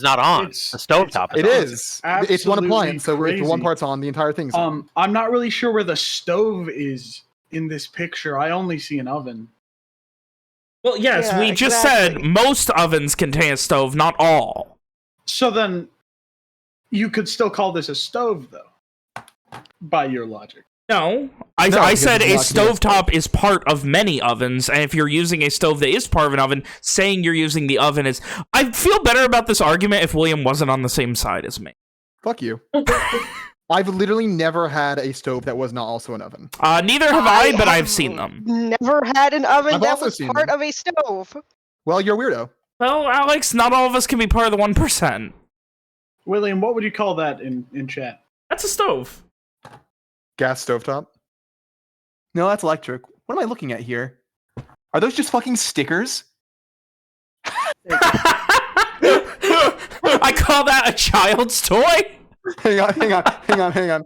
not on. The stovetop It is on. is. It's one appliance, so if one part's on, the entire thing's on. I'm not really sure where the stove is in this picture. I only see an oven. Well, yes, Yeah, we just said most ovens contain a stove, not all. So then, you could still call this a stove, though, by your logic. No, I said a stovetop is part of many ovens, and if you're using a stove that is part of an oven, saying you're using the oven is... I'd feel better about this argument if William wasn't on the same side as me. Fuck you. I've literally never had a stove that was not also an oven. Neither have I, but I've seen them. Never had an oven I've that also was seen part them. of a stove. Well, you're a weirdo. Well, Alex, not all of us can be part of the 1%. William, what would you call that in chat? That's a stove. Gas stovetop? No, that's electric. What am I looking at here? Are those just fucking stickers? I call that a child's toy? Hang on.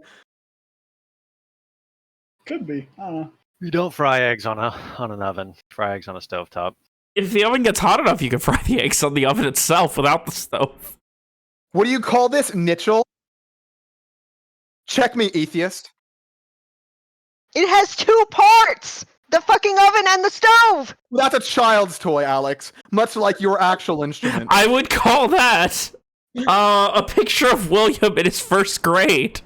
Could be. I don't know. You don't fry eggs on an oven. Fry eggs on a stovetop. If the oven gets hot enough, you can fry the eggs on the oven itself without the stove. What do you call this, Mitchell? Check me, atheist. It has two parts! The fucking oven and the stove! That's a child's toy, Alex. Much like your actual instrument. I would call that a picture of William in his first grade.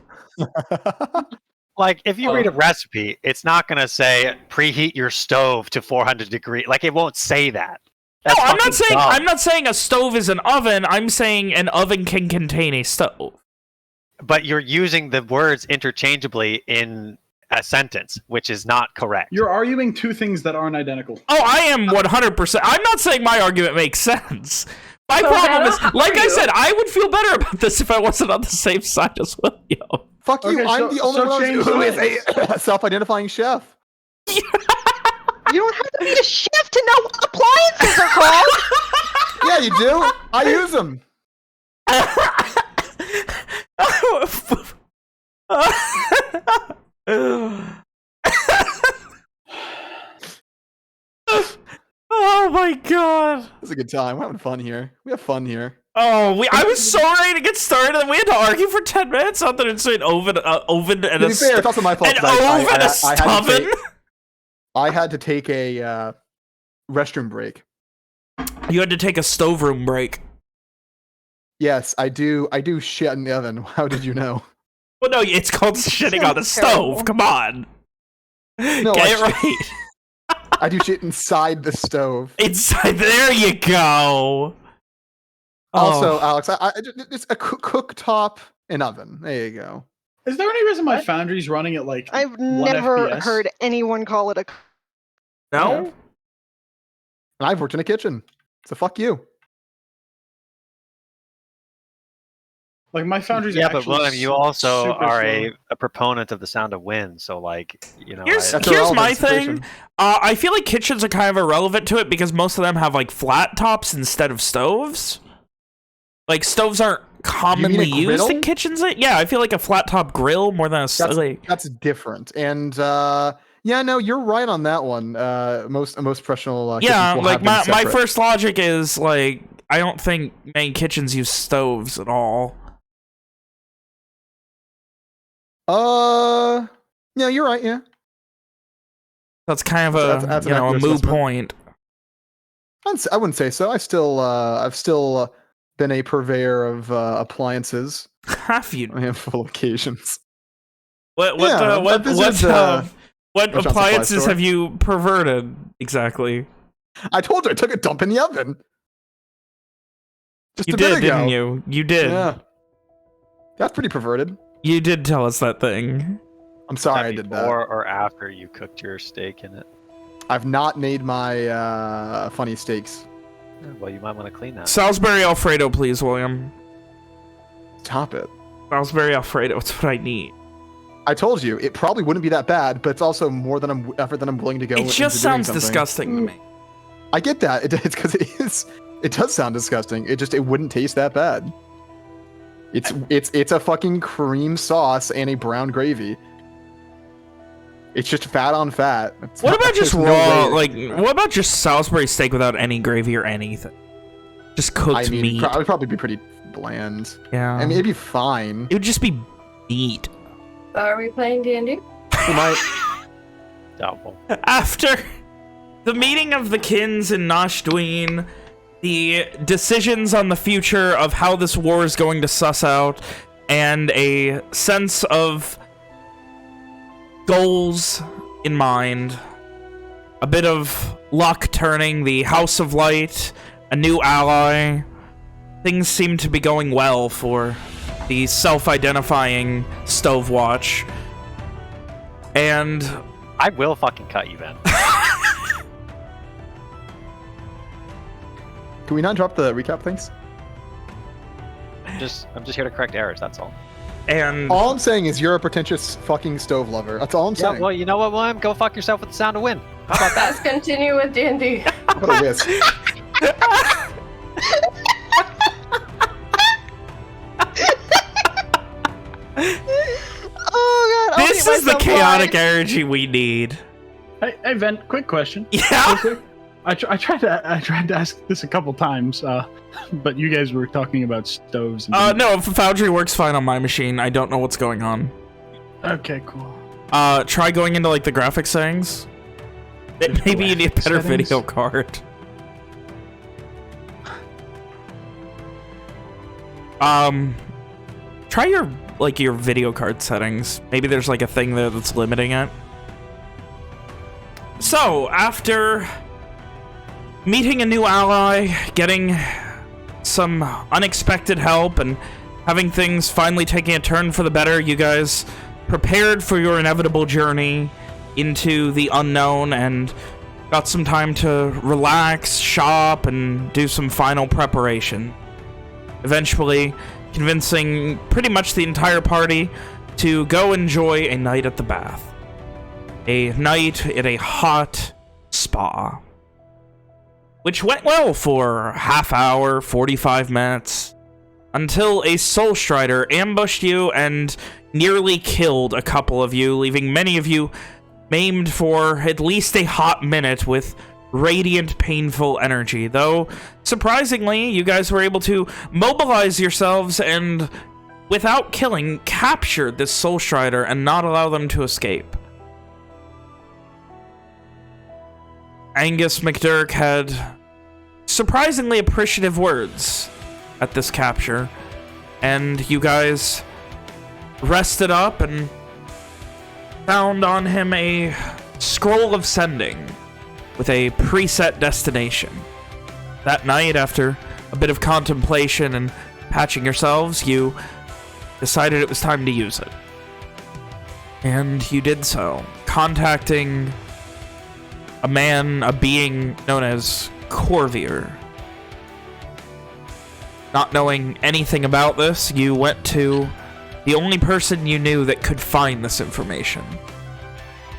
Like, if you read a recipe, it's not going to say preheat your stove to 400 degrees. Like, it won't say that. That's no, dumb. I'm not saying a stove is an oven. I'm saying an oven can contain a stove. But you're using the words interchangeably in a sentence, which is not correct. You're arguing two things that aren't identical. Oh, I am 100%. I'm not saying my argument makes sense. My problem is, like I said, I would feel better about this if I wasn't on the same side as William. Fuck you, I'm the only one who is a self-identifying chef. You don't have to be a chef to know what appliances are called! Yeah, you do. I use them. Oh my god. It's a good time. We're having fun here. We have fun here. Oh, I was so ready to get started, and we had to argue for 10 minutes. Not that it's an oven and To be fair, it's also my fault. an oven and a stoven. I had to take a restroom break. You had to take a stoveroom break. Yes, I do shit in the oven. How did you know? Well, no, it's called shitting on a stove. Come on. No, Get it right. I do shit inside the stove. Inside, there you go. Also, Alex, it's a cooktop and oven. There you go. Is there any reason my foundry's running at like I've 1 never FPS? heard anyone call it a... No? And I've worked in a kitchen, so fuck you. Like my foundry's Yeah, but actually William, you also super are slow. a proponent of the sound of wind, so like, you know. Here's That's a my relevant thing. situation. I feel like kitchens are kind of irrelevant to it because most of them have like flat tops instead of stoves. Like stoves aren't commonly used griddle? in kitchens. Yeah, I feel like a flat top grill more than a stove. That's different. And yeah, no, you're right on that one. Most professional Yeah, kitchens will like have them my separate. first logic is like I don't think main kitchens use stoves at all. Yeah, you're right. Yeah, That's kind of that's a an a accurate moot assessment. point. I wouldn't say so. I've still been a purveyor of appliances Have you? on a handful of occasions. What restaurant supply appliances store. have you perverted exactly? I told you I took a dump in the oven. Just You a bit did, ago. didn't you? You did. Yeah, that's pretty perverted. You did tell us that thing. I'm sorry I did that. Before or after you cooked your steak in it? I've not made my funny steaks. Well, you might want to clean that. Salisbury Alfredo, please, William. Stop it. Salisbury Alfredo, it's what I need. I told you it probably wouldn't be that bad, but it's also more than effort than I'm willing to go. It into just doing sounds something. disgusting to me. I get that. It's because it is. It does sound disgusting. It wouldn't taste that bad. It's a fucking cream sauce and a brown gravy. It's just fat on fat. What about just there's no raw? way Like, to do that. what about just Salisbury steak without any gravy or anything? Just cooked I mean, meat. it would probably be pretty bland. Yeah. I mean, it'd be fine. It would just be neat. Are we playing D&D? We might. Doubtful. After the meeting of the Kins in Nashdween, the decisions on the future of how this war is going to suss out, and a sense of goals in mind, a bit of luck turning, the House of Light, a new ally, things seem to be going well for the self-identifying Stovewatch. And I will fucking cut you, Ben. Can we not drop the recap things? I'm just here to correct errors. That's all. and All I'm saying is you're a pretentious fucking stove lover. That's all I'm Yeah. saying. Well, you know what, William? Go fuck yourself with the sound of wind. How about that? Let's continue with D&D. What a whisk. Oh god. I'll this eat is the myself chaotic alive. energy we need. Hey, Ven, quick question. Yeah. I tried to ask this a couple times, but you guys were talking about stoves. And No, Foundry works fine on my machine. I don't know what's going on. Okay, cool. Try going into like the graphics settings. Maybe you need a better Settings? video card. Try your video card settings. Maybe there's like a thing there that's limiting it. So, after meeting a new ally, getting some unexpected help, and having things finally taking a turn for the better, you guys prepared for your inevitable journey into the unknown and got some time to relax, shop, and do some final preparation. Eventually, convincing pretty much the entire party to go enjoy a night at the bath. A night at a hot spa. Which went well for half hour, 45 minutes, until a Solstrider ambushed you and nearly killed a couple of you, leaving many of you maimed for at least a hot minute with radiant, painful energy. Though, surprisingly, you guys were able to mobilize yourselves and, without killing, capture this Solstrider and not allow them to escape. Angus McDurk had surprisingly appreciative words at this capture, and you guys rested up and found on him a scroll of sending with a preset destination. That night, after a bit of contemplation and patching yourselves, you decided it was time to use it. And you did so, contacting a being known as Corvier. Not knowing anything about this, you went to the only person you knew that could find this information.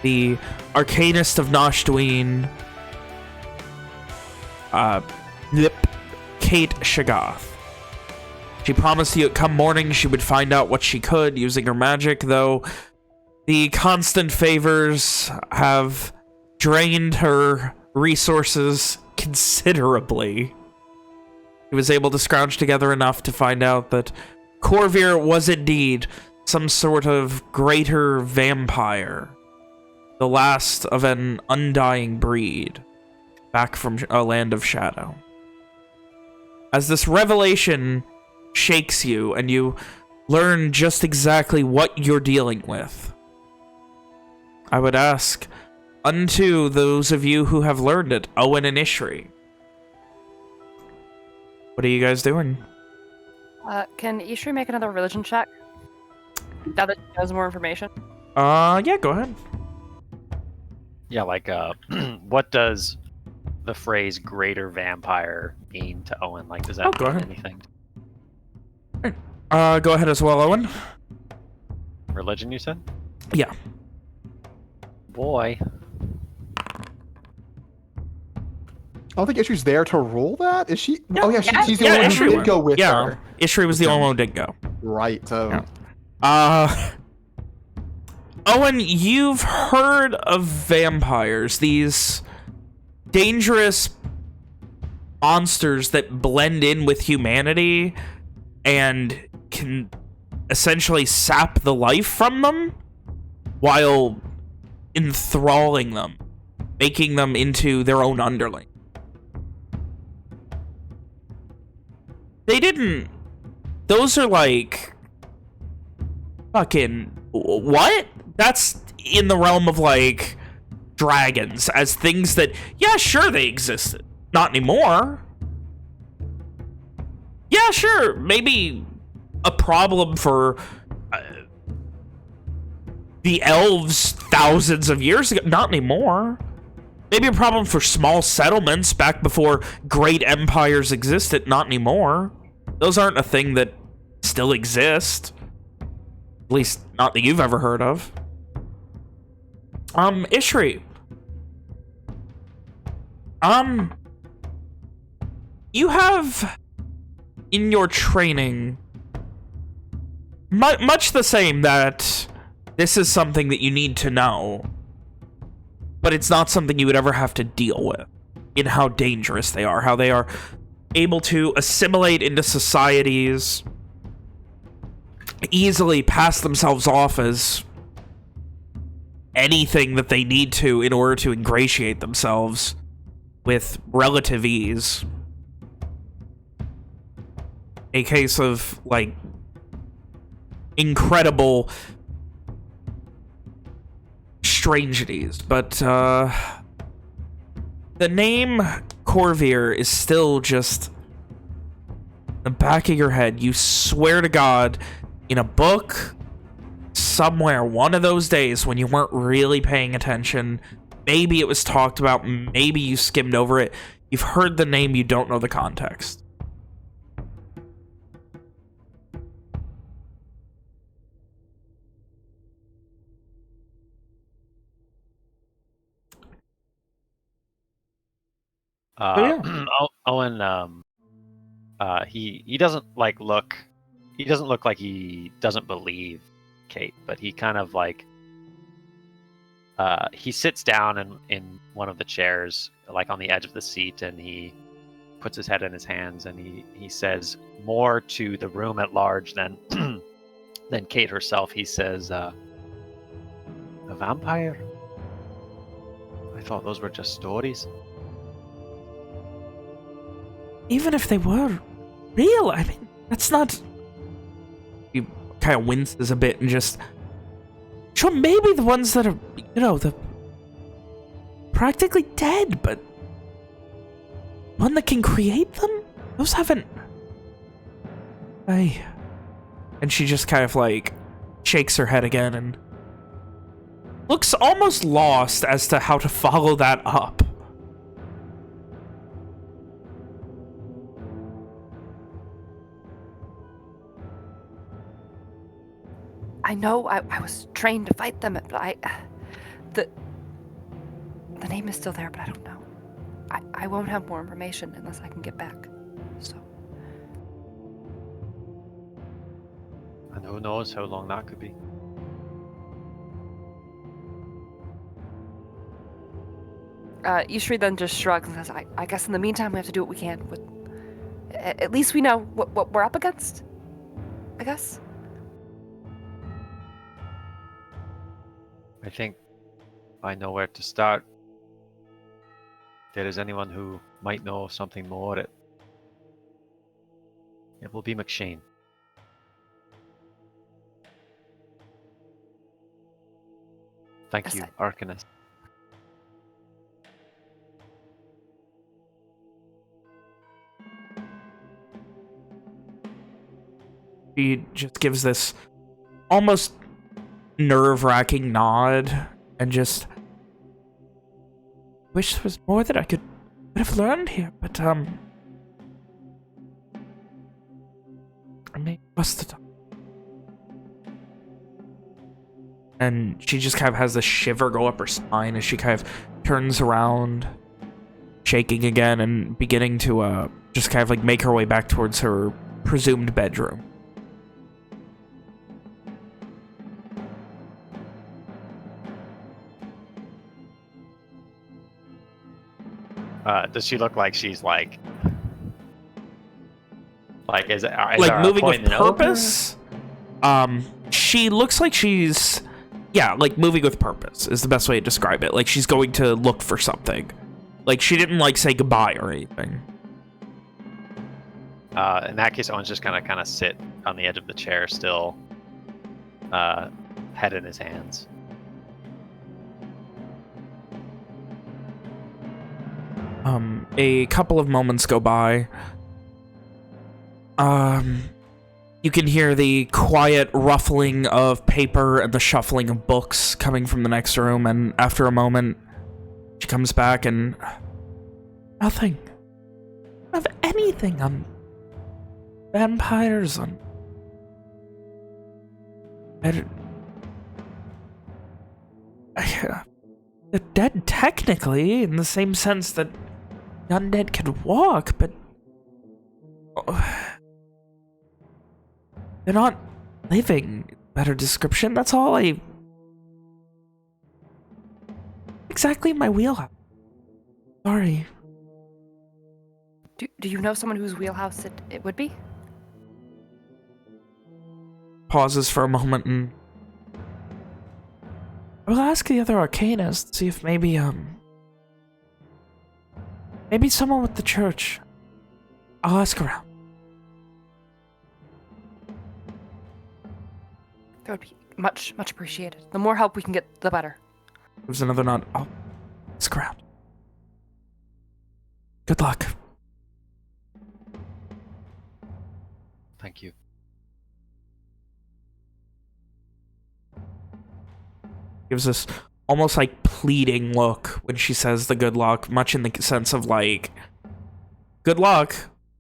The Arcanist of Nashdween, Kate Shagath. She promised you come morning she would find out what she could using her magic, though the constant favors have drained her resources considerably. He was able to scrounge together enough to find out that Corvier was indeed some sort of greater vampire, the last of an undying breed, back from a land of shadow. As this revelation shakes you and you learn just exactly what you're dealing with, I would ask, unto those of you who have learned it, Owen and Ishri, what are you guys doing? Can Ishri make another religion check? Now that she has more information. Yeah, go ahead. Yeah, like, what does the phrase greater vampire mean to Owen? Like, does that go mean ahead. anything? Go ahead as well, Owen. Religion, you said? Yeah. Boy. I don't think Issue's there to roll that. Is she? Yeah. Oh yeah, she's the Yeah, only one who Ishri did go with Yeah, her. Ishri was the only one who did go. Right. So Yeah. Owen, you've heard of vampires, these dangerous monsters that blend in with humanity and can essentially sap the life from them while enthralling them, making them into their own underling. They didn't... Those are like... Fucking... What? That's in the realm of, like, dragons, as things that... Yeah, sure, they existed. Not anymore. Yeah, sure, maybe a problem for the elves thousands of years ago. Not anymore. Maybe a problem for small settlements back before great empires existed. Not anymore. Those aren't a thing that still exist. At least, not that you've ever heard of. Ishri. You have... in your training, much the same, that this is something that you need to know, but it's not something you would ever have to deal with, in how dangerous they are, how they are able to assimilate into societies, easily pass themselves off as anything that they need to in order to ingratiate themselves with relative ease. A case of, like, incredible strangeties. But, the name Corvair is still just in the back of your head. You swear to God, in a book, somewhere, one of those days when you weren't really paying attention, maybe it was talked about, maybe you skimmed over it, you've heard the name, you don't know the context. Owen, he doesn't look like he doesn't believe Kate, but he kind of like he sits down in one of the chairs, like on the edge of the seat, and he puts his head in his hands, and he says more to the room at large than than Kate herself. He says, "A vampire? I thought those were just stories." Even if they were real, I mean, that's not... He kind of winces a bit and just... Sure, maybe the ones that are, you know, the... practically dead, but... one that can create them? Those haven't... And she just kind of, like, shakes her head again and... looks almost lost as to how to follow that up. I know I was trained to fight them, but the name is still there, but I don't know. I won't have more information unless I can get back. So. And who knows how long that could be. Ishri then just shrugs and says, I guess in the meantime we have to do what we can. At least we know what we're up against, I guess. I think I know where to start. If there is anyone who might know something more, it will be McShane. Thank you, Arcanist. He just gives this almost nerve-wracking nod and just... wish there was more that I could have learned here, but, I may bust it up. And she just kind of has this shiver go up her spine as she kind of turns around, shaking again and beginning to, just kind of like make her way back towards her presumed bedroom. Does she look like she's like Like, is like our moving with appointment over? purpose. She looks like she's, yeah, like moving with purpose is the best way to describe it. Like she's going to look for something. Like she didn't like say goodbye or anything. In that case, Owen's just gonna kind of sit on the edge of the chair, still, head in his hands. A couple of moments go by. You can hear the quiet ruffling of paper and the shuffling of books coming from the next room, and after a moment, she comes back and... Nothing. Of anything on... vampires, on... They're dead technically, in the same sense that the undead could walk, but... They're not living. Better description, that's all I... Exactly my wheelhouse. Sorry. Do you know someone whose wheelhouse it would be? Pauses for a moment and... I will ask the other arcanists, see if maybe, maybe someone with the church. I'll ask around. That would be much appreciated. The more help we can get, the better. There's another nod. I'll ask around. Good luck. Thank you. Gives this almost like pleading look when she says the good luck, much in the sense of like, good luck.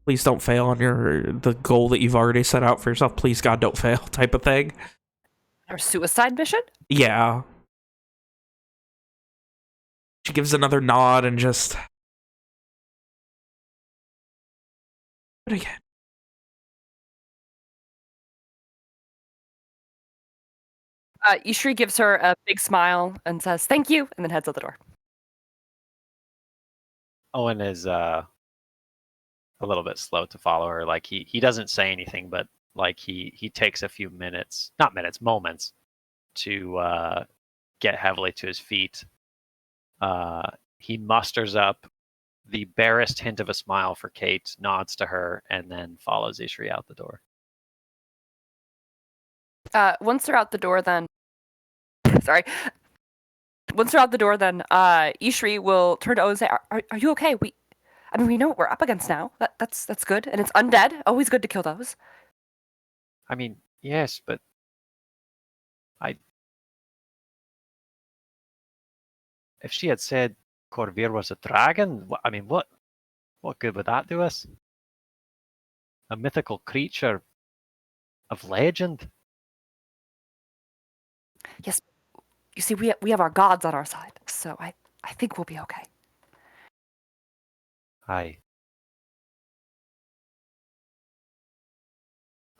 Please don't fail on the goal that you've already set out for yourself. Please, God, don't fail type of thing. Our suicide mission? Yeah. She gives another nod and just... But again. Ishri gives her a big smile and says, thank you, and then heads out the door. Owen is a little bit slow to follow her. Like he doesn't say anything, but like he takes a few minutes, not minutes, moments, to get heavily to his feet. He musters up the barest hint of a smile for Kate, nods to her, and then follows Ishri out the door. Once they're out the door, then... Sorry. Once they're out the door, then Ishri will turn to Owen and say, are you okay? I mean, we know what we're up against now. That's good. And it's undead. Always good to kill those. I mean, yes, but if she had said Corvir was a dragon, I mean, what good would that do us? A mythical creature of legend. Yes. You see, we have our gods on our side, so I think we'll be okay. Aye.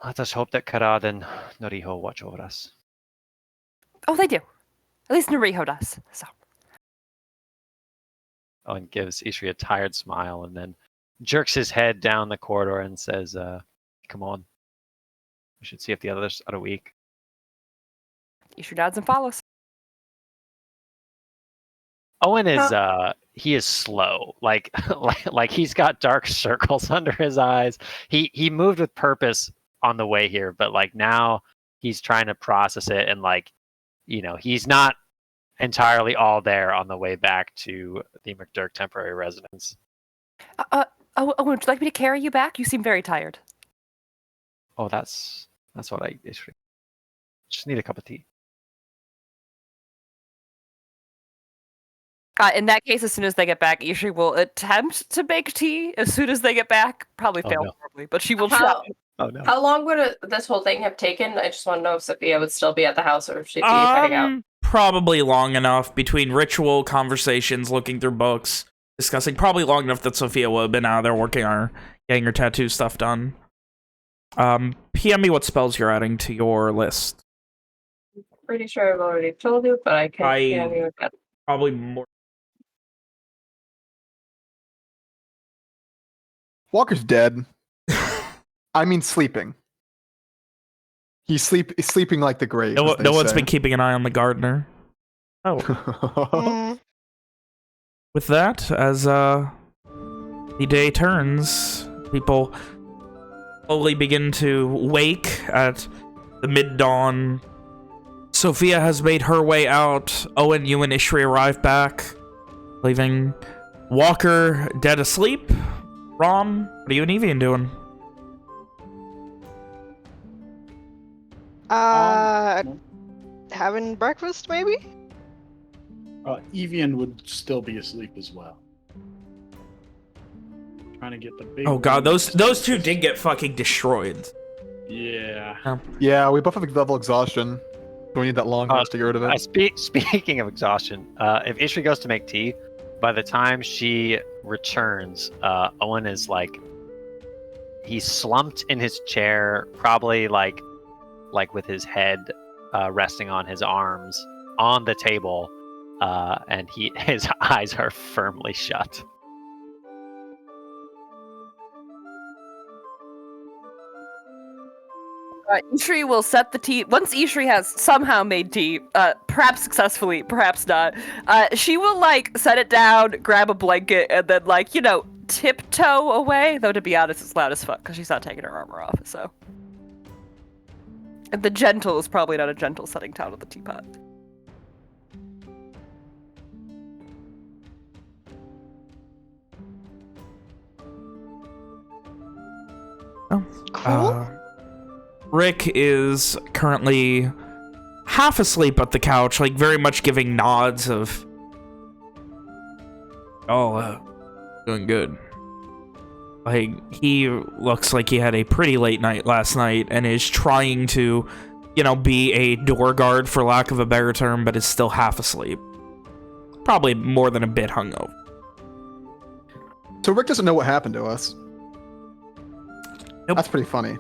Let us hope that Karad and Noriho watch over us. Oh, they do. At least Nariho does, so... Owen gives Ishri a tired smile and then jerks his head down the corridor and says, come on. We should see if the others are awake. Ishri nods and follows. Owen is he is slow. Like he's got dark circles under his eyes. He moved with purpose on the way here, but like now he's trying to process it, and like, you know, he's not entirely all there on the way back to the McDurk temporary residence. Would you like me to carry you back? You seem very tired. Oh, that's what I just need a cup of tea. In that case, as soon as they get back, Ishri will attempt to make tea as soon as they get back. Probably fail horribly, but she will try. Oh no! How long would this whole thing have taken? I just want to know if Sophia would still be at the house or if she'd be heading out. Probably long enough between ritual conversations, looking through books, discussing. Probably long enough that Sophia would have been out there working on getting her tattoo stuff done. PM me what spells you're adding to your list. Pretty sure I've already told you, but I can PM you again. Probably more. Walker's dead. I mean sleeping. He's sleeping like the grave. No, as they no one's say. been keeping an eye on the gardener. Oh, with that, as the day turns, people slowly begin to wake at the mid-dawn. Sophia has made her way out. Owen, you and Ishri arrive back, leaving Walker dead asleep. Rom, what are you and Evian doing? Having breakfast, maybe? Evian would still be asleep as well. Trying to get the big. Oh god, those two did get fucking destroyed. Yeah. Yeah, we both have level exhaustion. We need that long rest to get rid of it. Speaking of exhaustion, if Ishri goes to make tea, by the time she returns, Owen is like, he's slumped in his chair, probably like with his head resting on his arms on the table, and his eyes are firmly shut. Ishri will set the tea. Once Ishri has somehow made tea, perhaps successfully, perhaps not, she will, like, set it down, grab a blanket, and then, like, you know, tiptoe away. Though, to be honest, it's loud as fuck, because she's not taking her armor off, so. And the gentle is probably not a gentle setting down of the teapot. Oh. Cool. Rick is currently half asleep at the couch, like very much giving nods of, doing good. Like, he looks like he had a pretty late night last night and is trying to, you know, be a door guard, for lack of a better term, but is still half asleep. Probably more than a bit hungover. So Rick doesn't know what happened to us. Nope. That's pretty funny.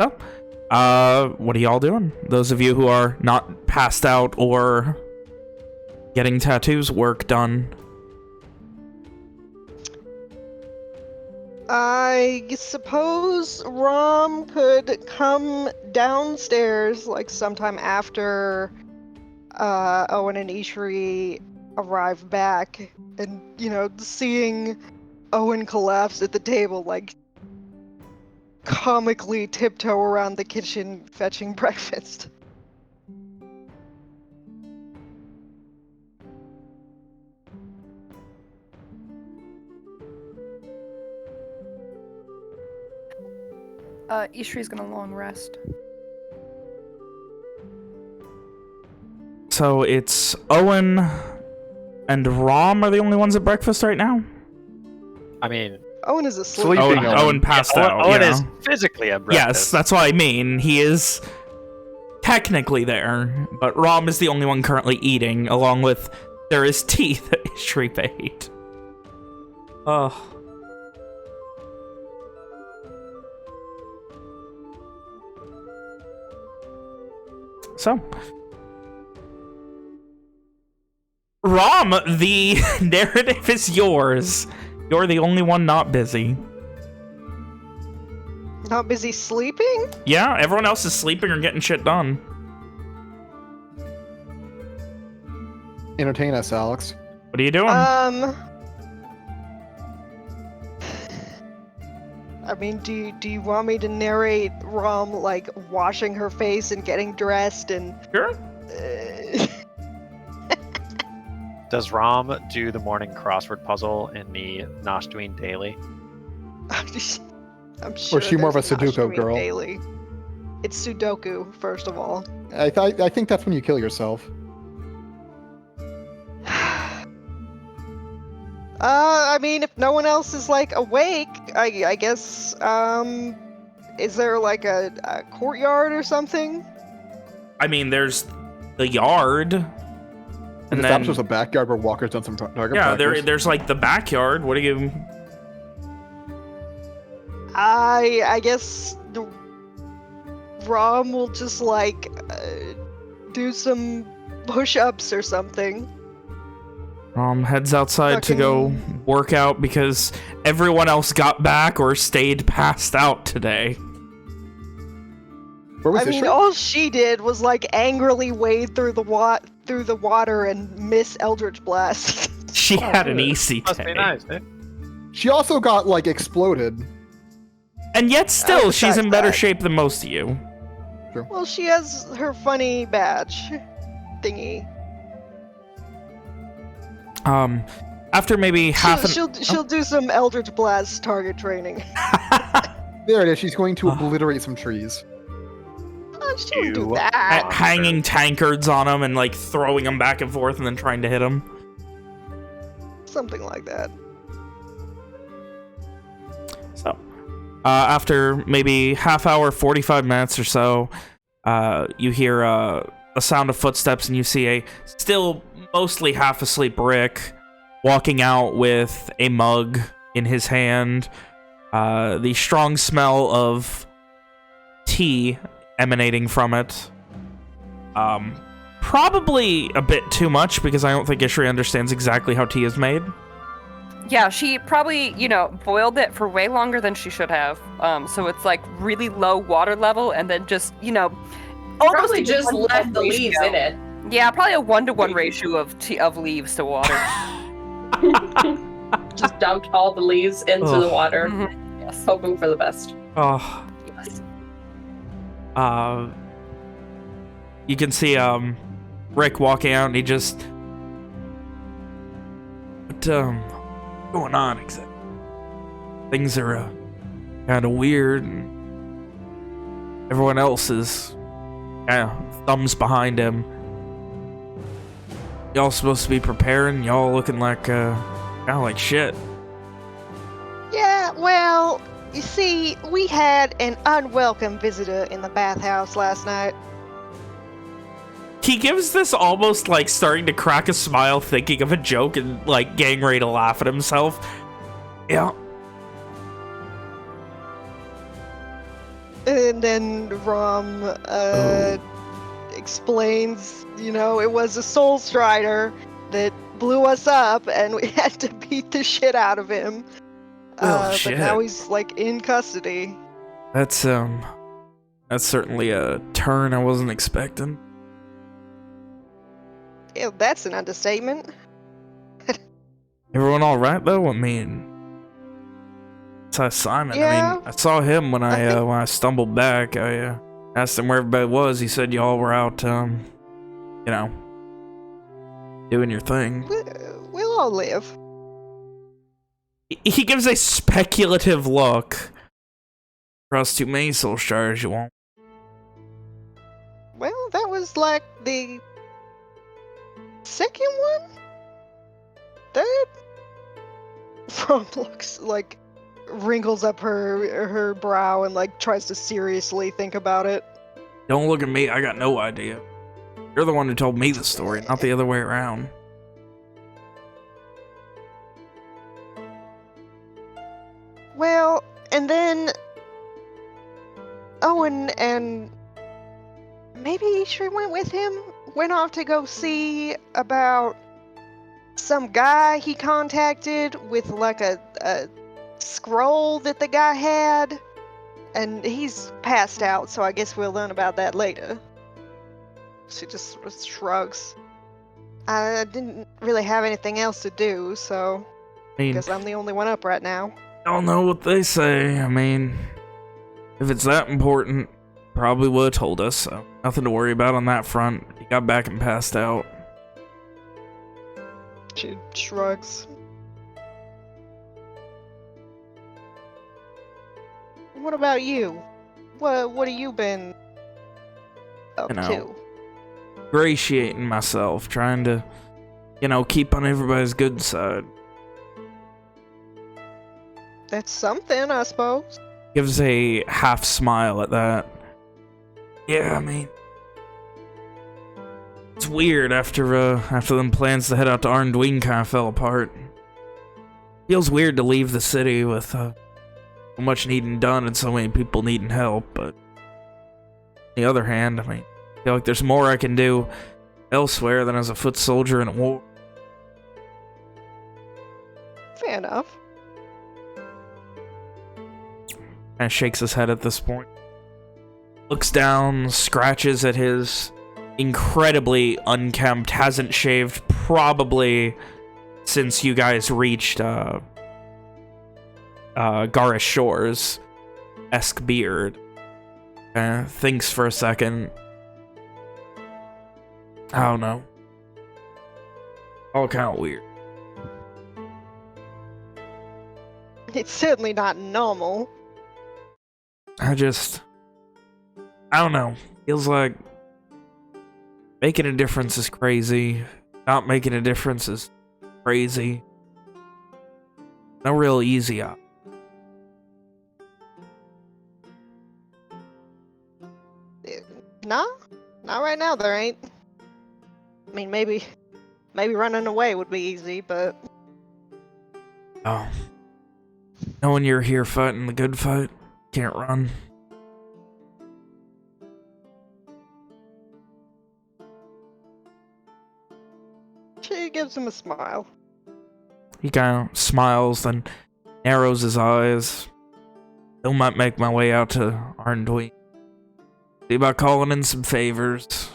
So, what are y'all doing? Those of you who are not passed out or getting tattoos work done. I suppose Rom could come downstairs, like, sometime after Owen and Ishri arrive back, and, you know, seeing Owen collapse at the table, like, comically tiptoe around the kitchen fetching breakfast. Ishri's gonna long rest. So it's Owen and Rom are the only ones at breakfast right now? I mean, Owen is asleep. Sleeping. Owen passed out. Owen you is know? physically at breakfast. Yes, that's what I mean. He is technically there, but Rom is the only one currently eating, along with there is tea that Ishri made. Oh. So, Rom, the narrative is yours. You're the only one not busy. Not busy sleeping? Yeah, everyone else is sleeping or getting shit done. Entertain us, Alex. What are you doing? I mean, do you want me to narrate Rom, like, washing her face and getting dressed and... Sure. Does Rom do the morning crossword puzzle in the Noshtuin Daily? I'm sure. Or is she more of a there's an Sudoku Ashwini girl? Daily. It's Sudoku, first of all. I think that's when you kill yourself. I mean, if no one else is, like, awake, I guess, is there, like, a courtyard or something? I mean, there's the yard. And And the then, was a backyard where Walker's done some target yeah, practice. there's like the backyard. What do you... I guess Rom will just, like, do some, push-ups or something. Heads outside to go work out because everyone else got back or stayed passed out today. Where was I mean, Ishri? all she did was like angrily wade through the water and miss Eldritch Blast. She had an easy Must be day. nice, eh? She also got like exploded. And yet still, she's in besides better that. shape than most of you. Well, she has her funny badge thingy. After maybe half an... She'll do some Eldritch Blast target training. There it is. She's going to obliterate some trees. Oh, she won't do that. hanging tankards on him and like throwing them back and forth and then trying to hit him. Something like that. So, after maybe half hour, 45 minutes or so, you hear a sound of footsteps and you see a still mostly half asleep Rick walking out with a mug in his hand. The strong smell of tea emanating from it. Probably a bit too much because I don't think Ishri understands exactly how tea is made. Yeah, she probably, boiled it for way longer than she should have. So it's like really low water level and then just, Probably just left the leaves in it. Yeah, probably a 1-to-1 ratio of leaves to water. Just dumped all the leaves into the water. Mm-hmm. Yes. Hoping for the best. Oh. Yes. You can see Rick walking out and he just... What's going on exactly? Things are kind of weird and everyone else is thumbs behind him. Y'all supposed to be preparing, y'all looking like kind of like shit. Yeah, well, you see, we had an unwelcome visitor in the bathhouse last night. He gives this almost like starting to crack a smile thinking of a joke and like getting ready to laugh at himself. Yeah. And then Rom explains, it was a Solstrider that blew us up and we had to beat the shit out of him. Shit. But now he's like in custody. That's certainly a turn I wasn't expecting. Yeah, that's an understatement. Everyone all right though? I mean, I saw Simon. Yeah, I mean, I saw him when I stumbled back. I asked him where everybody was. He said y'all were out, doing your thing. We'll all live. He gives a speculative look. Cross too many soul stars, you won't. Well, that was like the second one? Third? Rom looks like wrinkles up her brow and like tries to seriously think about it. Don't look at me. I got no idea. You're the one who told me the story, not the other way around. Well, and then Owen and maybe Ishri went with him, went off to go see about some guy he contacted with like a scroll that the guy had, and he's passed out, so I guess we'll learn about that later. She just shrugs. I didn't really have anything else to do, so I guess I'm the only one up right now. Y'all know what they say. I mean, if it's that important, probably would have told us, so nothing to worry about on that front. He got back and passed out. She shrugs. What about you? What have you been up to? Ingratiating myself, trying to, keep on everybody's good side. That's something, I suppose. Gives a half smile at that. Yeah, I mean, it's weird after them plans to head out to Arnduin kind of fell apart. Feels weird to leave the city with so much needing done and so many people needing help, but on the other hand, I mean, I feel like there's more I can do elsewhere than as a foot soldier in a war. Fair enough. Kind of shakes his head at this point. Looks down, scratches at his incredibly unkempt, hasn't shaved probably since you guys reached Garish Shores-esque beard. Thinks for a second. I don't know. All kind of weird. It's certainly not normal. I don't know. Feels like making a difference is crazy. Not making a difference is crazy. No real easy up. Nah, not right now. There ain't. I mean, maybe running away would be easy, but Oh. Knowing you're here fighting the good fight, can't run. she gives him a smile. He kind of smiles, then narrows his eyes. Still might make my way out to Arndwein. See about calling in some favors.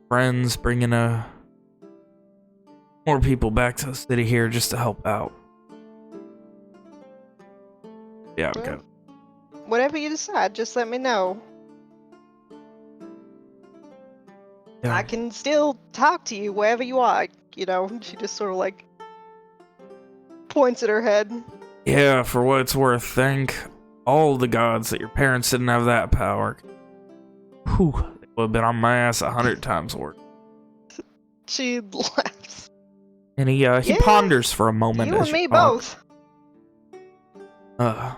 Friends, bringing more people back to the city here just to help out. Yeah, okay. Whatever you decide, just let me know. Yeah. I can still talk to you wherever you are, you know. She just sort of like points at her head. Yeah, for what it's worth, thank all the gods that your parents didn't have that power. Whew, they would have been on my ass 100 times worse. She laughs. And he Yeah, ponders for a moment. You as and me you talk. both.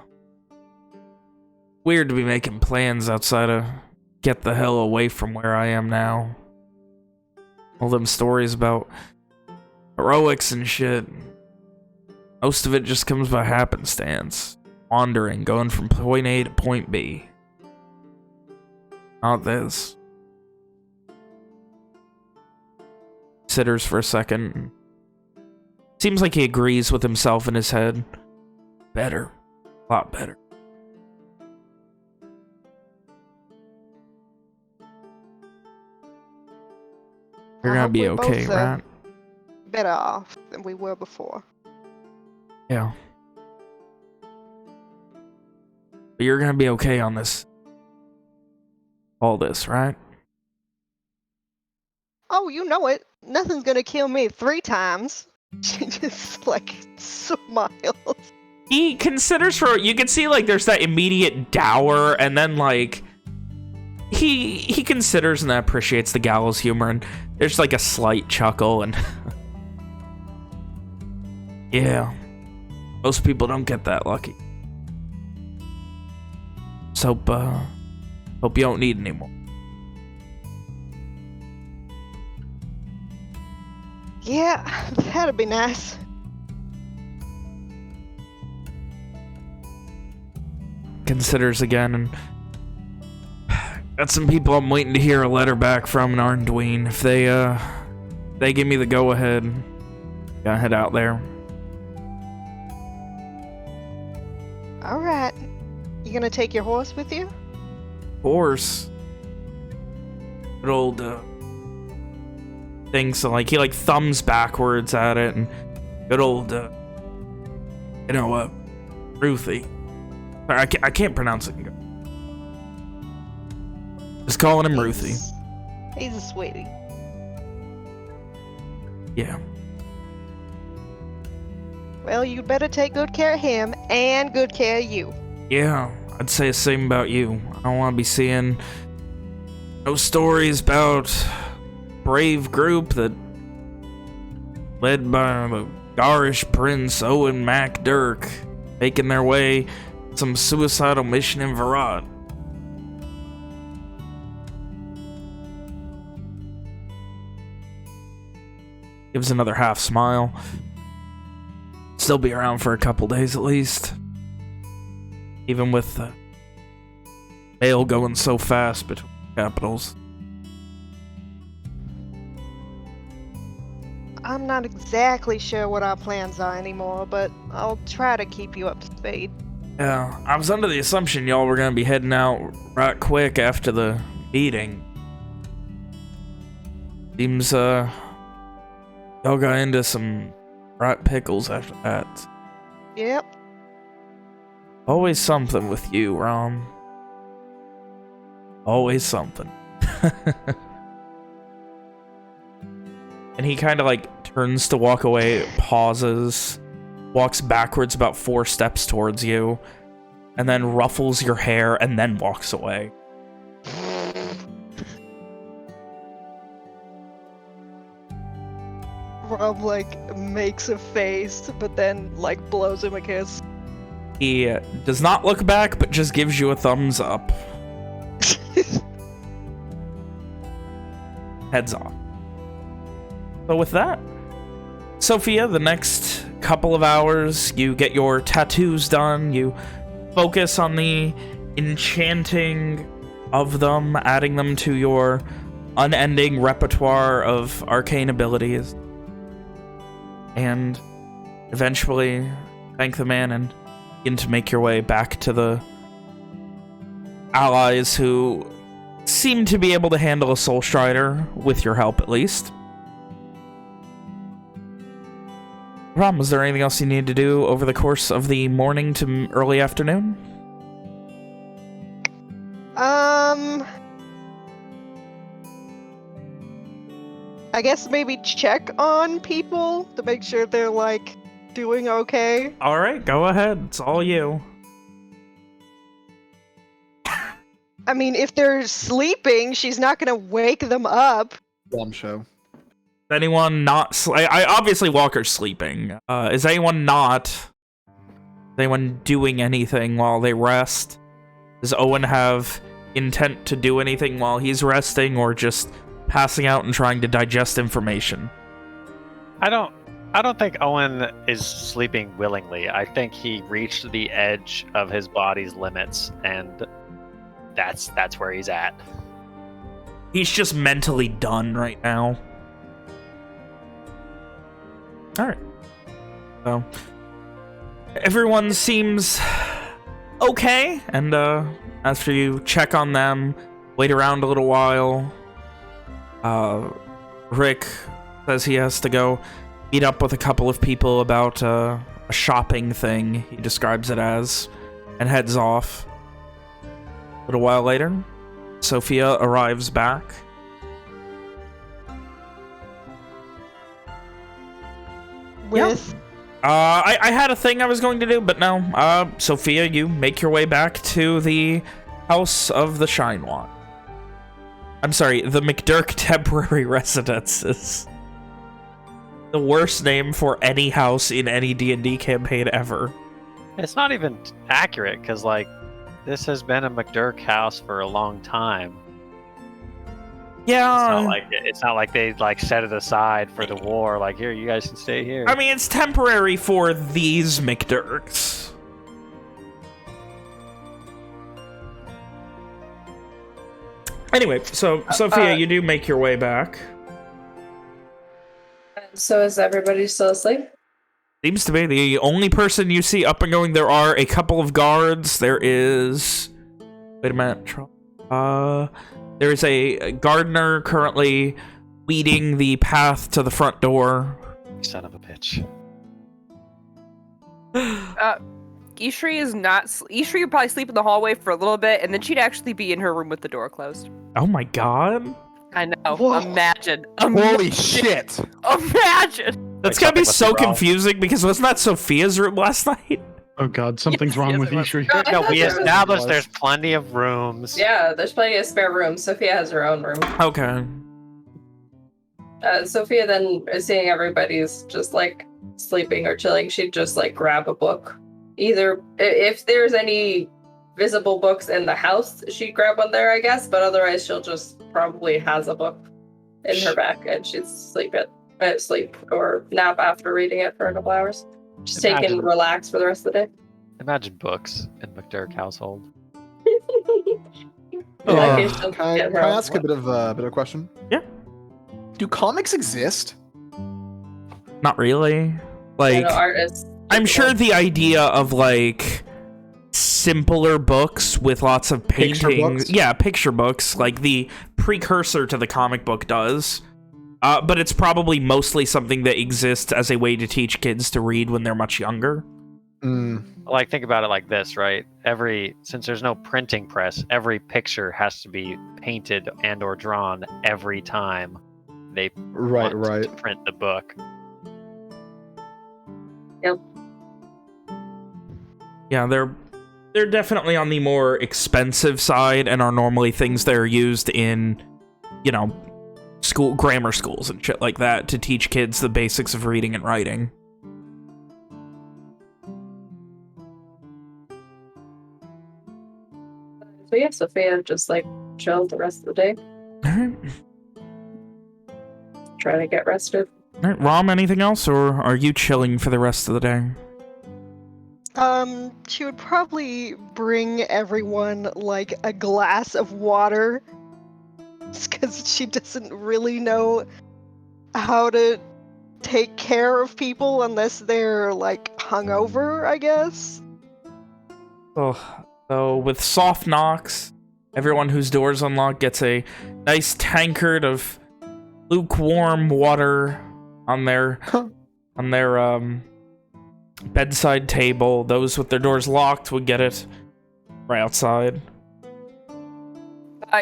Weird to be making plans outside of get the hell away from where I am now. All them stories about heroics and shit. Most of it just comes by happenstance. Wandering, going from point A to point B. Not this. Considers for a second. Seems like he agrees with himself in his head. Better. A lot better. You're I gonna hope be we're okay, both, right? Better off than we were before. Yeah. But you're gonna be okay on this. All this, right? Oh, you know it. Nothing's gonna kill me 3 times. She just like smiles. He considers for, you can see like there's that immediate dour, and then like he considers and appreciates the gallows humor, and there's like a slight chuckle, and yeah, most people don't get that lucky. So hope you don't need any more. Yeah, that'd be nice. Considers again, and got some people I'm waiting to hear a letter back from in Arndwein. If they give me the go-ahead, gotta head out there. Alright. You gonna take your horse with you? Horse. Good old thing, so like he like thumbs backwards at it, and good old you know what, Ruthie. Sorry, I can't pronounce it. Just calling him Ruthie. He's a sweetie. Yeah. Well, you'd better take good care of him and good care of you. Yeah, I'd say the same about you. I don't want to be seeing no stories about brave group that led by the Garish Prince Owen Mac Dirk making their way some suicidal mission in Varad. Gives another half smile. Still be around for a couple days at least. Even with the mail going so fast between capitals. I'm not exactly sure what our plans are anymore, but I'll try to keep you up to speed. Yeah, I was under the assumption y'all were gonna be heading out right quick after the meeting. Seems, y'all got into some right pickles after that. Yep. Always something with you, Rom. Always something. And he kind of like turns to walk away, pauses, walks backwards about 4 steps towards you, and then ruffles your hair and then walks away. Rob, like, makes a face, but then, like, blows him a kiss. He does not look back, but just gives you a thumbs up. Heads off. So with that, Sophia, the next couple of hours, you get your tattoos done, you focus on the enchanting of them, adding them to your unending repertoire of arcane abilities. And eventually thank the man and begin to make your way back to the allies who seem to be able to handle a Solstrider, with your help at least. Rom, was there anything else you needed to do over the course of the morning to early afternoon? I guess maybe check on people to make sure they're, like, doing okay. Alright, go ahead. It's all you. I mean, if they're sleeping, she's not gonna wake them up. Dumb show. Anyone not... I obviously Walker's sleeping. Is anyone not... Is anyone doing anything while they rest? Does Owen have intent to do anything while he's resting, or just passing out and trying to digest information? I don't think Owen is sleeping willingly. I think he reached the edge of his body's limits, and that's where he's at. He's just mentally done right now. Alright. So, everyone seems okay, and after you check on them, wait around a little while, Rick says he has to go meet up with a couple of people about a shopping thing, he describes it as, and heads off. A little while later, Sophia arrives back. With? I had a thing I was going to do, but no. Sophia, you make your way back to the House of the Shine Wand. I'm sorry, the McDurk Temporary Residences. The worst name for any house in any D&D campaign ever. It's not even accurate, because, like, this has been a McDurk house for a long time. Yeah. It's not like they, like, set it aside for the war. Like, here, you guys can stay here. I mean, it's temporary for these McDurks. Anyway, so Sophia, you do make your way back. So is everybody still asleep? Seems to be the only person you see up and going. There are a couple of guards. There is... Wait a minute. There is a gardener currently weeding the path to the front door. Son of a bitch. Ishri is not... Ishri would probably sleep in the hallway for a little bit, and then she'd actually be in her room with the door closed. Oh my god. I know. Whoa. Imagine. Holy shit! Imagine! That's Like, gotta be something must so be wrong. confusing, because wasn't that Sophia's room last night? Oh god, something's Yes, wrong yes, with it was. Ishri. No, we Yes, it established was. there's plenty of rooms. Yeah, there's plenty of spare rooms. Sophia has her own room. Okay. Sophia then, seeing everybody's just like sleeping or chilling, she'd just like grab a book. Either if there's any visible books in the house, she'd grab one there, I guess. But otherwise, she'll just probably has a book in her back, and she'd sleep or nap after reading it for a couple hours. Just take and relax for the rest of the day. Imagine books in McDurk household. Okay, she'll Can I get her own ask a book. bit of a question? Yeah. Do comics exist? Not really. Like, artists. I'm sure the idea of, like, simpler books with lots of Picture paintings. books? Yeah, picture books, like the precursor to the comic book does. But it's probably mostly something that exists as a way to teach kids to read when they're much younger. Like, think about it like this, right? Since there's no printing press, every picture has to be painted and or drawn every time they want to print the book. Yep. Yeah, they're definitely on the more expensive side and are normally things that are used in, you know, grammar schools and shit like that to teach kids the basics of reading and writing. So yeah, Sophia just like chilled the rest of the day. Alright. Trying to get rested. Alright, Rom, anything else, or are you chilling for the rest of the day? She would probably bring everyone like a glass of water, because she doesn't really know how to take care of people unless they're like hungover, I guess. Oh, so with soft knocks, everyone whose door's unlocked gets a nice tankard of lukewarm water on their bedside table. Those with their doors locked would get it right outside.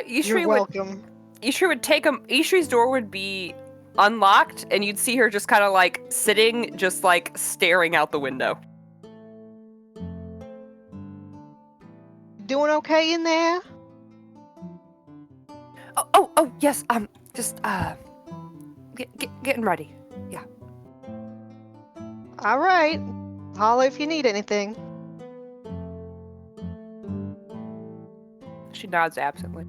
You're welcome. Ishri would take him. Ishri's door would be unlocked, and you'd see her just kind of like sitting, just like staring out the window. Doing okay in there? Oh, yes. Just getting ready. Yeah. All right. Holla if you need anything. She nods absently.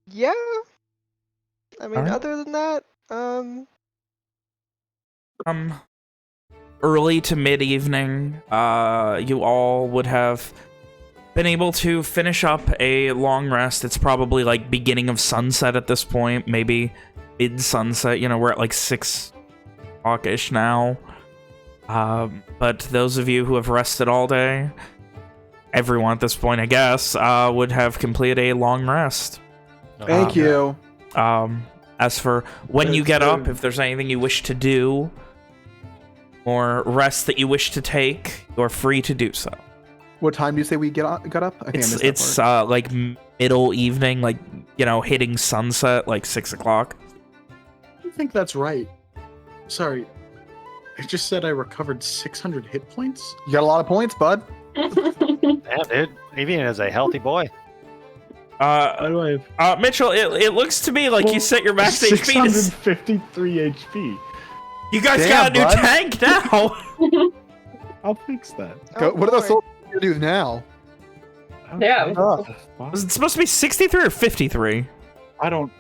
Yeah. I mean, Alright. other than that, early to mid-evening, you all would have been able to finish up a long rest. It's probably like beginning of sunset at this point, maybe mid-sunset. You know, we're at like 6 o'clock-ish now. But those of you who have rested all day, everyone at this point, I guess, would have completed a long rest. Thank you. As for when you get up, if there's anything you wish to do or rest that you wish to take, you're free to do so. What time do you say we got up? I think I missed that It's part. like middle evening, like, you know, hitting sunset, like 6 o'clock. I don't think that's right. Sorry. I just said I recovered 600 hit points? You got a lot of points, bud. Yeah, dude. Even as a healthy boy. How do I... Mitchell, it looks to me like you set your max HP to 653 HP. You guys Damn, got a new bud. tank now. I'll fix that. What are those Lord. soldiers going to do now? Yeah. Was it supposed to be 63 or 53? I don't...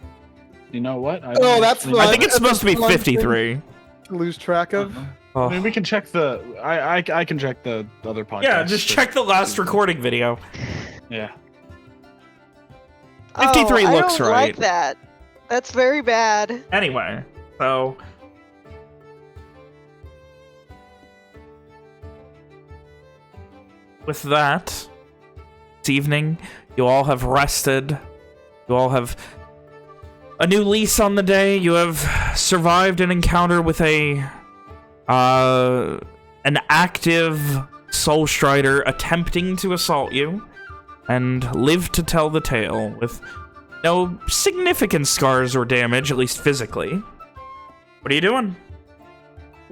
You know what? I Oh, don't that's actually- I think it's supposed to be fun thing. 53. To lose track of? I mean, we can check the... I can check the other podcast. Yeah, just check the last recording video. Yeah. 53 I looks don't right. like that. That's very bad. Anyway, so... with that, this evening, you all have rested. You all have a new lease on the day. You have survived an encounter with an active Solstrider attempting to assault you, and lived to tell the tale with no significant scars or damage, at least physically. What are you doing?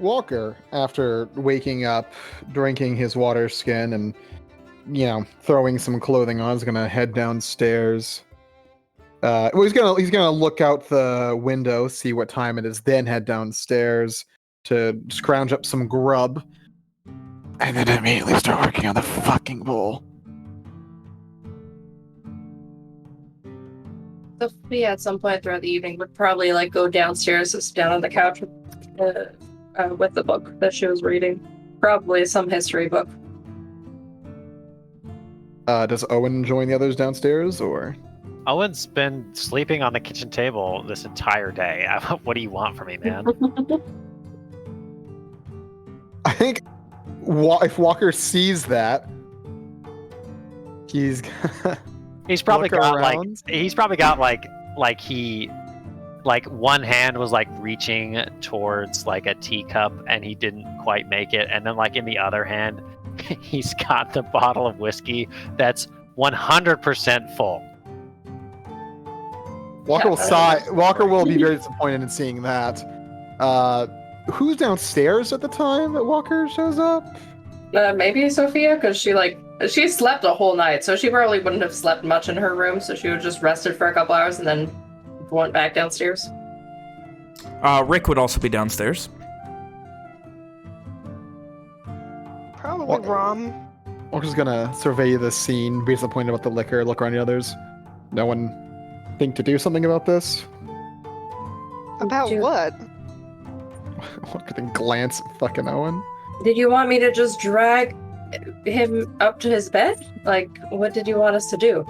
Walker, after waking up, drinking his water skin, and, you know, throwing some clothing on, is gonna head downstairs. He's gonna look out the window, see what time it is, then head downstairs to scrounge up some grub, and then immediately start working on the fucking bowl. Sophia at some point throughout the evening would probably like go downstairs to sit down on the couch with the book that she was reading. Probably some history book. Does Owen join the others downstairs, or? Owen's been sleeping on the kitchen table this entire day. What do you want from me, man? I think if Walker sees that, he's probably look got around. like one hand was like reaching towards like a teacup and he didn't quite make it, and then like in the other hand he's got the bottle of whiskey that's 100% full. Walker will sigh. Walker will be very disappointed in seeing that. Who's downstairs at the time that Walker shows up? Maybe Sophia, because she slept a whole night, so she probably wouldn't have slept much in her room, so she would just rested for a couple hours and then went back downstairs. Rick would also be downstairs. Probably Rom. Walker's gonna survey the scene, be disappointed about the liquor, look around the others. No one think to do something about this? About what? Walker then glance at fucking Owen. Did you want me to just drag him up to his bed? Like, what did you want us to do?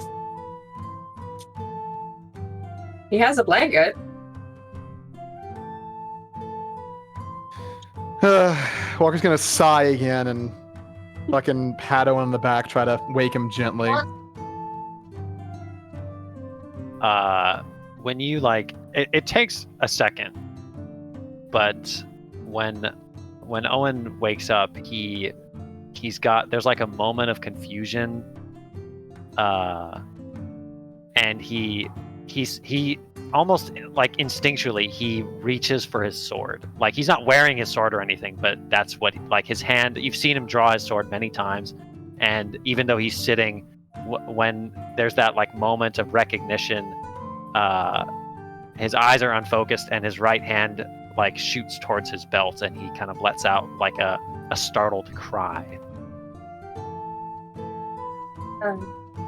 He has a blanket. Walker's gonna sigh again and fucking pat Owen on the back, try to wake him gently. When you it takes a second, but when Owen wakes up, there's like a moment of confusion, and he almost like instinctually he reaches for his sword. Like he's not wearing his sword or anything, but that's what like his hand. You've seen him draw his sword many times, and even though he's sitting, when there's that like moment of recognition, his eyes are unfocused and his right hand like shoots towards his belt and he kind of lets out like a startled cry.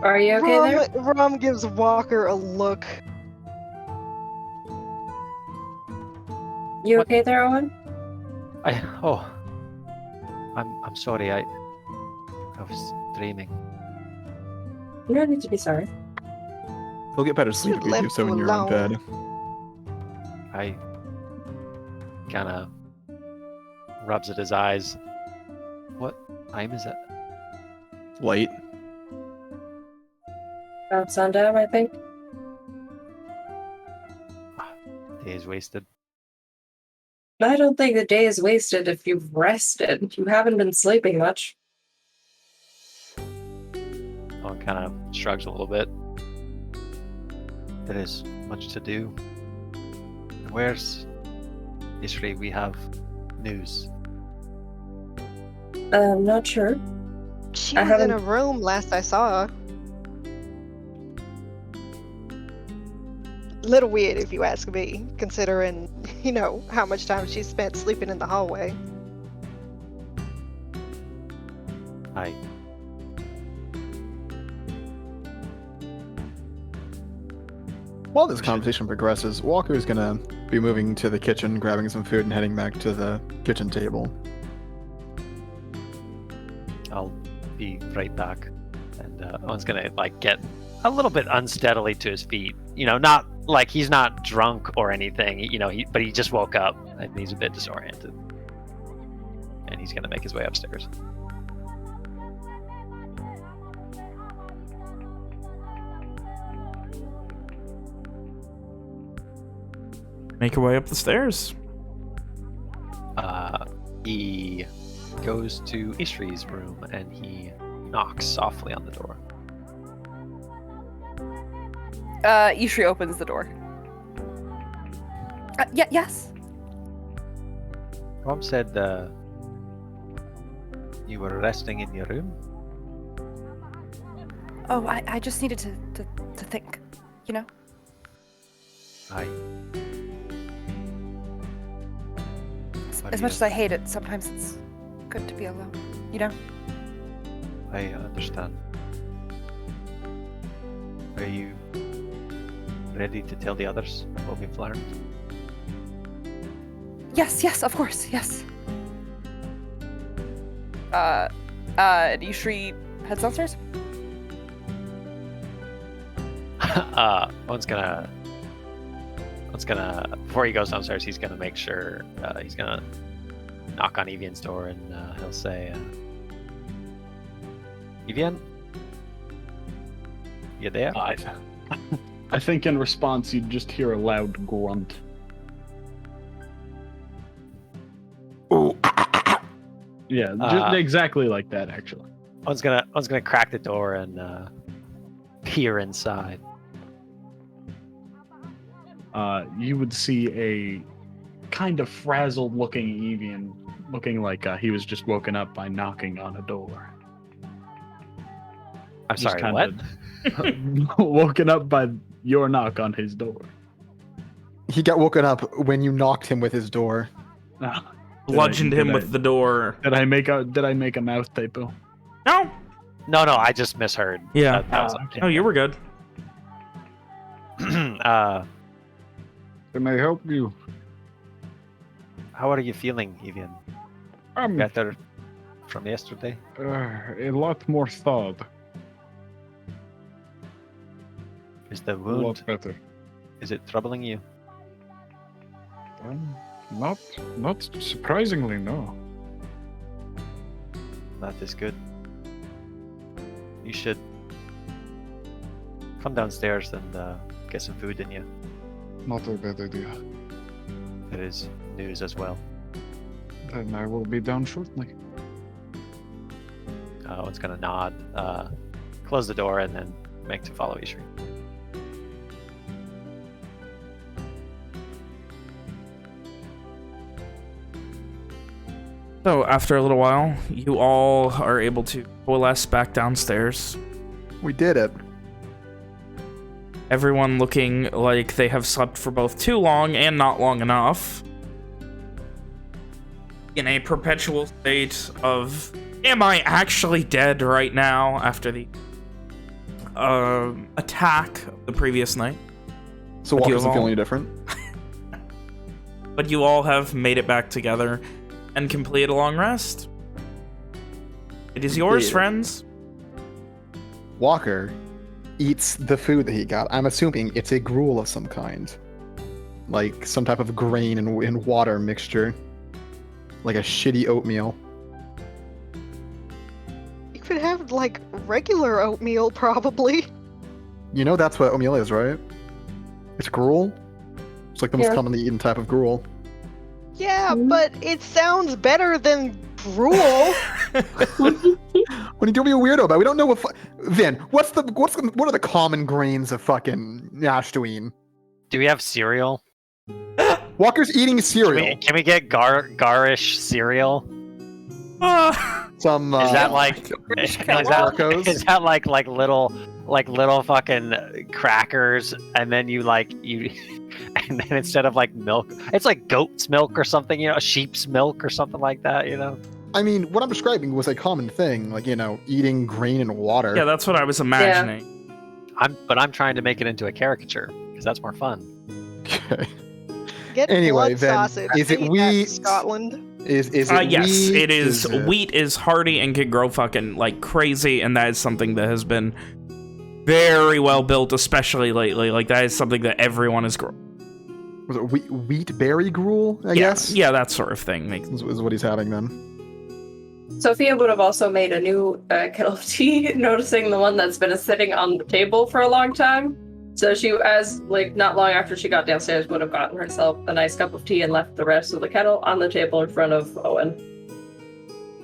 Are you okay there? Rom gives Walker a look. You okay there, Owen? I'm sorry. I was dreaming. You don't need to be sorry. He'll get better sleep if you do so in your own bed. I kind of rubs at his eyes. What time is it? Late. About sundown, I think. Day is wasted. I don't think the day is wasted if you've rested. You haven't been sleeping much. Owen kind of shrugs a little bit. There is much to do. Where's Ishri? We have news. I'm not sure. She was in a room last I saw her. Little weird if you ask me, considering, how much time she spent sleeping in the hallway. While this conversation progresses, Walker's gonna be moving to the kitchen, grabbing some food, and heading back to the kitchen table. I'll be right back. And Owen's gonna get a little bit unsteadily to his feet. Not like he's not drunk or anything. But he just woke up and he's a bit disoriented. And he's gonna make his way upstairs. Make your way up the stairs. He goes to Ishri's room and he knocks softly on the door. Ishri opens the door. Yes? Rob said you were resting in your room? Oh, I just needed to think, As much as I hate it, sometimes it's good to be alone, I understand. Are you ready to tell the others what we've learned? Yes, of course, yes. And Ishri heads downstairs? Owen's gonna before he goes downstairs, he's gonna make sure he's gonna knock on Evian's door and he'll say, Evian, you there? I think in response you'd just hear a loud grunt. Oh. Yeah, just exactly like that, actually. Owen's gonna crack the door and peer inside. You would see a kind of frazzled-looking Evian, looking like he was just woken up by knocking on a door. I'm Just sorry, what? Woken up by your knock on his door. He got woken up when you knocked him with his door. Bludgeoned him with the door. Did I make a mouth typo? No. No, I just misheard. Yeah. That was okay. Oh, you were good. Can I help you? How are you feeling, Evian? Better from yesterday? A lot more thawed. Is the A wound, lot better. is it troubling you? Not surprisingly, no. That is good. You should come downstairs and get some food in you. Not a bad idea. It is news as well. Then I will be down shortly. Owen's gonna nod, close the door, and then make to follow Ishri. So after a little while, you all are able to coalesce back downstairs. We did it. Everyone looking like they have slept for both too long and not long enough. In a perpetual state of, am I actually dead right now after the attack of the previous night? So But Walker you doesn't all- feel any different. But you all have made it back together and completed a long rest. It is yours, did. friends. Walker eats the food that he got. I'm assuming it's a gruel of some kind. Like some type of grain and water mixture. Like a shitty oatmeal. You could have, like, regular oatmeal, probably. You know that's what oatmeal is, right? It's gruel. It's like the most Yeah. commonly eaten type of gruel. Yeah, but it sounds better than gruel. When you do be a weirdo about it, we don't know what. Vin, what are the common grains of fucking Ashtueen? Do we have cereal? Walker's eating cereal. Can we get garish cereal? Some Is that like Marcos? is that like little fucking crackers, and then you and then instead of like milk, it's like goat's milk or something, you know, sheep's milk or something like that, you know? I mean, what I'm describing was a common thing, like, you know, eating grain and water. Yeah, that's what I was imagining. I'm trying to make it into a caricature because that's more fun. Okay. Get Anyway, blood then, sausage. is it Eat that, wheat? Scotland? Is it Yes, wheat? it is. it- Wheat is hardy and can grow fucking like crazy, and that is something that has been very well built, especially lately. Like that is something that everyone is growing. Was it wheat berry gruel? I guess. Yeah, that sort of thing. Is what he's having then. Sophia would have also made a new kettle of tea, noticing the one that's been sitting on the table for a long time. So she, not long after she got downstairs, would have gotten herself a nice cup of tea and left the rest of the kettle on the table in front of Owen.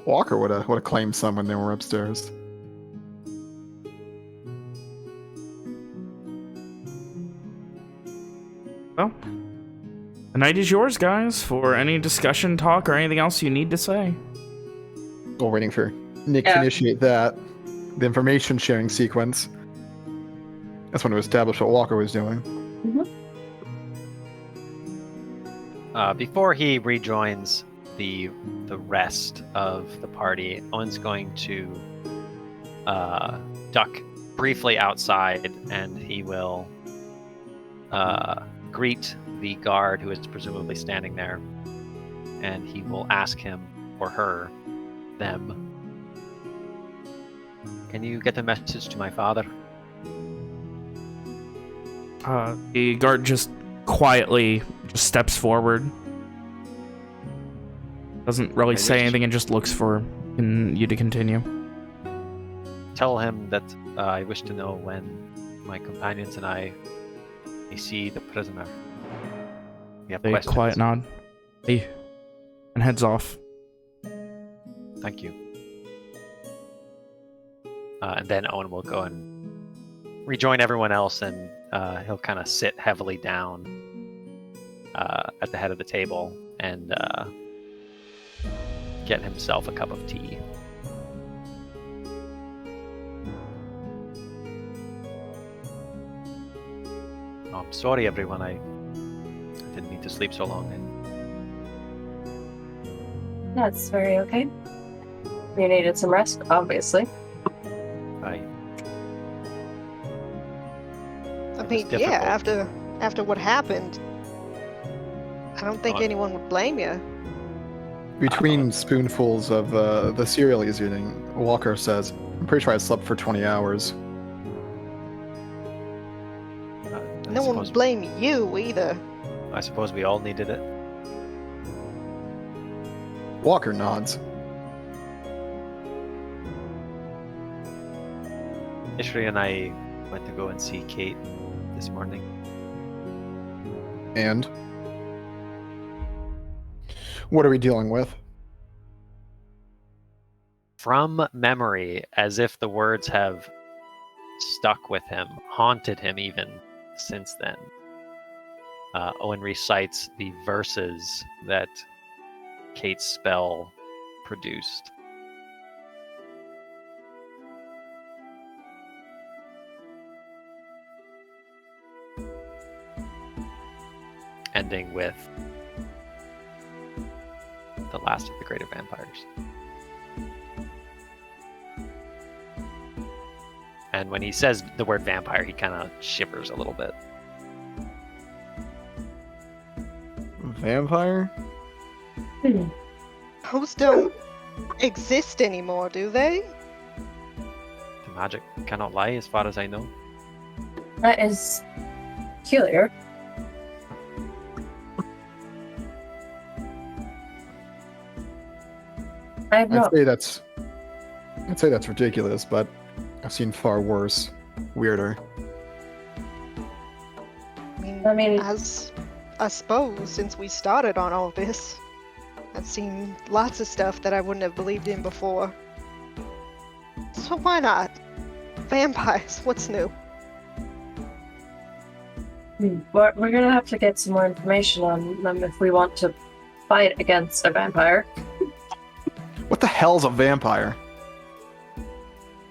Walker would have claimed some when they were upstairs. Well, the night is yours, guys, for any discussion, talk, or anything else you need to say. While waiting for Nick to Yeah. initiate that, the information sharing sequence. That's when to establish what Walker was doing. Before he rejoins the rest of the party, Owen's going to duck briefly outside, and he will greet the guard who is presumably standing there, and he will ask him or her, them, "Can you get a message to my father?" The guard just quietly just steps forward. Doesn't really say anything and just looks for you to continue. Tell him that I wish to know when my companions and I may see the prisoner. We have They questions. quiet nod. Hey, and heads off. Thank you. And then Owen will go and rejoin everyone else, and he'll kind of sit heavily down at the head of the table and get himself a cup of tea. Oh, I'm sorry, everyone. I didn't mean to sleep so long. That's very okay. You needed some rest, obviously. I mean, yeah, after what happened, I don't think anyone would blame you. Between spoonfuls of the cereal he's eating, Walker says, "I'm pretty sure I slept for 20 hours." No one would blame you either. I suppose we all needed it. Walker nods. Ishri and I went to go and see Kate this morning. And? What are we dealing with? From memory, as if the words have stuck with him, haunted him even since then, Owen recites the verses that Kate's spell produced. Ending with the last of the greater vampires. And when he says the word vampire, he kind of shivers a little bit. Vampire? Those don't exist anymore, do they? The magic cannot lie, as far as I know. That is peculiar. I'd say that's ridiculous, but I've seen far worse, weirder. I mean, as I suppose since we started on all this, I've seen lots of stuff that I wouldn't have believed in before. So why not? Vampires, what's new? We're gonna have to get some more information on them if we want to fight against a vampire. What the hell's a vampire?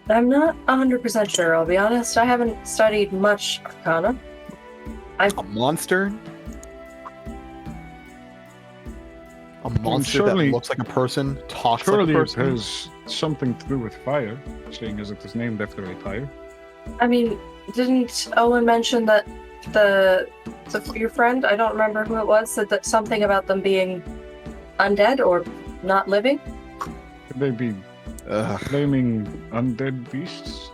I'm not 100% sure, I'll be honest. I haven't studied much Arcana. A monster? A monster surely- that looks like a person, talks like Surely a it person? has something to do with fire, seeing as it is named after a fire. I mean, didn't Owen mention that your friend, I don't remember who it was, said that something about them being undead or not living? Could they be flaming undead beasts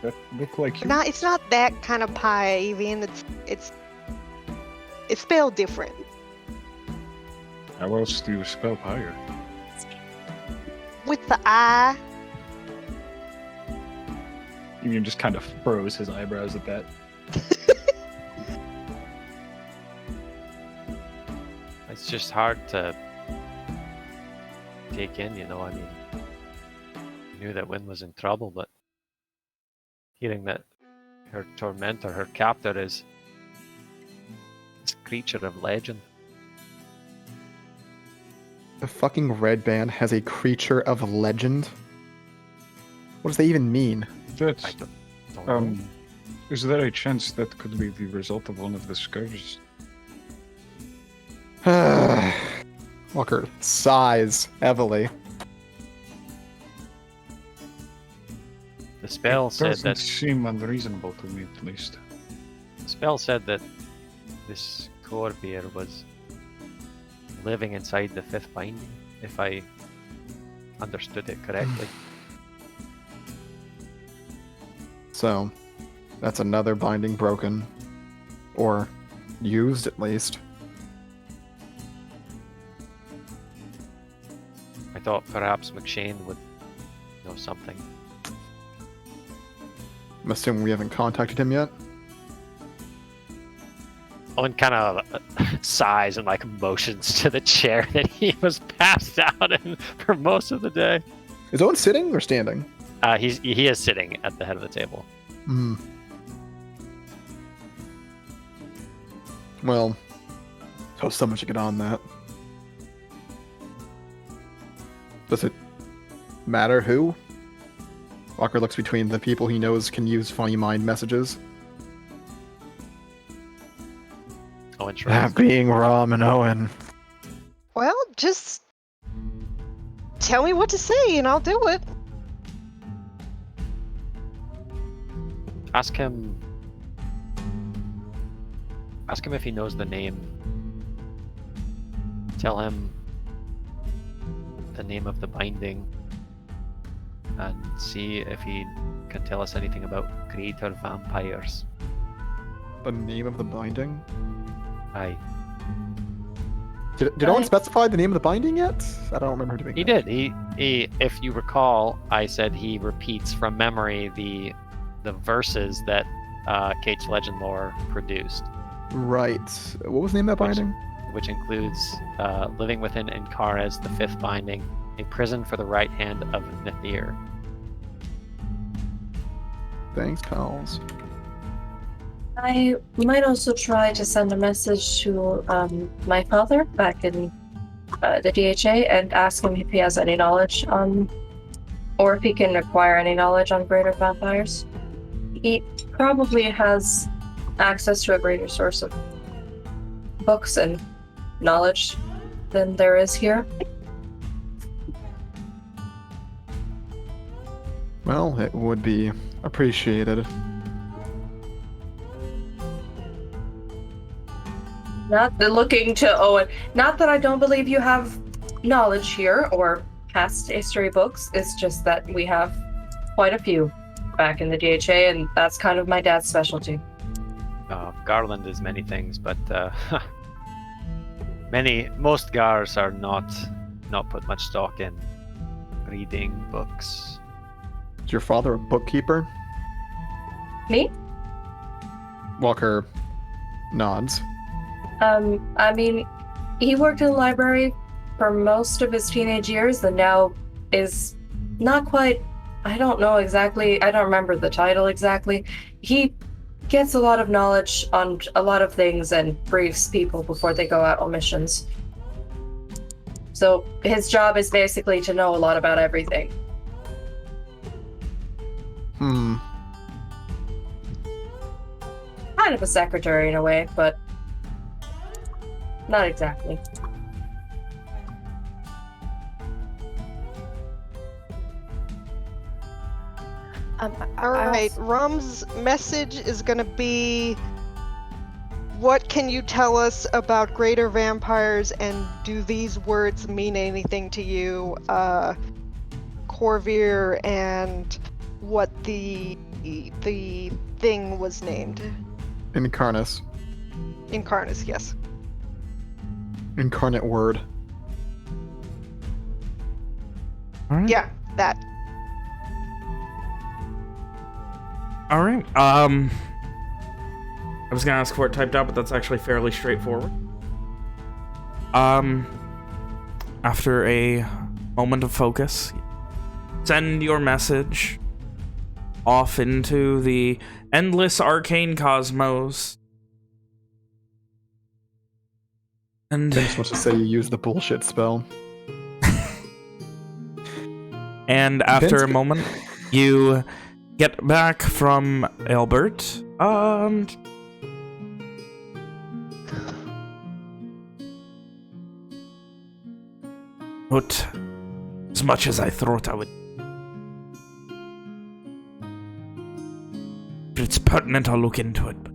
that look like you? It's not that kind of pie, even. It's spelled different. How else do you spell fire? With the I. You just kind of froze his eyebrows at that. It's just hard to take in, you know. I mean, I knew that Wynn was in trouble, but hearing that her tormentor, her captor, is this creature of legend. The fucking red band has a creature of legend? What does that even mean? That's, I don't know. is there a chance that could be the result of one of the scourges? Walker sighs heavily. The spell said Doesn't that seem unreasonable to me, at least. the spell said that this Corvair was living inside the fifth binding, if I understood it correctly. So, That's another binding broken. Or used, at least. I thought perhaps McShane would know something. I'm assuming we haven't contacted him yet. Owen kind of sighs and like motions to the chair that he was passed out in for most of the day. Is Owen sitting or standing? He is sitting at the head of the table. Hmm. Well, oh, someone should get on that. Does it matter who? Walker looks between the people he knows can use funny mind messages. Owen shrugs. That being Rom and Owen. Well, just tell me what to say and I'll do it. Ask him if he knows the name. Tell him the name of the binding and see if he can tell us anything about greater vampires. The name of the binding? Aye. Did Owen specify the name of the binding yet? I don't remember doing He that. did. He if you recall, I said he repeats from memory the verses that Kate's Legend Lore produced. Right. What was the name of that binding? Which includes living within Inkares, the fifth binding, a prison for the right hand of Nithir. Thanks, pals. I might also try to send a message to my father back in the DHA and ask him if he has any knowledge on, or if he can acquire any knowledge on greater vampires. He probably has access to a greater source of books and knowledge than there is here. Well, it would be appreciated. Not that looking to Owen. Not that I don't believe you have knowledge here or past history books. It's just that we have quite a few back in the DHA, and that's kind of my dad's specialty. Garland is many things, but most Gars are not put much stock in reading books. Is your father a bookkeeper? Me? Walker nods. I mean, he worked in the library for most of his teenage years, and now is not quite. I don't know exactly. I don't remember the title exactly. He gets a lot of knowledge on a lot of things and briefs people before they go out on missions. So his job is basically to know a lot about everything. Hmm. Kind of a secretary in a way, but not exactly. Alright, Rom's message is gonna be, what can you tell us about greater vampires, and do these words mean anything to you? Corvir and what the thing was named. Incarnus. Incarnus, yes. Incarnate word. All right. Yeah, that. All right. I was gonna ask for it typed out, but that's actually fairly straightforward. After a moment of focus, send your message off into the endless arcane cosmos. And I just want to say you use the bullshit spell. and after a moment, you get back from Albert. Not as much as I thought I would. If it's pertinent, I'll look into it. But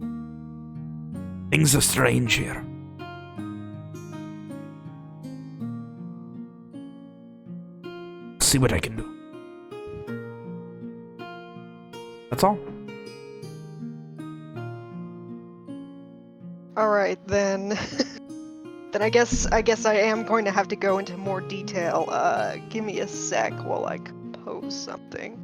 things are strange here. See what I can do. That's all. All right, then. Then I guess I am going to have to go into more detail. Give me a sec while I compose something.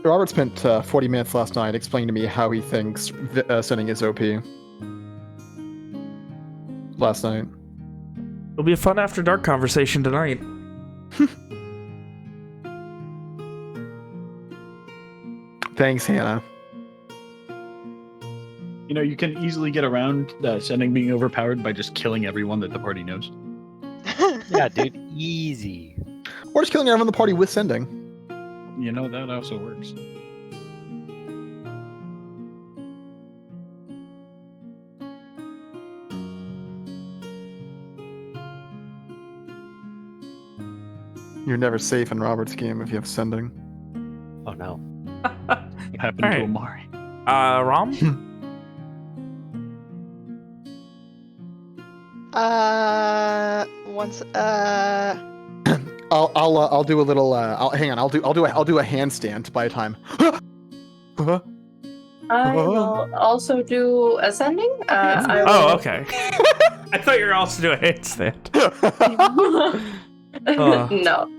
Robert spent 40 minutes last night explaining to me how he thinks sending is OP. Last night. It'll be a fun after dark conversation tonight. Thanks, Hannah. You know, you can easily get around sending being overpowered by just killing everyone that the party knows. Yeah, dude, easy. Or just killing everyone in the party with sending. You know, that also works. You're never safe in Robert's game if you have sending. Oh no. What happened to Alright. Amari? Rom? I'll do a little. Hang on. I'll do a handstand to buy time. I will also do ascending. I will... Oh, okay. I thought you were also doing a handstand. No.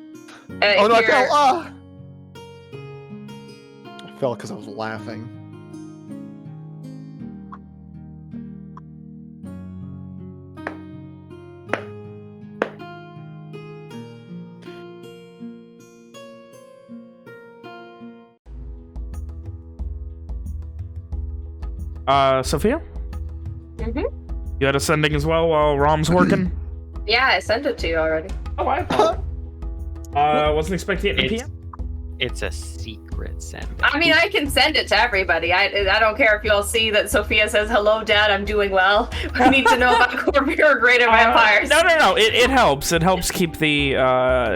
Oh no! I Here- fell. Ah! I fell because I was laughing. Sophia? Mhm. You had a sending as well while Rom's working? Yeah, I sent it to you already. Oh, I wasn't expecting it in It's, PM. it's a secret send. I mean, I can send it to everybody. I don't care if you all see that Sophia says, "Hello, Dad, I'm doing well." We need to know about Corvair Greater Vampires. No. It helps. It helps keep the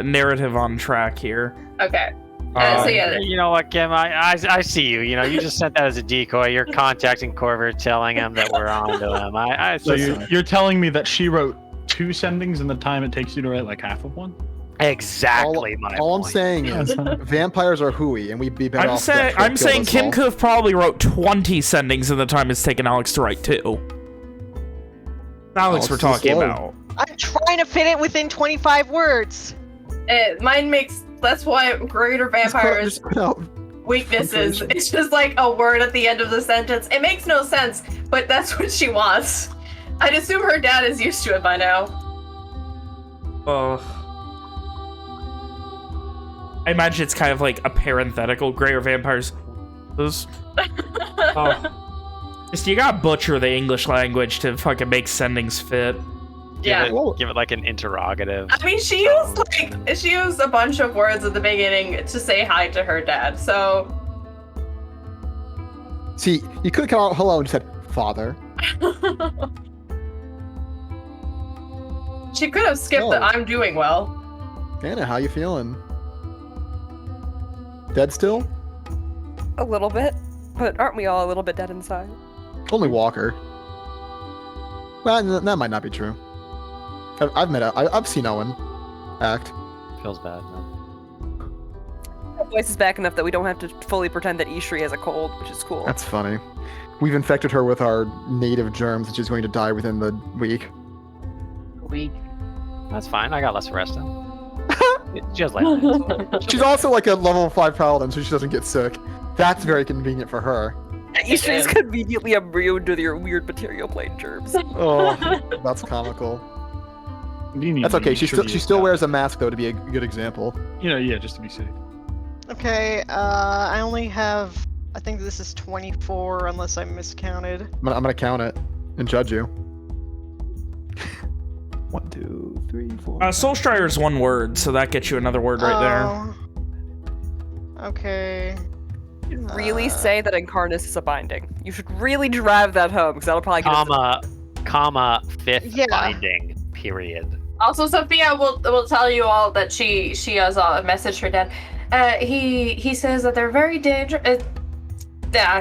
narrative on track here. Okay. So yeah. You know what, Kim? I see you. You know, you just sent that as a decoy. You're contacting Corvair, telling him that we're on to him. So you're telling me that she wrote 2 sendings in the time it takes you to write like half of one? Exactly All I'm point. saying is vampires are hooey, and we'd be better off. I'm saying Kim could have probably wrote 20 sendings in the time it's taken Alex to write 2. Alex, we're is talking slow. about. I'm trying to fit it within 25 words. Mine makes. That's why Greater Vampires Just put out weaknesses. It's just like a word at the end of the sentence. It makes no sense, but that's what she wants. I'd assume her dad is used to it by now. I imagine it's kind of like a parenthetical. Greater Vampires. Just you gotta butcher the English language to fucking make sendings fit. Yeah. Give it like an interrogative. I mean, she used a bunch of words at the beginning to say hi to her dad. So See, you could have come out hello and said father. she could have skipped the "I'm doing well." Anna, how you feeling? Dead still? A little bit, but aren't we all a little bit dead inside? Only Walker. Well, that might not be true. I've seen Owen act. Feels bad, man. Her voice is back enough that we don't have to fully pretend that Ishri has a cold, which is cool. That's funny. We've infected her with our native germs, and she's going to die within the week. That's fine. I got less rest in. She has like She's also like a level 5 paladin, so she doesn't get sick. That's very convenient for her. Ishri is conveniently immune to your weird material plane germs. Oh, that's comical. That's okay. She still wears a mask though to be a good example. You know, yeah, just to be safe. Okay, I only have. I think this is 24, unless I miscounted. I'm gonna count it and judge you. 1, 2, 3, 4. Solstrider is 1 word, so that gets you another word right there. Okay. You should really say that Incarnus is a binding. You should really drive that home, because that'll probably get us comma 5th Yeah. binding. Period. Also, Sophia will tell you all that she has messaged her dad. He says that they're very dangerous.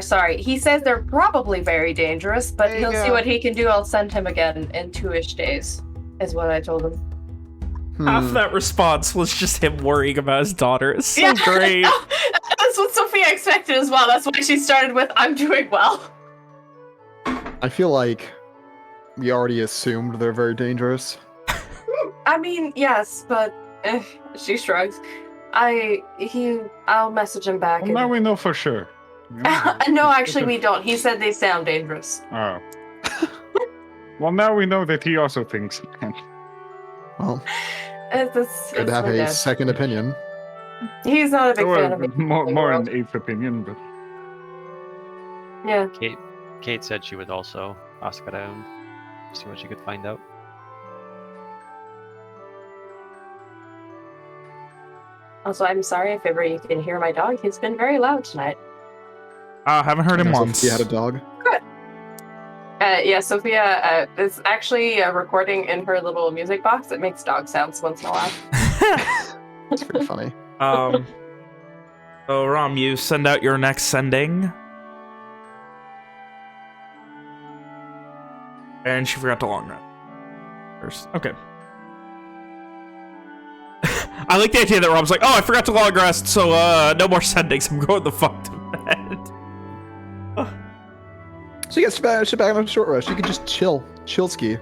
Sorry, he says they're probably very dangerous, but There you he'll see go. what he can do. I'll send him again in 2-ish days, is what I told him. Half that response was just him worrying about his daughter. It's so great. That's what Sophia expected as well. That's why she started with "I'm doing well." I feel like we already assumed they're very dangerous. I mean, yes, but she shrugs. I'll message him back. Well, now we know for sure. No, actually, we don't. He said they sound dangerous. Oh. Well, now we know that he also thinks. Well, It's could have my a dad. second opinion. He's not a big fan of me. More an eighth opinion, but Yeah. Kate said she would also ask around, see what she could find out. Also, I'm sorry if ever you can hear my dog. He's been very loud tonight. Haven't heard him once. You had a dog. Yeah, Sophia is actually recording in her little music box. It makes dog sounds once in a while. It's pretty funny. So Rom, you send out your next sending. And she forgot to long rest. First. Okay. I like the idea that Rob's like, oh, I forgot to long rest, so no more sendings. I'm going the fuck to bed. So you get sit back on a short rest. You can just chill ski.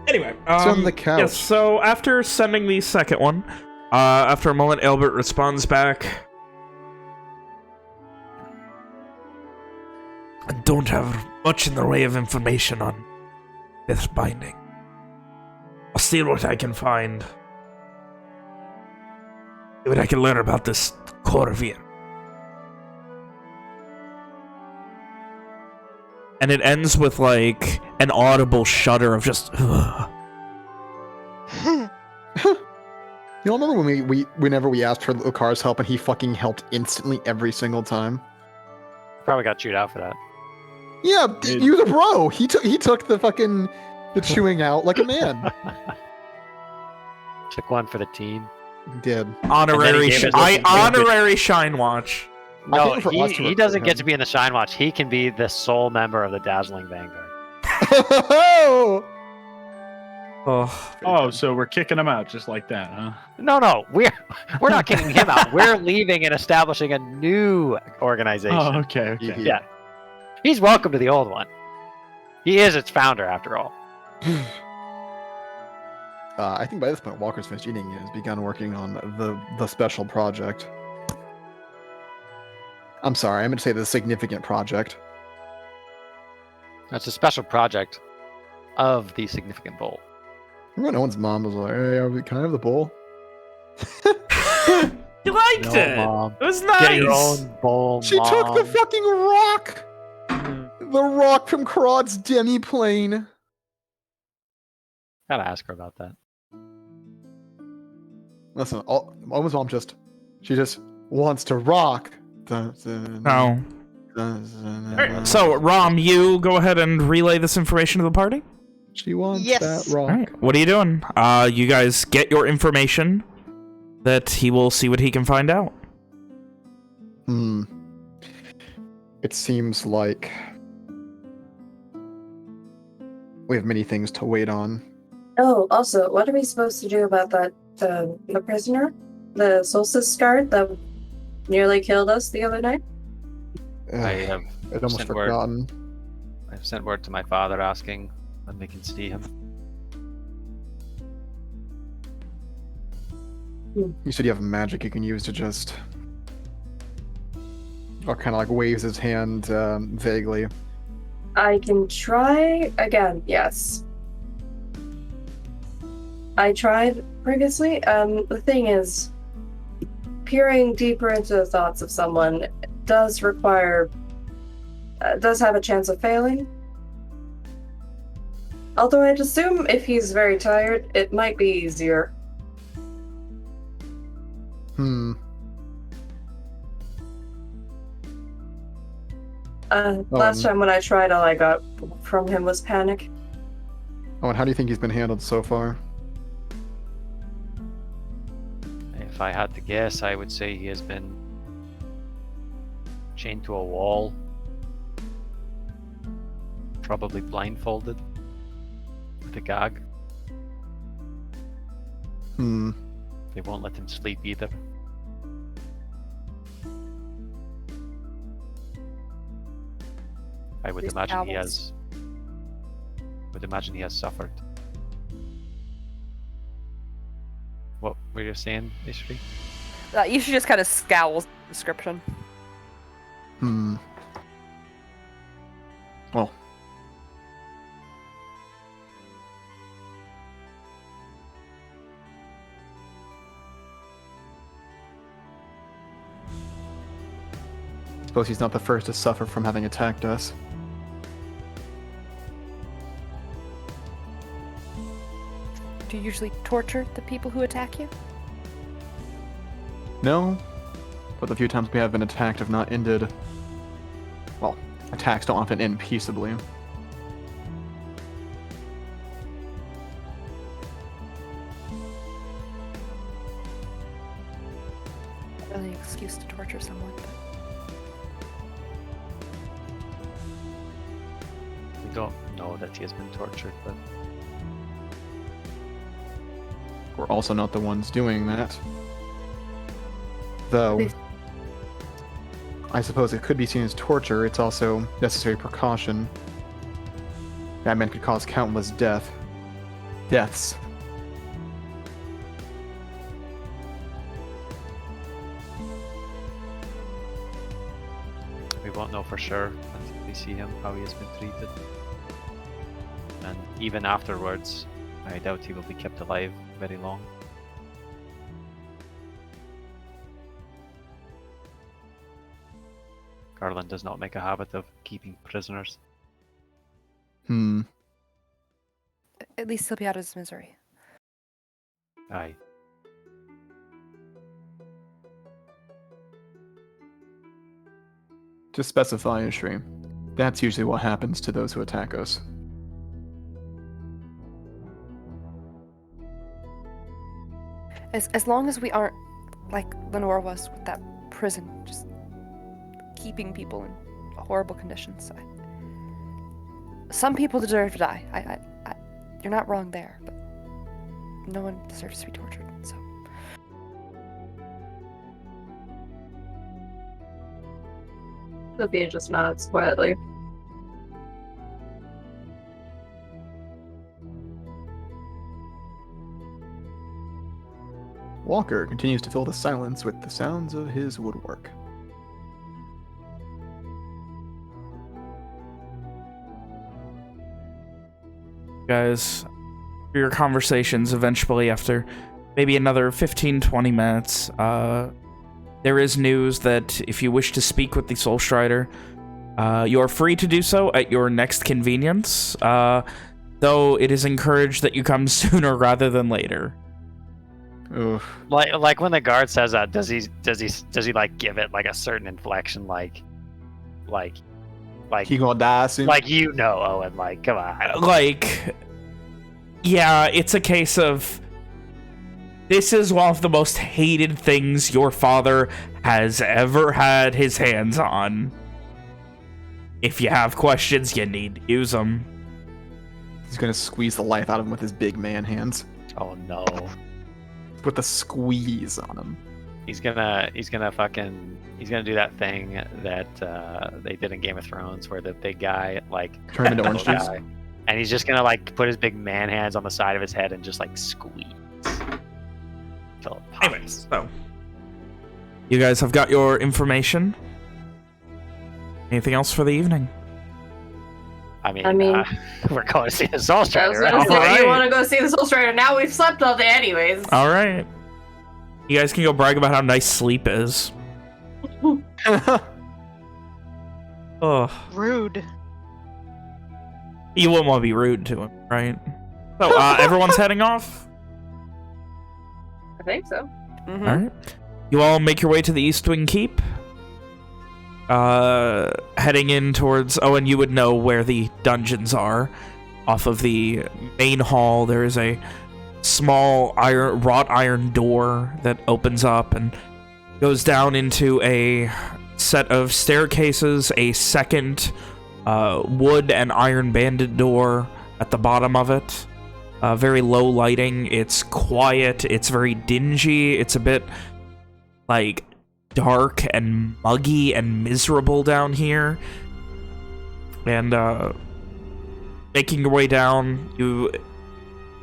Anyway, Sit on the couch. Yes, so after sending the second one, after a moment, Albert responds back. I don't have much in the way of information on this binding. I'll see what I can find. See what I can learn about this Corvir. And it ends with, like, an audible shudder of just... You remember when whenever we asked for Lucar's help and he fucking helped instantly every single time? Probably got chewed out for that. Yeah, you the bro. He took the chewing out like a man. Took one for the team. He did. Honorary Shine Watch. No, for us to he recruit doesn't get him. to be in the Shine Watch. He can be the sole member of the Dazzling Vanguard. oh, so we're kicking him out just like that, huh? No, we're not kicking him out. We're leaving and establishing a new organization. Oh, okay. Yeah. He's welcome to the old one. He is its founder, after all. I think by this point, Walker's finished eating and has begun working on the special project. I'm sorry, I meant to say the significant project. That's a special project of the significant bowl. Remember when Owen's mom was like, hey, can I have the bowl? You liked No, it. Mom. It was nice. Get your own bowl, She took the fucking rock! The rock from Krod's demi-plane. Gotta ask her about that. Listen, Owen's mom she just wants to rock. No. Alright, so, Rom, you go ahead and relay this information to the party? She wants Yes. that rock. Alright, what are you doing? You guys get your information that he will see what he can find out. It seems like we have many things to wait on. Oh, also, what are we supposed to do about that the prisoner, the Solstice guard that nearly killed us the other night? I'd almost sent word. forgotten. I've sent word to my father asking when we can see him. You said you have magic you can use to just... Or kind of like waves his hand vaguely. I can try again, yes. I tried previously. The thing is, peering deeper into the thoughts of someone does require... does have a chance of failing. Although I'd assume if he's very tired, it might be easier. Last time when I tried, all I got from him was panic. Oh, and how do you think he's been handled so far? If I had to guess, I would say he has been chained to a wall, probably blindfolded with a gag. They won't let him sleep either. I would These imagine he owls. has would imagine he has suffered. What were you saying, Ishri? You should just kind of scowl the description. Well. I suppose he's not the first to suffer from having attacked us. Do you usually torture the people who attack you? No, but the few times we have been attacked have not ended. Well, attacks don't often end peaceably. Not really an excuse to torture someone. We don't know that he has been tortured, but We're also not the ones doing that. Though, I suppose it could be seen as torture, it's also necessary precaution. That man could cause countless deaths. we won't know for sure until we see him how he has been treated. And even afterwards, I doubt he will be kept alive very long. Garland does not make a habit of keeping prisoners. At least he'll be out of his misery. Aye. To specify, Ishri, that's usually what happens to those who attack us. As long as we aren't like Lenore was with that prison, just keeping people in horrible conditions. Some people deserve to die. You're not wrong there, but no one deserves to be tortured. So Sophia just nods quietly. Walker continues to fill the silence with the sounds of his woodwork. Guys, for your conversations eventually after maybe another 15-20 minutes, there is news that if you wish to speak with the Solstrider, you are free to do so at your next convenience, though it is encouraged that you come sooner rather than later. Oof. Like when the guard says that, does he like give it like a certain inflection, like He gonna die soon? like, you know, Owen, like, come on. Like, yeah, it's a case of this is one of the most hated things your father has ever had his hands on. If you have questions, you need to use them. He's gonna squeeze the life out of him with his big man hands. Oh no. With a squeeze on him. He's gonna do that thing that they did in Game of Thrones, where the big guy like Turn him into orange juice. guy, and he's just gonna like put his big man hands on the side of his head and just like squeeze. Till it pops. Anyways, so you guys have got your information. Anything else for the evening? I mean, we're going to see the I was Solstrider. gonna say, Alright. you want to go see the Solstrider? Now we've slept all day anyways. All right. You guys can go brag about how nice sleep is. Oh, Rude. you wouldn't want to be rude to him, right? So, everyone's heading off? I think so. mhm. All right. You all make your way to the East Wing Keep. Heading in towards... Oh, and you would know where the dungeons are. Off of the main hall, there is a small wrought iron door that opens up and goes down into a set of staircases, a second wood and iron banded door at the bottom of it. Very low lighting. It's quiet. It's very dingy. It's a bit like dark and muggy and miserable down here. And Making your way down, you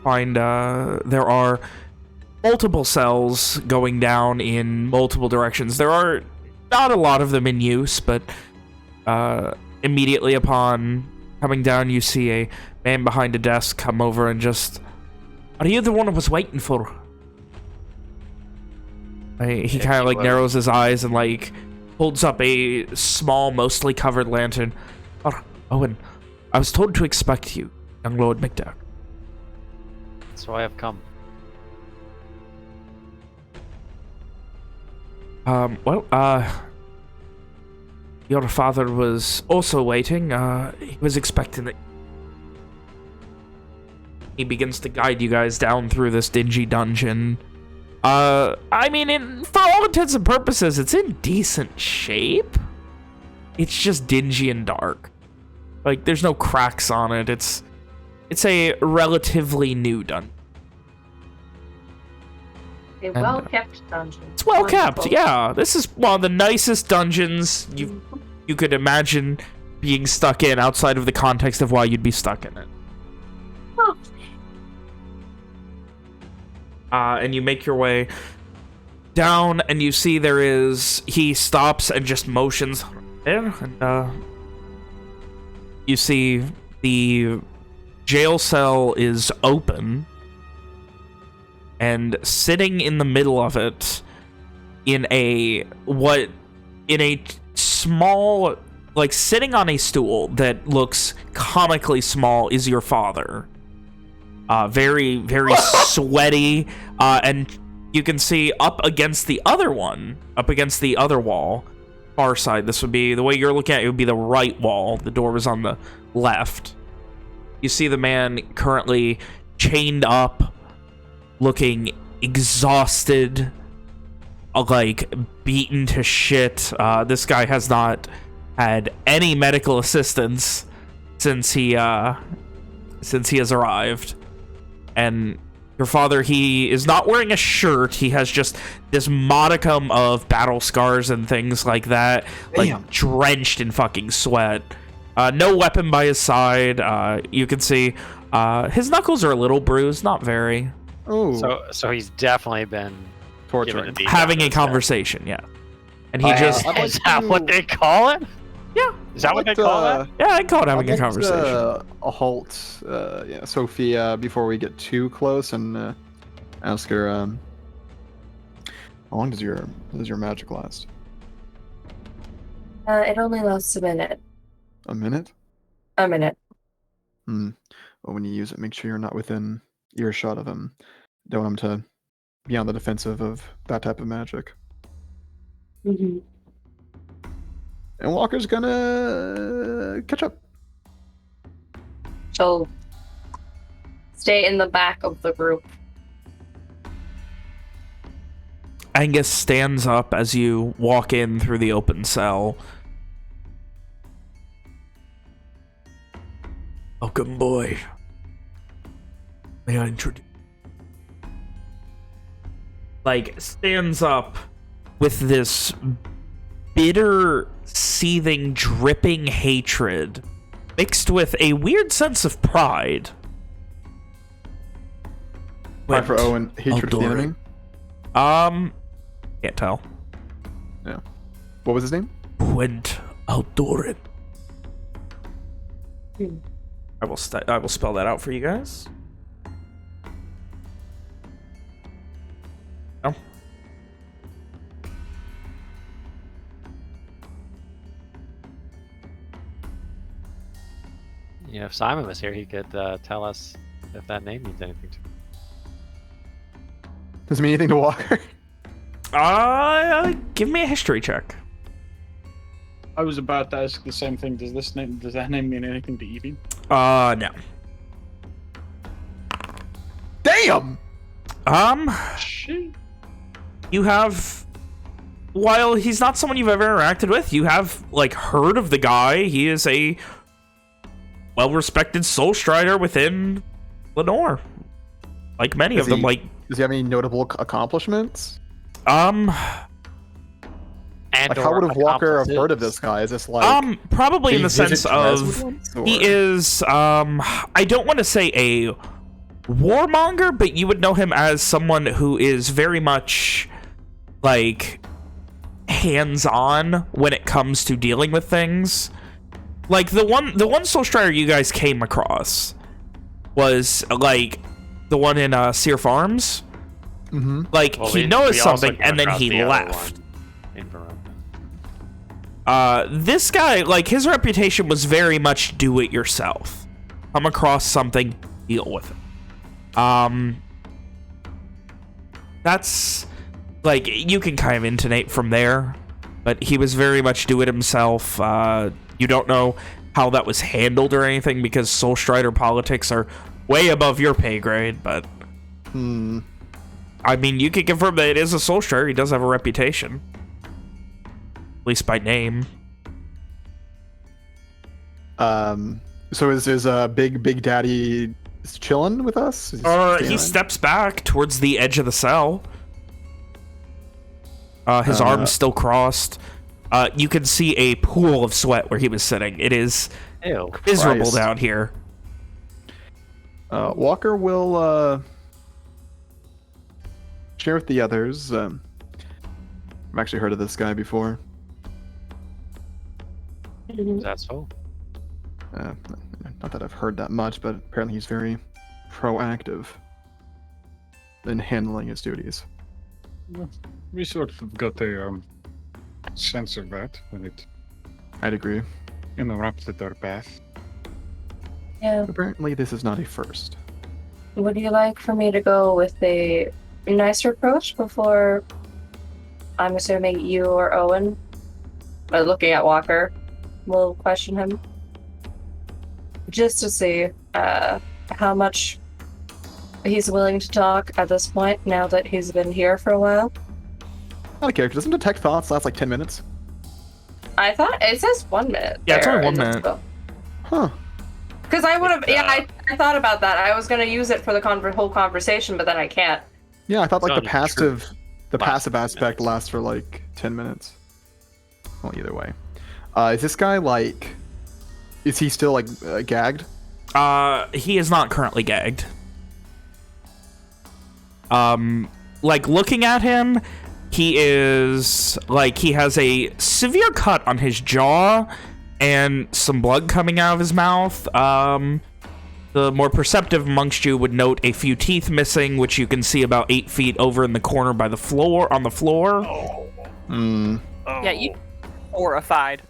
find there are multiple cells going down in multiple directions. There are not a lot of them in use, but immediately upon coming down, you see a man behind a desk come over and just... Are you the one I was waiting for? He kind of like narrows his eyes and like holds up a small, mostly covered lantern. Oh, Owen, I was told to expect you, young Lord McDuck. So I have come. Your father was also waiting. He was expecting it. He begins to guide you guys down through this dingy dungeon. I mean, for all intents and purposes, it's in decent shape. It's just dingy and dark. Like, there's no cracks on it. It's a relatively new dungeon. A well-kept dungeon. It's well-kept, yeah. This is one of the nicest dungeons you could imagine being stuck in outside of the context of why you'd be stuck in it. Oh. And you make your way down, and you see he stops and just motions there, and you see the jail cell is open, and sitting in the middle of it in a small, like sitting on a stool that looks comically small is your father. Very, very sweaty, and you can see up against the other wall, far side. This would be, the way you're looking at it, would be the right wall. The door was on the left. You see the man currently chained up, looking exhausted, like beaten to shit. This guy has not had any medical assistance since he has arrived. And your father, he is not wearing a shirt. He has just this modicum of battle scars and things like that. Damn. Like drenched in fucking sweat. No weapon by his side. You can see his knuckles are a little bruised, not very. Oh. So he's definitely been torturing, having a conversation, yeah. And he just... Is that what they call it? Yeah. Is that what they call it? Yeah, I call it having a conversation. A halt, Sophia, before we get too close, and ask her, how long does your magic last? It only lasts a minute. A minute? A minute. Well, when you use it, make sure you're not within earshot of him. Don't want him to be on the defensive of that type of magic. Mm-hmm. And Walker's gonna catch up. She'll stay in the back of the group. Angus stands up as you walk in through the open cell. Welcome, boy. May I introduce... Like, stands up with this bitter, seething, dripping hatred mixed with a weird sense of pride. Pride for Owen, hatred of the enemy? Can't tell. Yeah. What was his name? Went Outdoorin. I will spell that out for you guys. Oh. You know, if Simon was here, he could tell us if that name means anything to him. Does it mean anything to Walker? Give me a history check. I was about to ask the same thing. Does that name mean anything to Evie? No. Damn! Shit. You have, while he's not someone you've ever interacted with, you have, like, heard of the guy. He is a well-respected Solstrider within Lenore. Like many of them, like... Does he have any notable accomplishments? And Like, how would have Walker have heard of this guy? Is this like... Probably in the sense of he Or- is, I don't want to say a warmonger, but you would know him as someone who is very much, like, hands-on when it comes to dealing with things. Like, the one Solstrider you guys came across was, like, the one in Sear Farms. Mm-hmm. Like, Well, he we knows also something, came and then across he the other left. one in Verona. This guy, like, his reputation was very much do it yourself. Come across something, deal with it. That's, like, you can kind of intonate from there, but he was very much do it himself. You don't know how that was handled or anything because Solstrider politics are way above your pay grade, but I mean, you can confirm that it is a Solstrider. He does have a reputation, at least by name. So is Big Daddy chilling with us? He steps back towards the edge of the cell. His arms still crossed. You can see a pool of sweat where he was sitting. It is miserable Christ. down here. Walker will share with the others. I've actually heard of this guy before. Is that so? Not that I've heard that much, but apparently he's very proactive in handling his duties. We sort of got a sense of that when it I'd agree. interrupted our path. Yeah. Apparently this is not a first. Would you like for me to go with a nicer approach before, I'm assuming you or Owen, looking at Walker, will question him? Just to see how much he's willing to talk at this point, now that he's been here for a while. Not a character. Doesn't detect thoughts last like 10 minutes? I thought it says 1 minute. Yeah, it's there only 1 in this minute. book. Huh. Because I would have, I thought about that. I was going to use it for the whole conversation, but then I can't. Yeah, I thought like the It's passive Lasts 10 aspect minutes. lasts for like 10 minutes. Well, either way. Is this guy like... Is he still like gagged? He is not currently gagged. Like, looking at him, he is, like, he has a severe cut on his jaw and some blood coming out of his mouth. The more perceptive amongst you would note a few teeth missing, which you can see about 8 feet over in the corner by the floor, on the floor. Yeah, you horrified.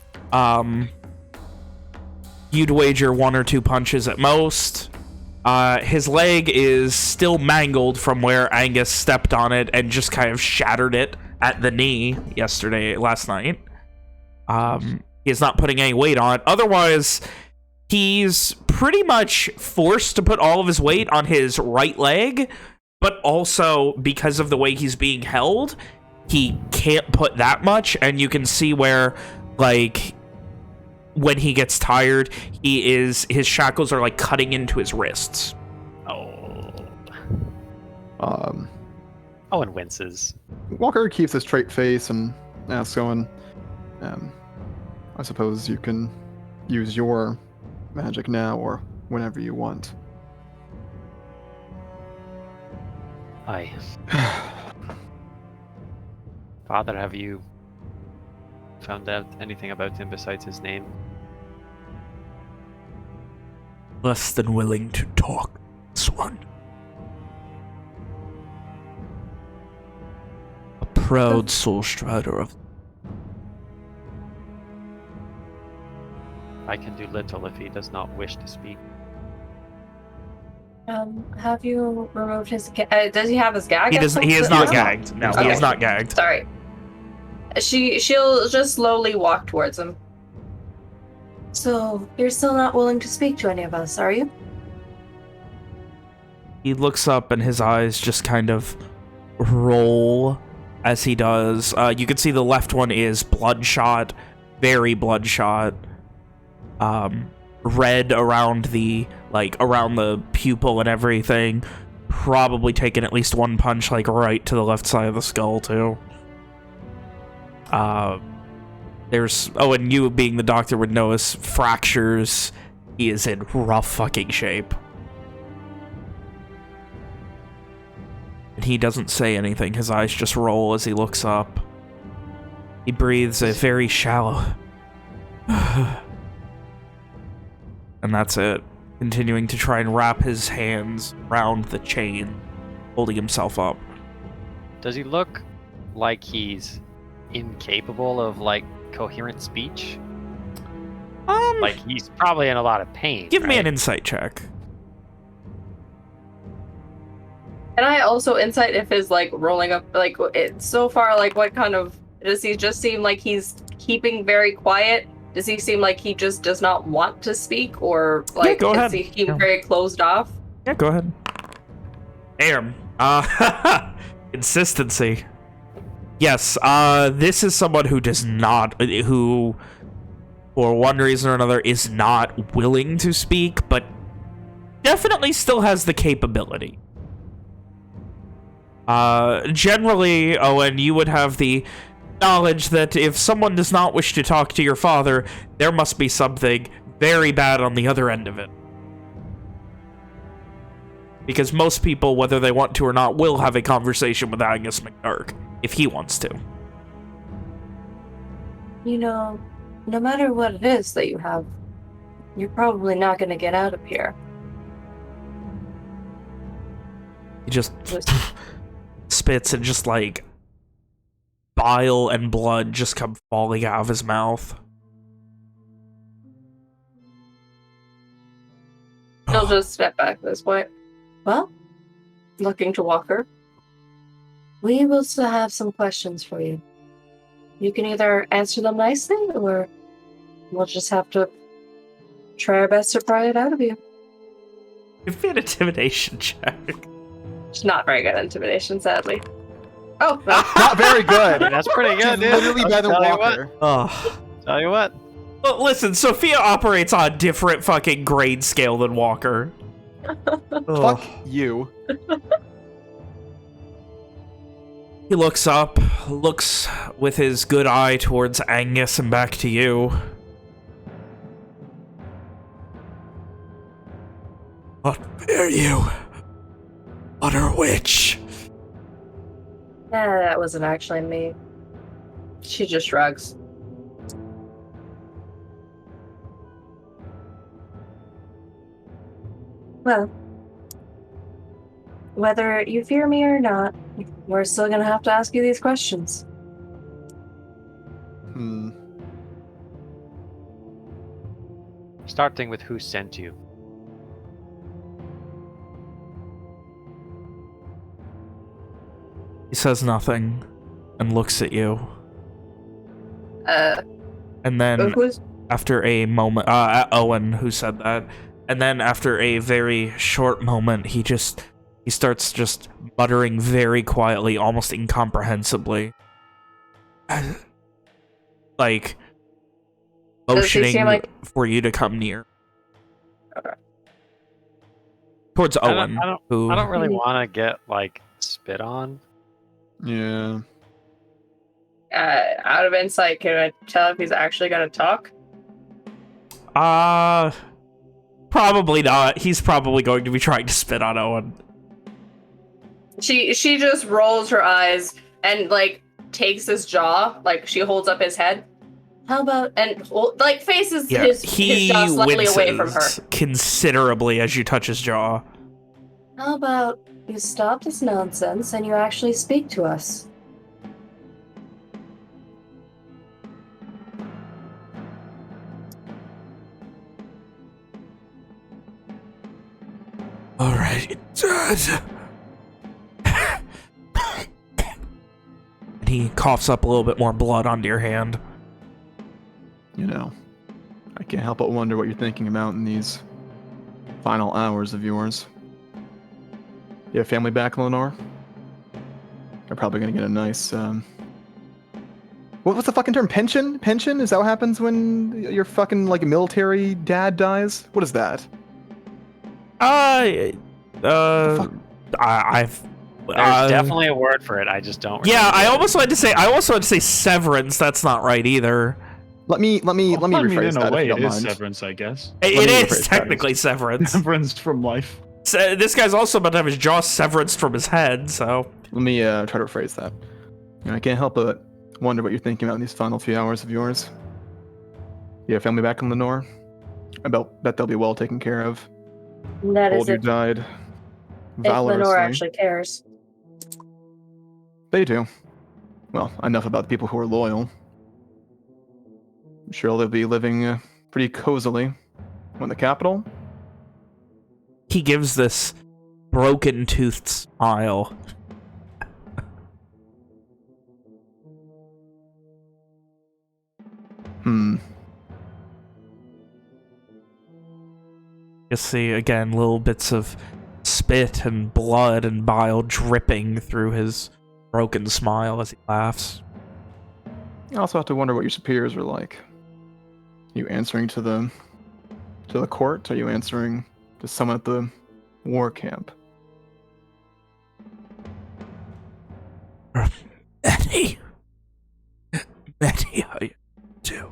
You'd wager 1 or 2 punches at most. His leg is still mangled from where Angus stepped on it and just kind of shattered it at the knee last night. He's not putting any weight on it. Otherwise, he's pretty much forced to put all of his weight on his right leg, but also because of the way he's being held, he can't put that much, and you can see where, like, when he gets tired, his shackles are like cutting into his wrists. Owen winces. Walker keeps a straight face and asks Owen, I suppose you can use your magic now or whenever you want. Aye. Father, have you found out anything about him besides his name? Less than willing to talk, this one. A proud Solstrider of... I can do little if he does not wish to speak. Have you removed his does he have his gag? He is not does not. gagged. No, he Okay. is not gagged. Sorry. She'll just slowly walk towards him. So, you're still not willing to speak to any of us, are you? He looks up and his eyes just kind of roll as he does. You can see the left one is bloodshot, very bloodshot. Red around the pupil and everything. Probably taken at least 1 punch, like, right to the left side of the skull, too. There's... Oh, and you being the doctor would know his fractures. He is in rough fucking shape. And he doesn't say anything. His eyes just roll as he looks up. He breathes a very shallow... and that's it. Continuing to try and wrap his hands around the chain, holding himself up. Does he look like he's incapable of, like, coherent speech? Like, he's probably in a lot of pain. Give me an insight check. Can I also insight if his, like, rolling up, like, so far, like, what kind of... Does he just seem like he's keeping very quiet? Does he seem like he just does not want to speak? Or, like, go ahead. he seem very closed off? Yeah, go ahead. Damn. Consistency. Yes, this is someone who does not... Who, for one reason or another, is not willing to speak, but definitely still has the capability. Generally, Owen, you would have the knowledge that if someone does not wish to talk to your father, there must be something very bad on the other end of it. Because most people, whether they want to or not, will have a conversation with Angus McDark, if he wants to. You know, no matter what it is that you have, you're probably not going to get out of here. He just spits and just, like, bile and blood just come falling out of his mouth. He'll just step back at this point. Well, looking to Walker. We will still have some questions for you. You can either answer them nicely, or we'll just have to try our best to pry it out of you. Give me an intimidation check. It's not very good intimidation, sadly. Oh, well. Not very good. That's pretty good, dude. Literally better than Walker. Oh. Tell you what. Well, listen, Sophia operates on a different fucking grade scale than Walker. Fuck you. He looks up, looks with his good eye towards Angus and back to you. What bear you, utter witch? That wasn't actually me. She just shrugs. Well, whether you fear me or not, we're still gonna have to ask you these questions. Starting with who sent you. He says nothing and looks at you. And then after a moment, Owen, who said that, and then after a very short moment, he starts just muttering very quietly, almost incomprehensibly. Like, motioning for you to come near. Okay. Towards Owen, I don't really want to get, like, spit on. Yeah. Out of insight, can I tell if he's actually gonna talk? Probably not. He's probably going to be trying to spit on Owen. She just rolls her eyes and, like, takes his jaw, like, she holds up his head. How about, and, like, faces his jaw slightly away from her. Considerably as you touch his jaw. How about you stop this nonsense and you actually speak to us? All right, Dad. And he coughs up a little bit more blood onto your hand. You know, I can't help but wonder what you're thinking about in these final hours of yours. You have family back, Lenore? You're probably gonna get a nice, what's the fucking term? Pension? Pension? Is that what happens when your fucking, like, military dad dies? What is that? There's definitely a word for it. I just don't. Yeah, I almost wanted to say severance. That's not right either. Let me I mean, rephrase in a that if way, you don't it is mind. severance, I guess. Let It me is rephrase that. technically severance. Severance from life. So, this guy's also about to have his jaw severanced from his head, so... Let me try to rephrase that. I can't help but wonder what you're thinking about in these final few hours of yours. You have family back in Lenore? I bet they'll be well taken care of. That Told is you if died Lenore valorously. actually cares. They do. Well, enough about the people who are loyal. I'm sure they'll be living pretty cozily. In the capital? He gives this broken-toothed smile. You see, again, little bits of spit and blood and bile dripping through his broken smile as he laughs. I also have to wonder what your superiors are like. Are you answering to the court? Are you answering to someone at the war camp? Many, I do.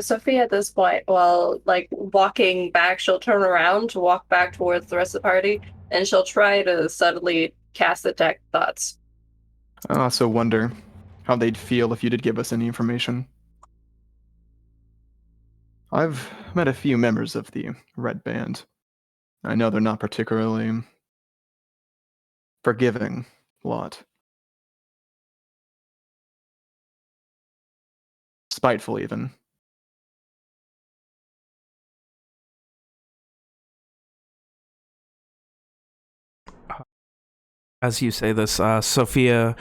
Sophia, at this point, while like walking back, she'll turn around to walk back towards the rest of the party, and she'll try to subtly cast detect thoughts. I also wonder how they'd feel if you did give us any information. I've met a few members of the Red Band. I know they're not particularly forgiving lot. Spiteful, even. As you say this, Sophia,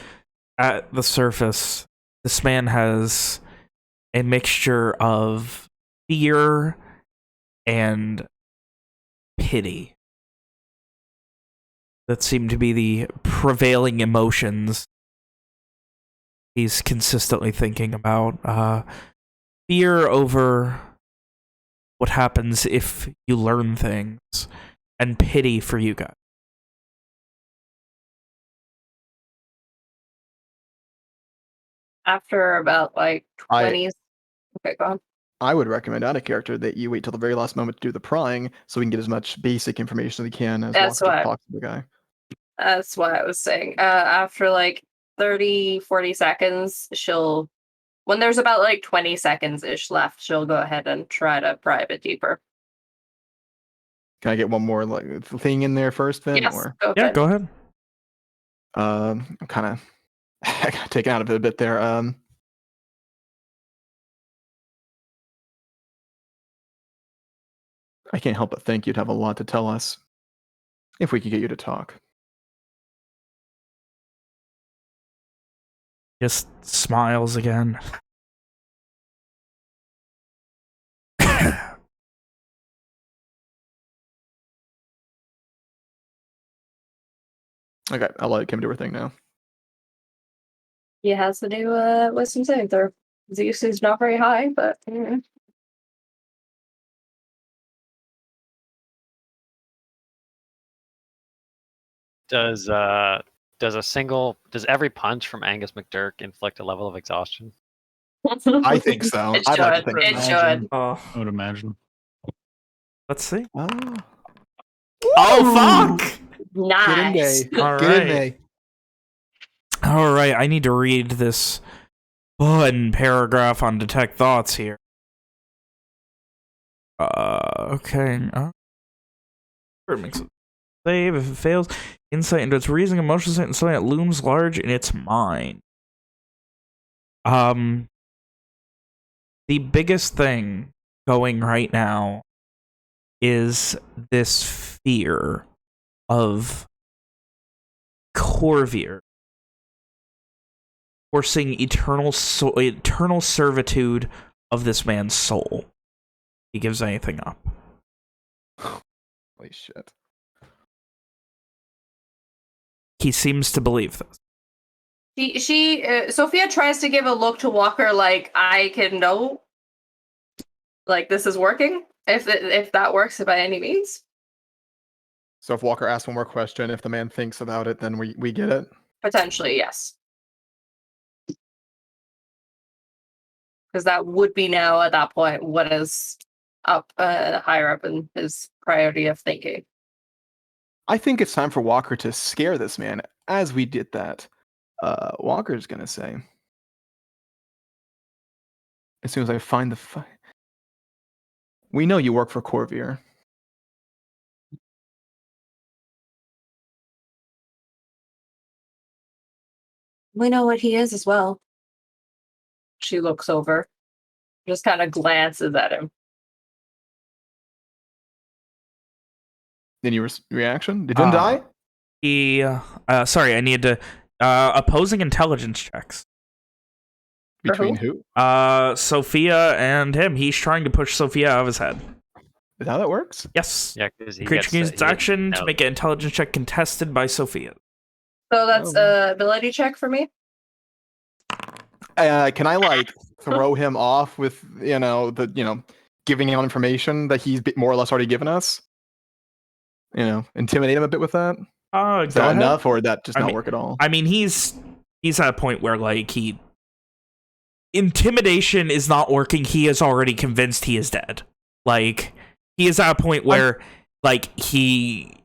at the surface, this man has a mixture of fear and pity that seem to be the prevailing emotions he's consistently thinking about. Fear over what happens if you learn things, and pity for you guys. After about like 20s. Okay, go on. I would recommend out of character that you wait till the very last moment to do the prying so we can get as much basic information as we can as That's Walker what- talks to the guy. That's what I was saying. After like 30, 40 seconds, when there's about like 20 seconds-ish left, she'll go ahead and try to pry a bit deeper. Can I get one more like thing in there first, then? Yes, Or go Yeah, ahead. go ahead. I'm kind of I got taken out of it a bit there. I can't help but think you'd have a lot to tell us if we could get you to talk. Just smiles again. Okay, I'll let Kim do her thing now. He has to do wisdom saving throw. Zeus is not very high, but Does every punch from Angus McDurk inflict a level of exhaustion? I think so. It I'd like to should. think It so. should. Oh, I would imagine. let's see. Oh, Oh, fuck! Nice. get in there. All Get in right. there. All right, I need to read this fun paragraph on detect thoughts here. Okay. It makes a save if it fails. Insight into its reasoning, emotional state, and something that looms large in its mind. The biggest thing going right now is this fear of Corvier forcing eternal servitude of this man's soul. He gives anything up. Holy shit. He seems to believe this. Sophia tries to give a look to Walker like, I can know, like, this is working, if that works by any means. So if Walker asks one more question, if the man thinks about it, then we get it? Potentially, yes. Because that would be now at that point what is up higher up in his priority of thinking. I think it's time for Walker to scare this man. As we did that, Walker's gonna say, as soon as I find the we know you work for Corvier. We know what he is as well. She looks over, just kind of glances at him. Any reaction? Did Vin die? Sorry, I need to... opposing intelligence checks. Between who? Sophia and him. He's trying to push Sophia out of his head. Is that how that works? Yes. Yeah, because he Creature gets gains action to make an intelligence check contested by Sophia. So that's an ability check for me? Can I, like, throw him off with, giving out information that he's more or less already given us? Intimidate him a bit with that? Is that enough, or would that just not work at all? I mean, he's at a point where, like, intimidation is not working. He is already convinced he is dead. Like, he is at a point where, he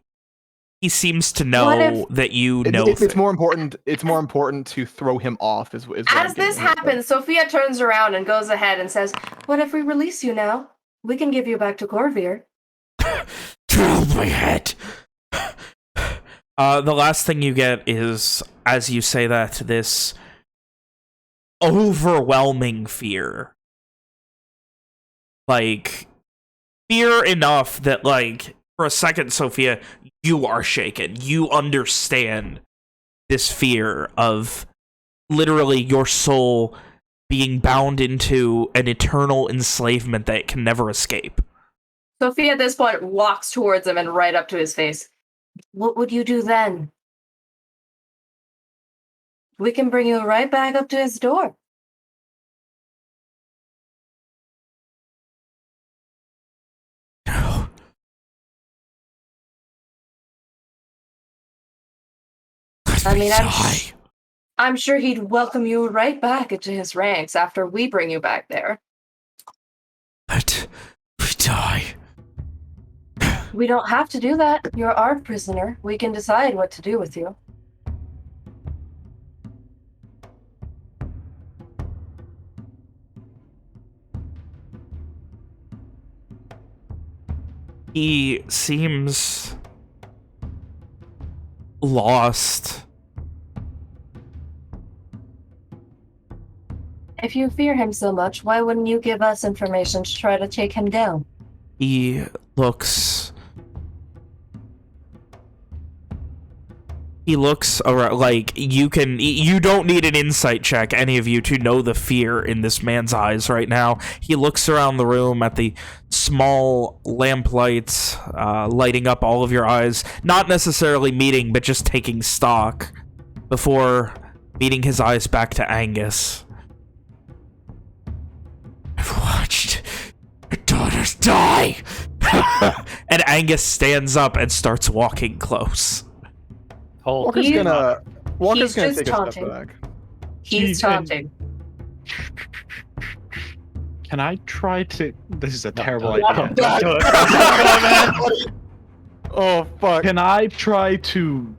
seems to know that you know. It's more important. It's more important to throw him off. As this happens, Sophia turns around and goes ahead and says, "What if we release you now? We can give you back to Corvier." Drill my head. The last thing you get is, as you say that, this overwhelming fear. Like, fear enough that, like, for a second, Sophia, you are shaken. You understand this fear of literally your soul being bound into an eternal enslavement that it can never escape. Sophia at this point walks towards him and right up to his face. "What would you do then? We can bring you right back up to his door." No. I mean, I'm sure he'd welcome you right back into his ranks after we bring you back there. Let me die. We don't have to do that. You're our prisoner. We can decide what to do with you. He seems lost. If you fear him so much, why wouldn't you give us information to try to take him down? He looks around, like, you don't need an insight check, any of you, to know the fear in this man's eyes right now. He looks around the room at the small lamp lights lighting up all of your eyes, not necessarily meeting, but just taking stock, before meeting his eyes back to Angus. I've watched your daughters die. And Angus stands up and starts walking close. Walker's gonna take taunting. a step back. He's taunting. Can I try to... This is a terrible idea. Oh, fuck. Can I try to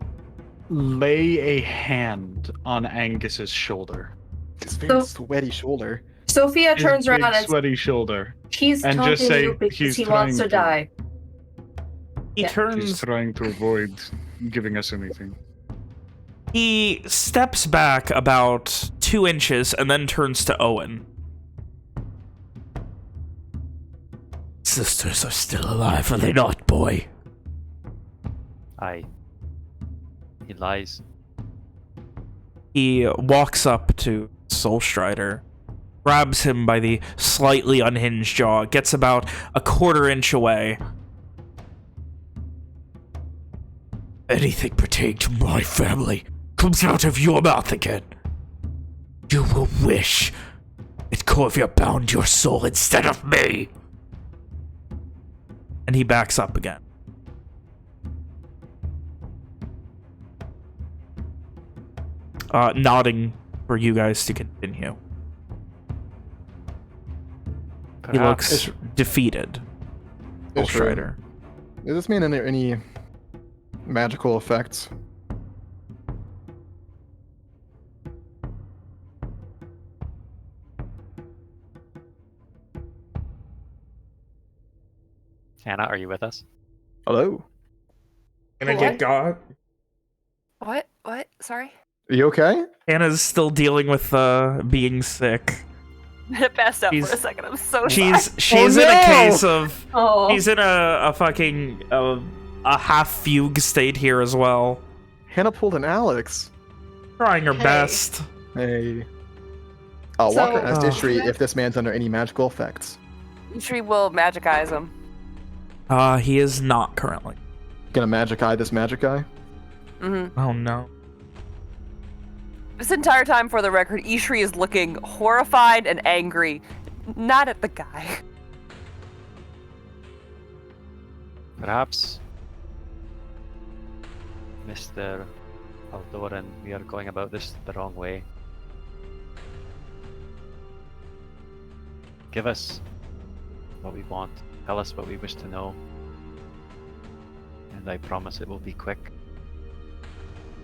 lay a hand on Angus's shoulder? His very sweaty shoulder. Sophia turns around and sweaty shoulder. He's and taunting just say you because he's he wants to die. He turns... He's trying to avoid giving us anything. He steps back about 2 inches and then turns to Owen. Sisters are still alive, are they not, boy? He lies. He walks up to Solstrider, grabs him by the slightly unhinged jaw, gets about a 1/4 inch away. Anything pertaining to my family comes out of your mouth again, you will wish that Corvier bound your soul instead of me. And he backs up again. Nodding for you guys to continue. He looks Perhaps. defeated. Solstrider. Does this mean any magical effects? Hannah, are you with us? Hello? Can I What? get God? What? What? Sorry? Are you okay? Hannah's still dealing with being sick. I passed out for She's- a second. I'm so sorry. She's in a case of Oh, she's in a fucking a half fugue state here as well. Hannah pulled an Alex. Trying her Hey. best. Hey. So- Walker asked Oh. Ishri if this man's under any magical effects. Ishri will magic eyes him. He is not currently. Gonna magic eye this magic guy? Mm-hmm. Oh no. This entire time, for the record, Ishri is looking horrified and angry, not at the guy. Perhaps, Mr. Aldoran, we are going about this the wrong way. Give us what we want. Tell us what we wish to know. And I promise it will be quick.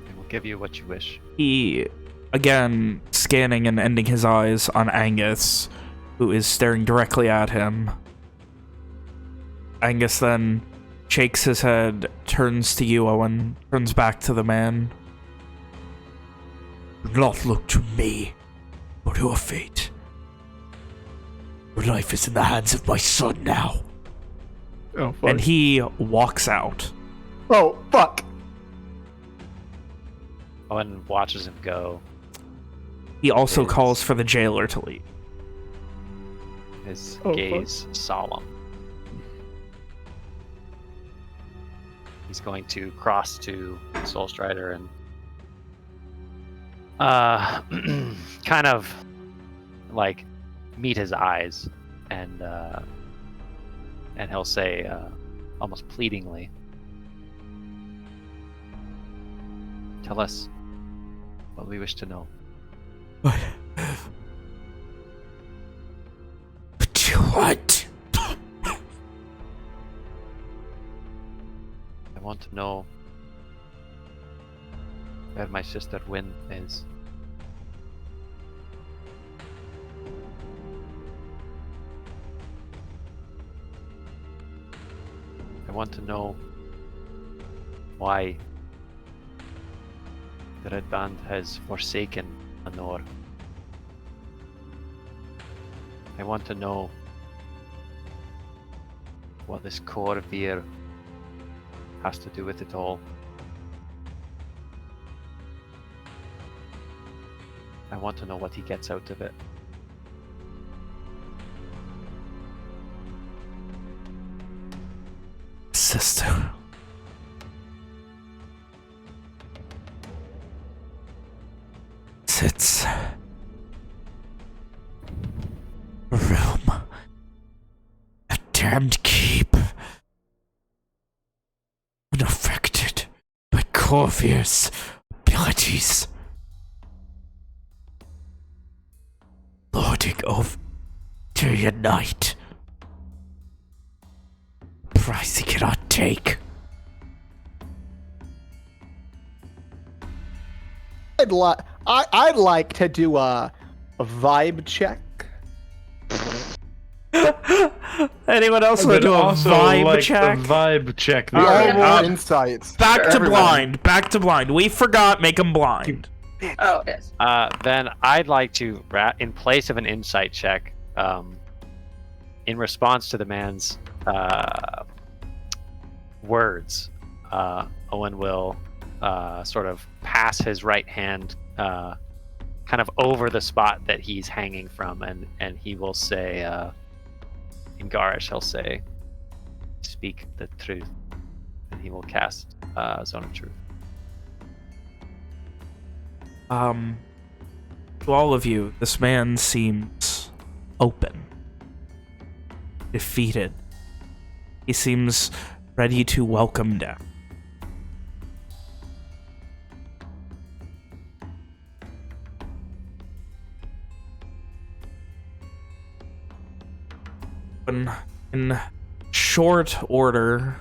And we'll give you what you wish. He, again, scanning and ending his eyes on Angus, who is staring directly at him. Angus then shakes his head, turns to you, Owen, turns back to the man. Do not look to me for your fate. Your life is in the hands of my son now. Oh, fuck. And he walks out. Oh, fuck! Owen watches him go. He also Yes. calls for the jailer to leave. His Oh, fuck. gaze solemn. He's going to cross to Solstrider and kind of like meet his eyes, and he'll say almost pleadingly, "Tell us what we wish to know." What do you want? I want to know where my sister Wynn is. I want to know why the Red Band has forsaken Anor. I want to know what this Corvir has to do with it all. I want to know what he gets out of it. Sister. Sits. Room. A damned keep. Unaffected by Corvier's abilities. Lording over day and night. Price he cannot take. I'd like to do a vibe check. Anyone else I want would to do a also vibe like check? The vibe check. We all yeah. roll insights. Back to Everyone. blind. Back to blind. We forgot. Make him blind. Oh, yes. Then I'd like to, in place of an insight check, in response to the man's words, Owen will sort of pass his right hand kind of over the spot that he's hanging from, and he will say, in Garish, he'll say, "Speak the truth," and he will cast Zone of Truth. To all of you, this man seems open, defeated. He seems ready to welcome death. in short order.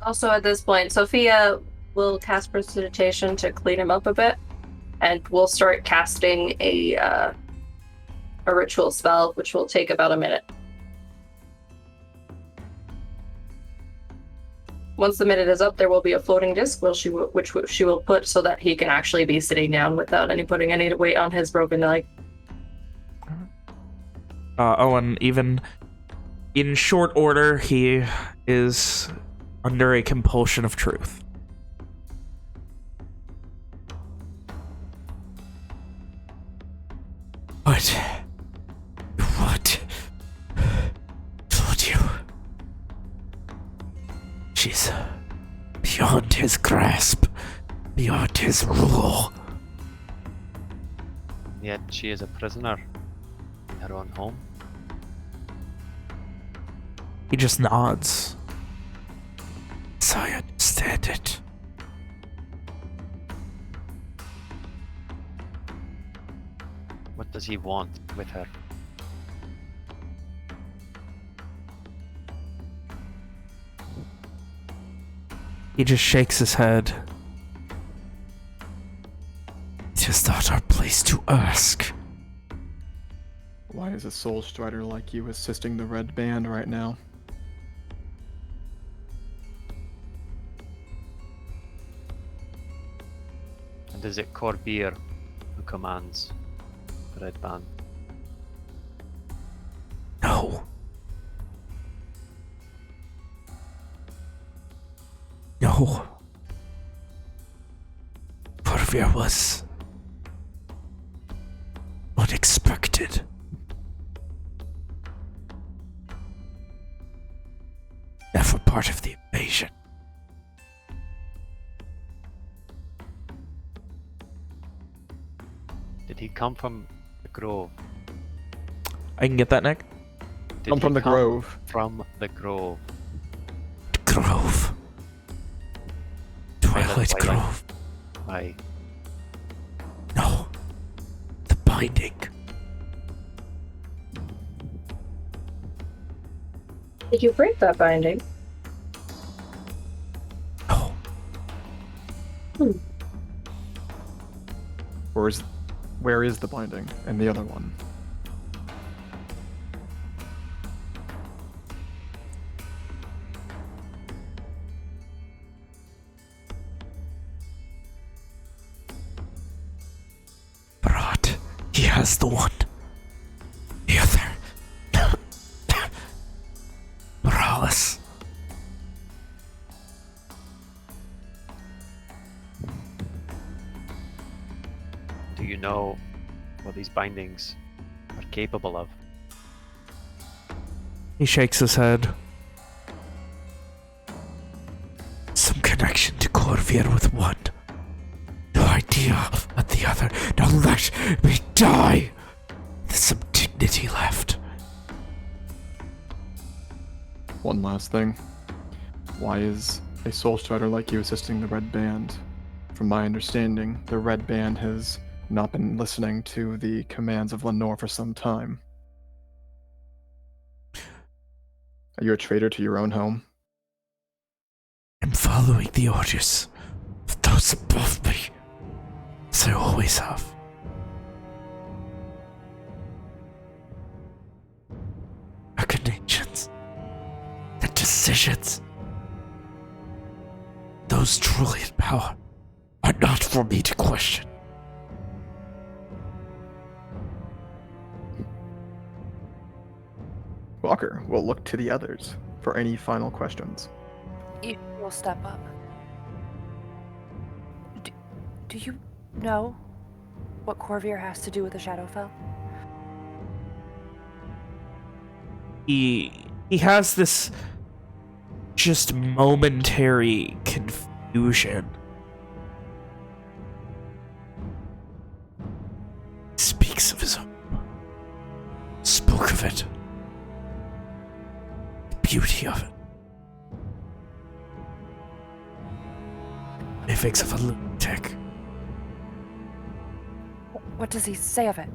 Also, at this point, Sophia will cast Prestidigitation to clean him up a bit, and we'll start casting a ritual spell, which will take about a minute. Once the minute is up, there will be a floating disc, which she will put so that he can actually be sitting down without putting any weight on his broken leg. Owen, even in short order, he is under a compulsion of truth. What told you? She's beyond his grasp, beyond his rule. Yet she is a prisoner in her own home. He just nods. So I understand it. What does he want with her? He just shakes his head. It is not our place to ask. Why is a Solstrider like you assisting the Red Band right now? And is it Corbier who commands the Red Band? No. No. Corvier was unexpected. Never part of the invasion. Did he come from the Grove? I can get that, Nick. Did I'm from he the come Grove. From the Grove. Grove. Twilight Grove. Aye. No. The binding. Did you break that binding? No. Where is the binding and the other one? Brat, he has the one. The other. Morales. Do you know what these bindings are capable of? He shakes his head. Some connection to Corvier with one. No idea at the other. Now let me die. There's some dignity left. One last thing. Why is a Solstrider like you assisting the Red Band? From my understanding, the Red Band has not been listening to the commands of Lenore for some time. Are you a traitor to your own home? I'm following the orders of those above me, as I always have. Machinations and decisions. Those truly in power are not for me to question. Walker will look to the others for any final questions. You will step up. Do you know what Corvier has to do with the Shadowfell? He has this just momentary confusion. Speaks of his own. Spoke of it. The beauty of it. He thinks of a lunatic. What does he say of it?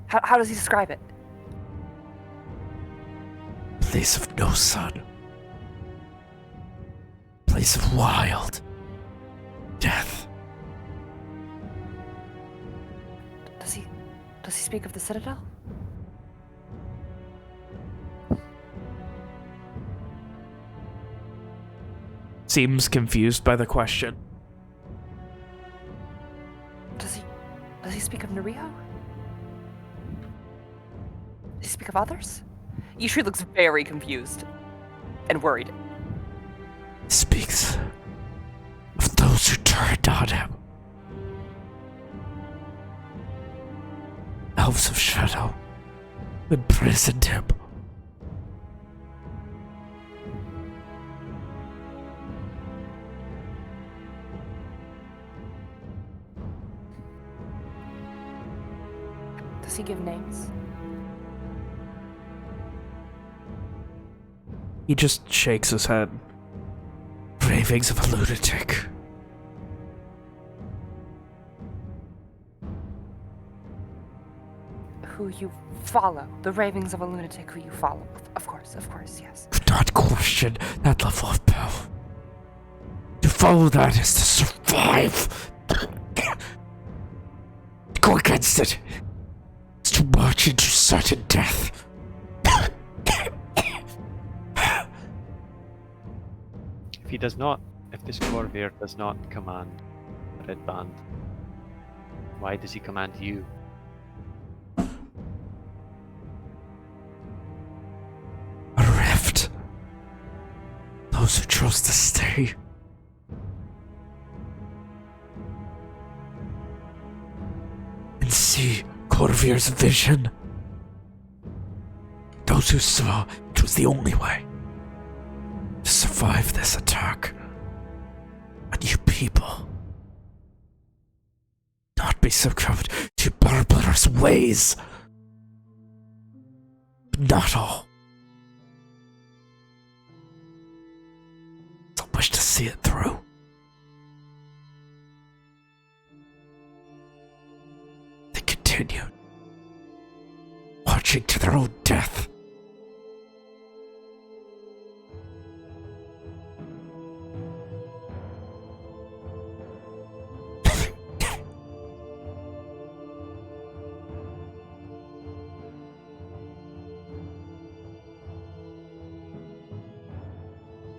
How does he describe it? place of no sun. Place of wild death. Does he speak of the Citadel? Seems confused by the question. Does he speak of Nario? Does he speak of others? Ishri looks very confused and worried. Speaks of those who turned on him. Elves of Shadow imprisoned him. Does he give names? He just shakes his head. Ravings of a lunatic. Who you follow. The ravings of a lunatic who you follow. Of course, yes. Do not question that level of power. To follow that is to survive. To go against it is to march into certain death. If this Corvair does not command the Red Band, why does he command you? A rift. Those who chose to stay. And see Corvair's vision. Those who saw it was the only way to survive this attack. And you people not be succumbed to barbarous ways. But not all. So much to see it through. They continued, marching to their own death.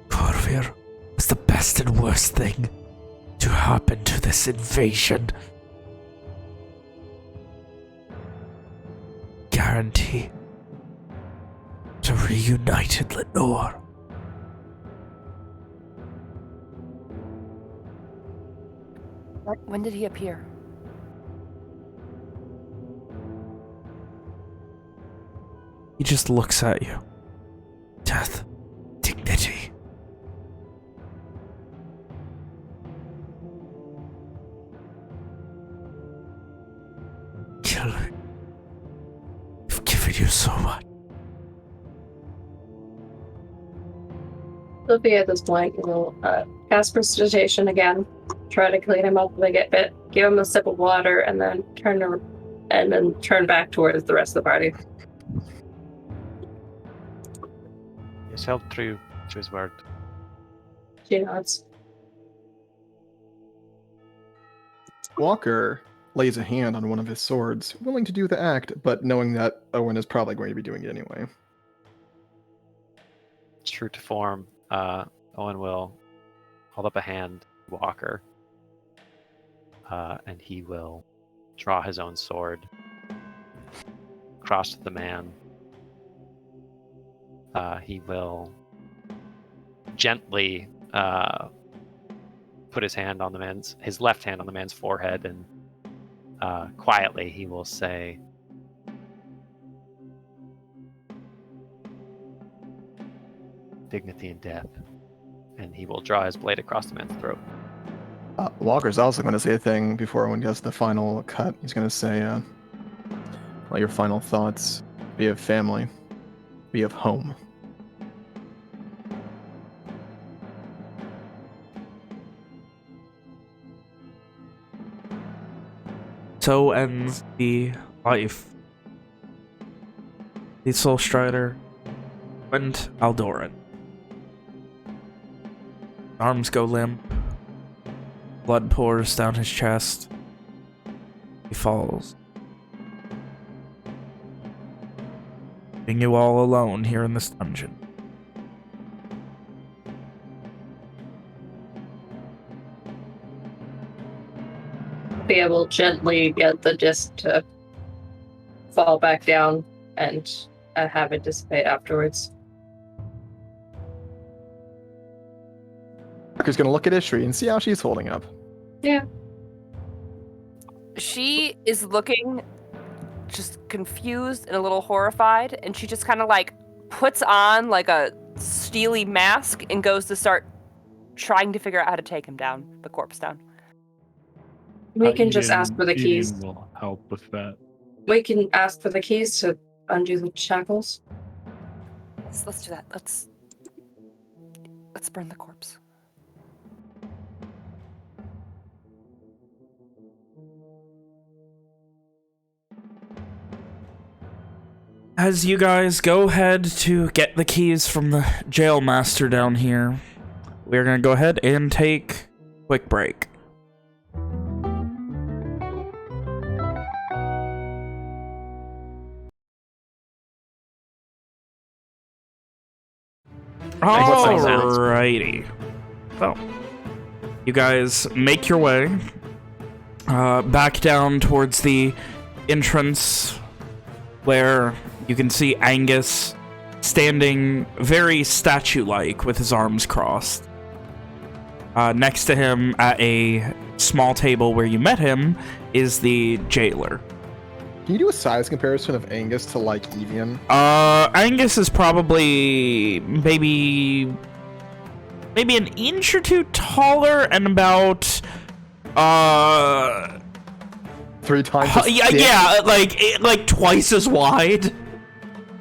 Corvair was the best and worst thing to happen to this invasion. Guarantee to reunited Lenore. When did he appear? He just looks at you. Death. Dignity. Killer. I've given you so much. Sophie at this point will cast precipitation again, try to clean him up if they get bit, give him a sip of water, and then turn back towards the rest of the party. He's held true to his word. She nods. Walker lays a hand on one of his swords, willing to do the act, but knowing that Owen is probably going to be doing it anyway. True to form, Owen will hold up a hand to Walker, and he will draw his own sword across to the man. He will gently put his left hand on the man's forehead, and quietly he will say, "Dignity and death," and he will draw his blade across the man's throat. Walker's also going to say a thing before Owen does the final cut. He's going to say, let your final thoughts be of family, be of home. So ends the life. The Solstrider and Aldoran. Arms go limp. Blood pours down his chest. He falls. Leaving you all alone here in this dungeon. Be able to gently get the disc to fall back down and have it dissipate afterwards. Parker's gonna look at Ishri and see how she's holding up. Yeah. She is looking just confused and a little horrified, and she just kind of like puts on like a steely mask and goes to start trying to figure out how to take him down, the corpse down. We can just ask for the keys. Evian will help with that. We can ask for the keys to undo the shackles. Let's do that. Let's burn the corpse. As you guys go ahead to get the keys from the jail master down here, we're going to go ahead and take a quick break. Alrighty. So, you guys make your way back down towards the entrance where you can see Angus standing very statue-like with his arms crossed. Next to him at a small table where you met him is the jailer. Can you do a size comparison of Angus to, like, Evian? Angus is probably maybe an inch or two taller and about 3 times as thick? yeah, like twice as wide.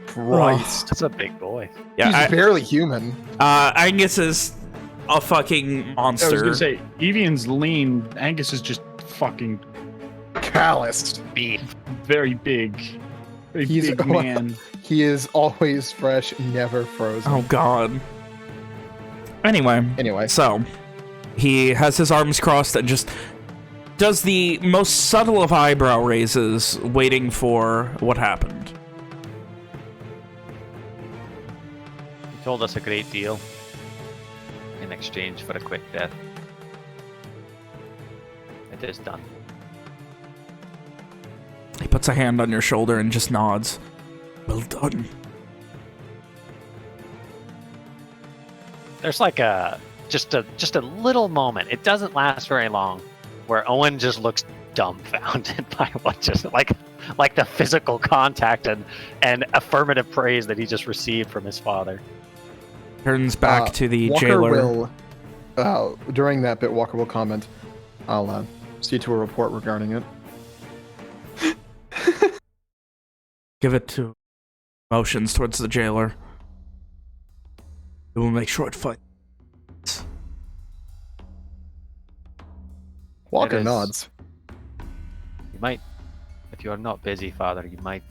Christ. That's a big boy. Yeah, He's barely human. Angus is a fucking monster. I was gonna say, Evian's lean. Angus is just fucking Calloused. very big. Very He's big man. He is always fresh, never frozen. Oh god. Anyway, so he has his arms crossed and just does the most subtle of eyebrow raises, waiting for what happened. He told us a great deal in exchange for a quick death. It is done. He puts a hand on your shoulder and just nods. Well done. There's like just a little moment. It doesn't last very long, where Owen just looks dumbfounded by what just like the physical contact and affirmative praise that he just received from his father. Turns back to the Walker jailer. Will, during that bit, Walker will comment, I'll see to a report regarding it. Give it to motions towards the jailer. We will make sure it fights. Walker It is. nods. You might, if you are not busy, Father, you might.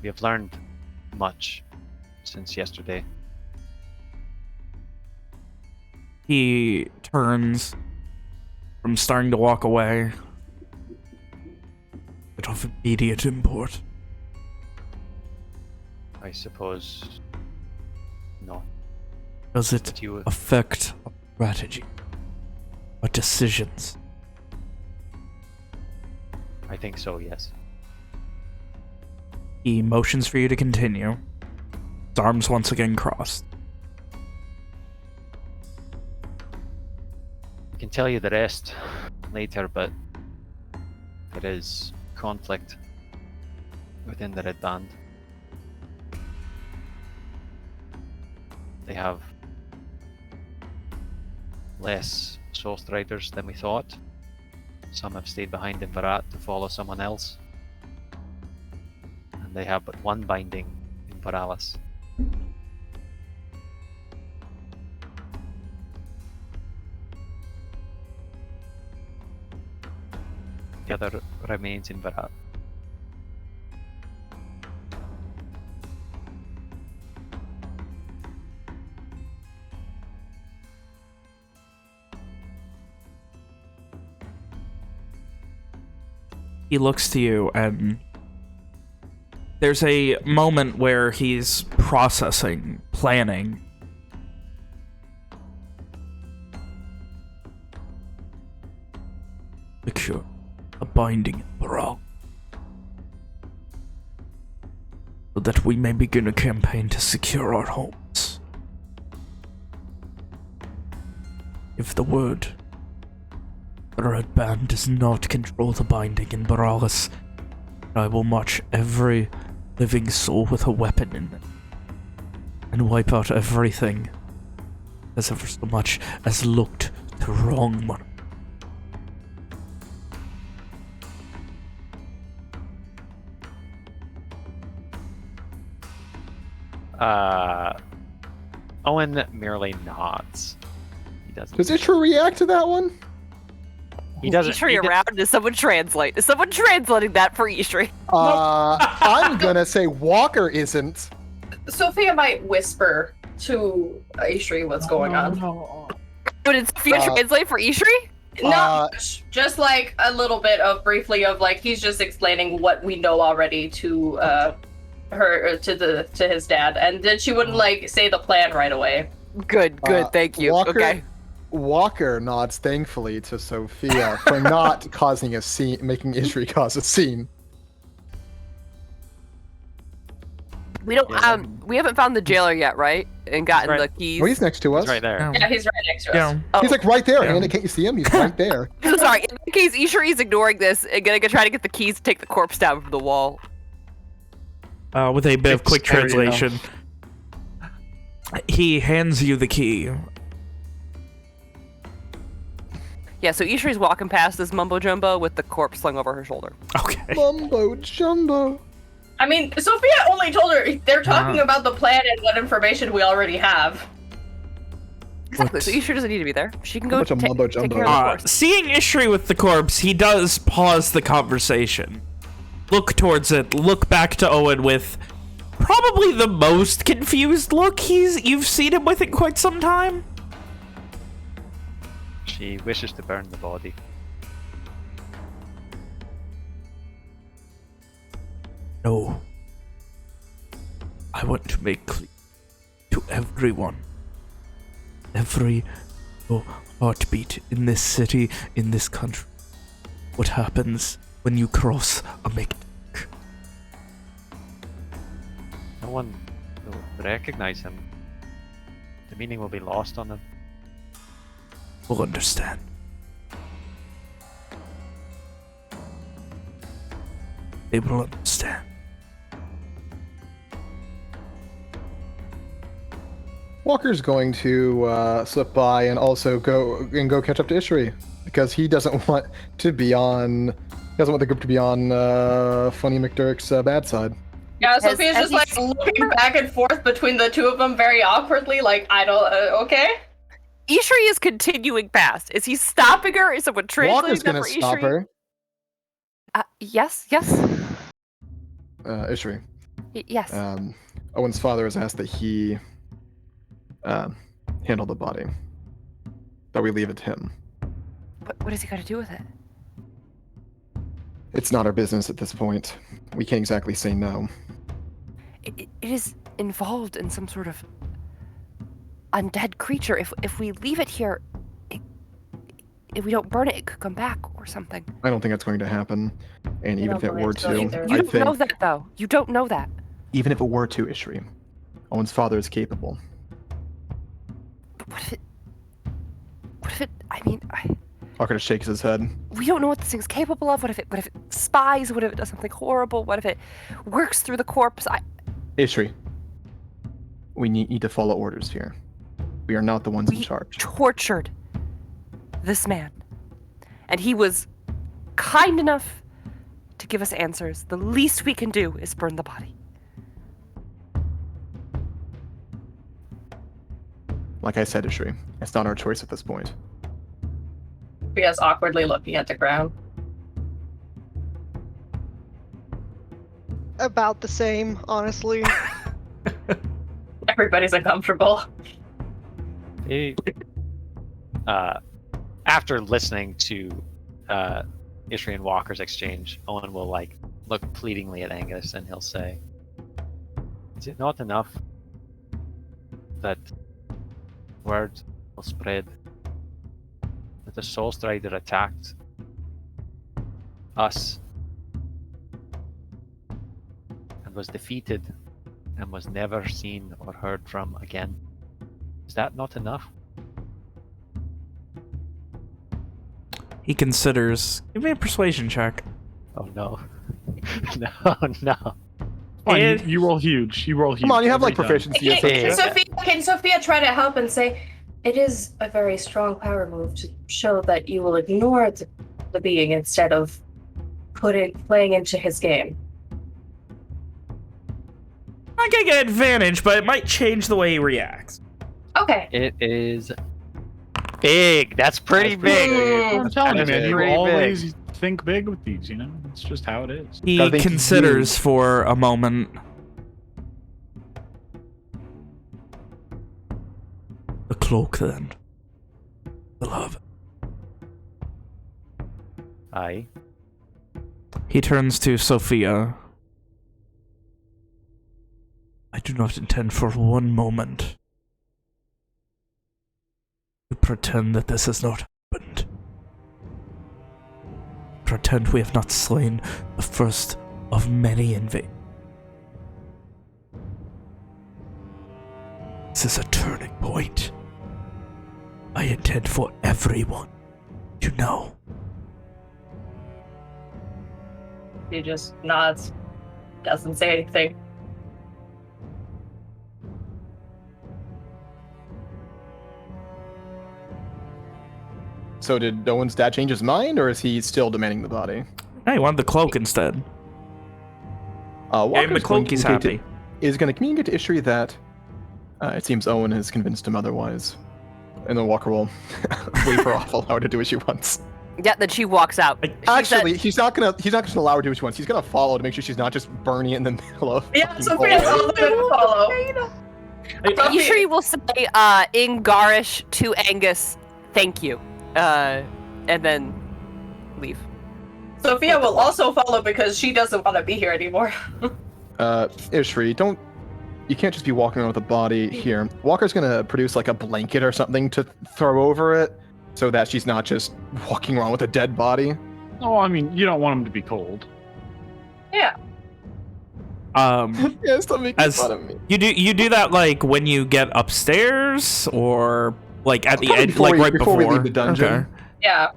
We have learned much since yesterday. He turns from starting to walk away. Bit of immediate import. I suppose. No. Does it But you, affect our strategy? Our decisions? I think so. Yes. He motions for you to continue. His arms once again crossed. I can tell you the rest later, but there is conflict within the Red Band. They have less Solstriders than we thought. Some have stayed behind in Barat to follow someone else. And they have but one binding in Paralis. The other remains in Barat. he looks to you, and there's a moment where he's processing, planning. Secure a binding Baral, so that we may begin a campaign to secure our homes. If the word Red Band does not control the binding in Baralis, I will march every living soul with a weapon in them and wipe out everything as ever so much as looked to wrong one. Owen merely nods. He doesn't. Does Ishra react to that one? He doesn't. Ishri around. Does someone translate? Is someone translating that for Ishri? I'm gonna say Walker isn't. Sophia might whisper to Ishri what's going on. But it's Sophia translate for Ishri? Not much, just like a little bit of briefly of like he's just explaining what we know already to her to his dad, and then she wouldn't like say the plan right away. Good, thank you. Okay. Walker nods thankfully to Sophia for not causing a scene, making Ishri cause a scene. We don't. We haven't found the jailer yet, right? And gotten the keys. Oh, he's next to us. He's right there. Yeah, he's right next to us. Oh. He's like right there. Anna, can't you see him? He's right there. Sorry. In case Ishri's ignoring this and gonna try to get the keys to take the corpse down from the wall. With a bit of quick translation, he hands you the key. Yeah, so Ishri's walking past this mumbo jumbo with the corpse slung over her shoulder. Okay. Mumbo jumbo. I mean, Sophia only told her they're talking about the plan and what information we already have. Exactly. So Ishri doesn't need to be there. She can go take care of the corpse. Seeing Ishri with the corpse, he does pause the conversation. Look towards it. Look back to Owen with probably the most confused look you've seen him with in quite some time. She wishes to burn the body. No. I want to make clear to everyone, every heartbeat in this city, in this country, what happens when you cross a make. No one will recognize him. The meaning will be lost on them. Will understand. They will understand. Walker's going to slip by and also go catch up to Ishri because he doesn't want to be on. He doesn't want the group to be on Funny McDurk's bad side. Yeah, Sophia's just like looking back and forth between the two of them very awkwardly, like, I don't, okay? Ishri is continuing past. Is he stopping her? Is someone translating Walker's that gonna for stop Ishri? her. Yes. Ishri. Yes. Owen's father has asked that he handle the body. That we leave it to him. What is he got to do with it? It's not our business at this point. We can't exactly say no. It is involved in some sort of undead creature. If we leave it here, if we don't burn it, it could come back or something. I don't think that's going to happen. And even if it were to, You don't know that, though. You don't know that. Even if it were to, Ishri, Owen's father is capable. But what if it? I mean, Walker just shakes his head. we don't know what this thing's capable of. What if it spies? What if it does something horrible? What if it works through the corpse? Ishri, we need to follow orders here. We are not the ones in charge. Tortured this man, and he was kind enough to give us answers. The least we can do is burn the body. Like I said, Ishri, it's not our choice at this point. Sophia's awkwardly looking at the ground. About the same, honestly. Everybody's uncomfortable. After listening to Ishri and Walker's exchange, Owen will like look pleadingly at Angus and he'll say, "Is it not enough that word will spread that the Solstrider attacked us and was defeated and was never seen or heard from again? Is that not enough?" He considers. Give me a persuasion check. Oh no. No. Fine, And- you roll huge. You roll huge. Come on, you have like every time. proficiency. at Can such- Sophia try to help and say, it is a very strong power move to show that you will ignore the being instead of playing into his game. Not gonna get advantage, but it might change the way he reacts. Okay. It is big. That's pretty big. I'm telling you, That man. is You pretty always think big with these. You know, it's just how it is. He Gotta think considers for a moment. The cloak, then. We'll have it. Aye. He turns to Sophia. I do not intend for one moment to pretend that this has not happened. Pretend we have not slain the first of many invaders. This is a turning point. I intend for everyone to know. He just nods, doesn't say anything. So did Owen's dad change his mind, or is he still demanding the body? Hey, he wanted the cloak instead. Gave him the Walker's going cloak, he's to communicate happy. is going to communicate to Ishri that it seems Owen has convinced him otherwise. And then Walker will wait for Awful, allow her to do what she wants. Yeah, then she walks out. She Actually, said- he's not gonna allow her to do what she wants. He's gonna follow to make sure she's not just burning it in the middle of. Yeah, fucking Sophia's hallway. also gonna follow. Ishri will say in Garish to Angus, "Thank you," and then leave. Sophia will also follow because she doesn't want to be here anymore. Ishri, you can't just be walking around with a body here. Walker's gonna produce like a blanket or something to throw over it, so that she's not just walking around with a dead body. No, I mean, you don't want him to be cold. Yeah. Yeah, stop making As- fun of me. You do that like when you get upstairs or like at the Probably end, like right before we leave the dungeon. Okay. Yeah.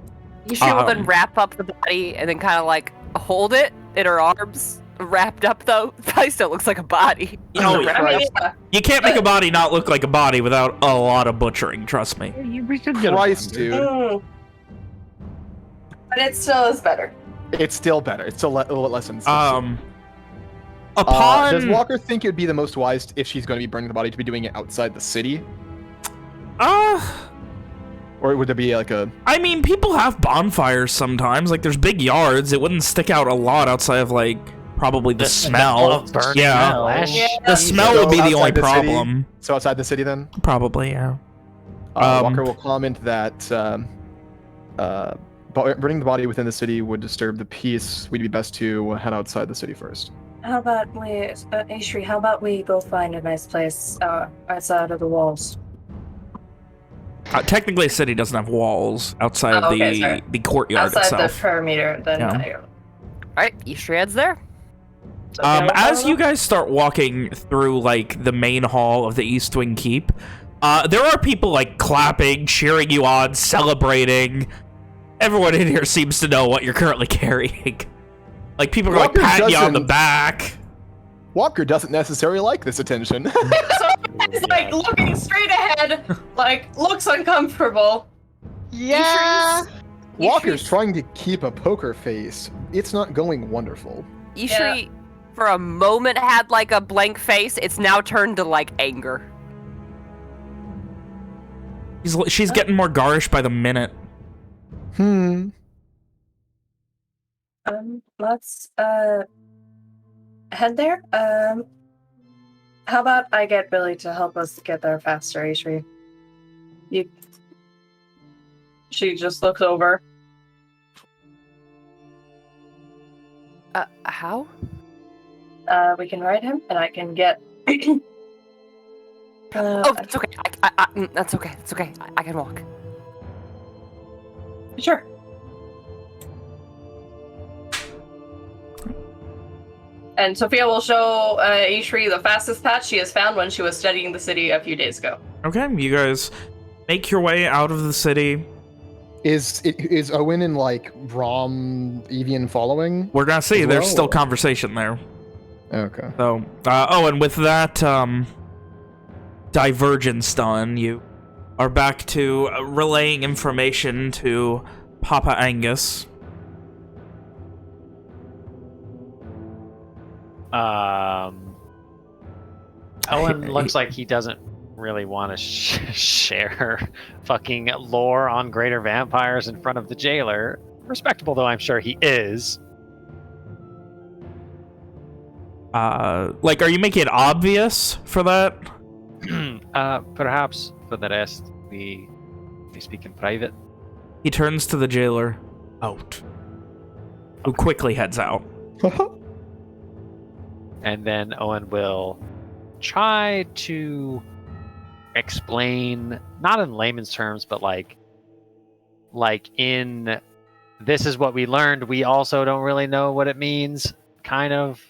Ishri will then Um, wrap up the body and then kind of like hold it in her arms, wrapped up though. Probably still looks like a body. Oh, I mean, yeah. You can't make a body not look like a body without a lot of butchering, trust me. We could get Christ, him dude. But it still is better. It's still better. It's still less than. Upon Does Walker think it would be the most wise if she's going to be burning the body to be doing it outside the city, or would there be like a? I mean, people have bonfires sometimes. Like, there's big yards. It wouldn't stick out a lot outside of like probably the smell. of burning Yeah. flesh. Yeah. The smell would be the Outside only the city? problem. So outside the city, then Probably, yeah. Walker will comment that burning the body within the city would disturb the peace. We'd be best to head outside the city first. How about Ishri, how about we go find a nice place outside of the walls? Technically, a city doesn't have walls outside Oh, okay, sorry. the courtyard Outside itself. the perimeter, then Yeah. All right, Ishri heads there. As you guys start walking through like the main hall of the East Wing Keep, there are people like clapping, cheering you on, celebrating. Everyone in here seems to know what you're currently carrying. Like people are like Walker patting you on the doesn't. back. Walker doesn't necessarily like this attention. So it's like looking straight ahead, like looks uncomfortable. Yeah. Walker's trying to keep a poker face. It's not going wonderful. Ishri, for a moment, had like a blank face. It's now turned to like anger. She's getting more garish by the minute. Let's head there. How about I get Billy to help us get there faster, Ishri? She just looks over. How? We can ride him, and I can get. Oh, it's okay. That's okay. It's okay. I can walk. Sure. And Sophia will show Ishri the fastest path she has found when she was studying the city a few days ago. Okay, you guys make your way out of the city. Is Owen and like Rom Evian following? We're gonna see. As There's well, still or- conversation there. Okay. So, and with that divergence done, you are back to relaying information to Papa Angus. Owen looks like he doesn't really want to share fucking lore on greater vampires in front of the jailer. Respectable though I'm sure he is. Like, are you making it obvious for that? Perhaps for the rest, we speak in private. He turns to the jailer. Out. Who quickly heads out. And then Owen will try to explain, not in layman's terms, but like in this is what we learned, we also don't really know what it means kind of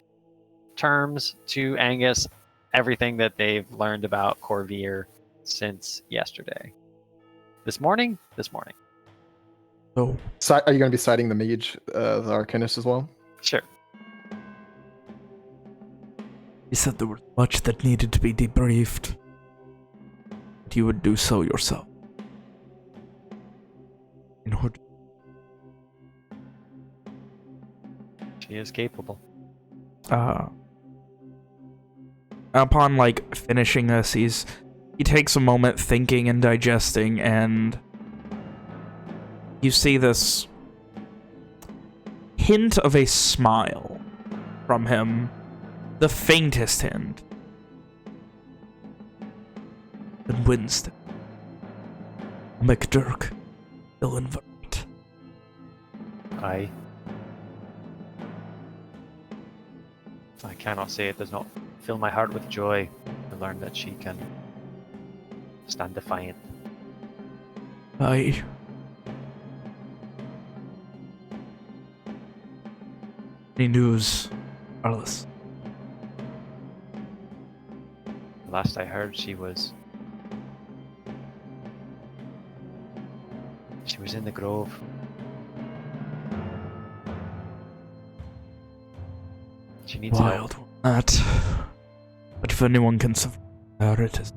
terms to Angus, everything that they've learned about Corvier since yesterday. This morning? Oh. Are you going to be citing the mage, the arcanist as well? Sure. He said there was much that needed to be debriefed. But you would do so yourself. In order. She is capable. Upon like finishing this, he takes a moment thinking and digesting, and you see this hint of a smile from him, the faintest hint. And Winston. McDurk. Ill-invite. I cannot say it does not fill my heart with joy to learn that she can stand defiant. Aye. Any news, Carlos? Last I heard, she was in the grove. She needs Wild help. that. But if anyone can survive, it is.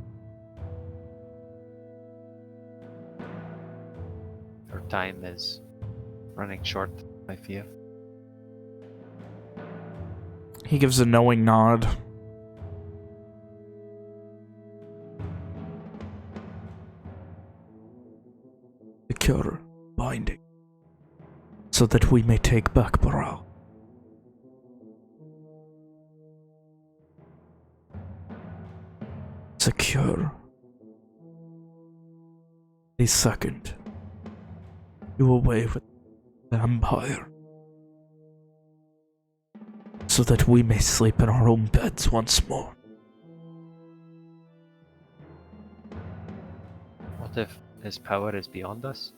Her time is running short, I fear. He gives a knowing nod. Secure binding. So that we may take back Baral. Secure. The second. You away with the Empire. So that we may sleep in our own beds once more. What if his power is beyond us?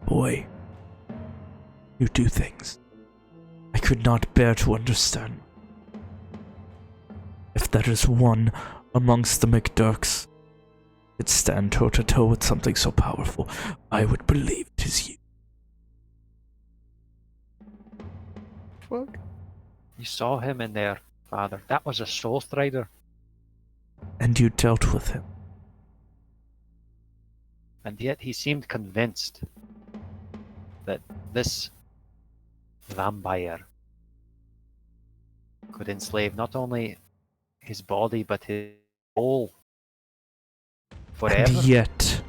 Boy, you do things I could not bear to understand. If there is one amongst the McDurks that stand toe-to-toe with something so powerful, I would believe it is you. Fuck. You saw him in there, Father. That was a Solstrider. And you dealt with him. And yet he seemed convinced that this vampire could enslave not only his body but his soul forever. And yet,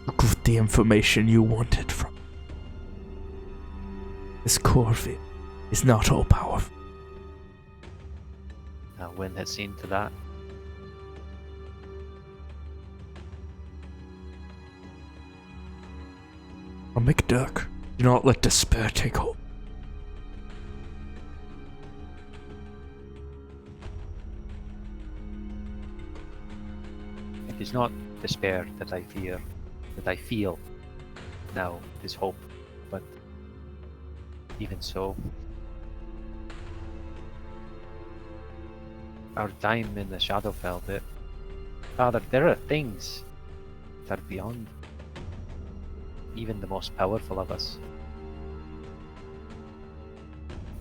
look with the information you wanted from him. This Corvin is not all powerful. Now, Wynn has seen to that. A McDurk Do not let despair take hold. It is not despair that I fear, that I feel now. It is hope, but even so, our time in the Shadowfell, Father, there are things that are beyond even the most powerful of us.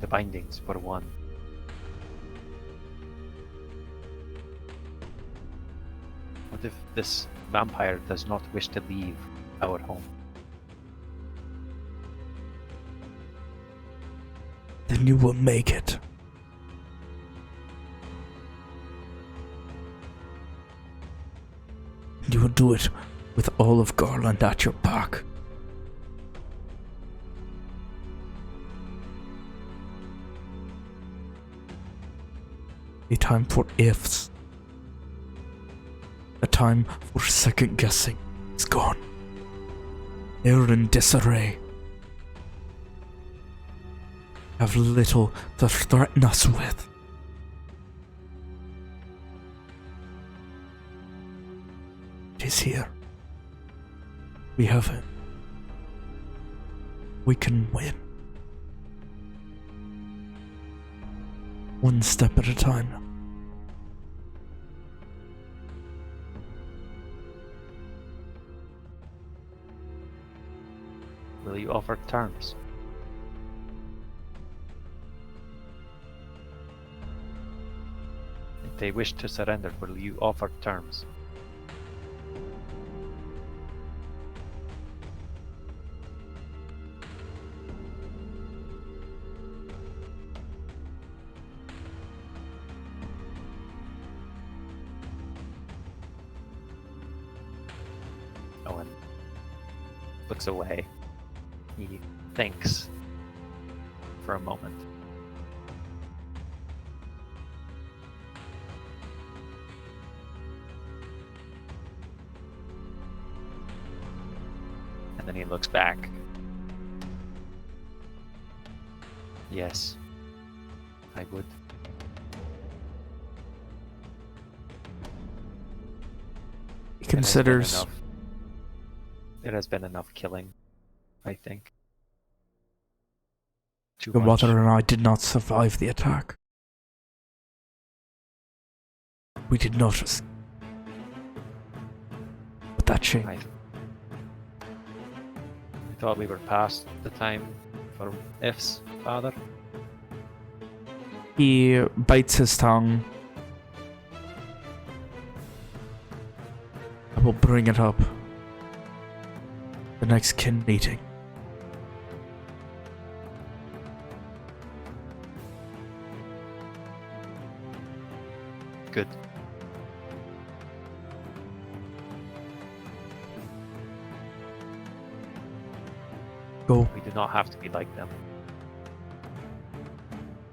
The bindings, for one. What if this vampire does not wish to leave our home? Then you will make it. You will do it with all of Garland at your back. A time for ifs. A time for second guessing is gone. They're in disarray. Have little to threaten us with. It is here. We have it. We can win. One step at a time. Will you offer terms? If they wish to surrender, will you offer terms? Owen looks away. He thinks for a moment. And then he looks back. Yes, I would. He considers. There has been enough killing, I think. Too Your much. mother and I did not survive the attack. We did not. But that changed. I thought we were past the time for ifs, Father. He bites his tongue. I will bring it up. The next kin meeting. Good. Go. We do not have to be like them.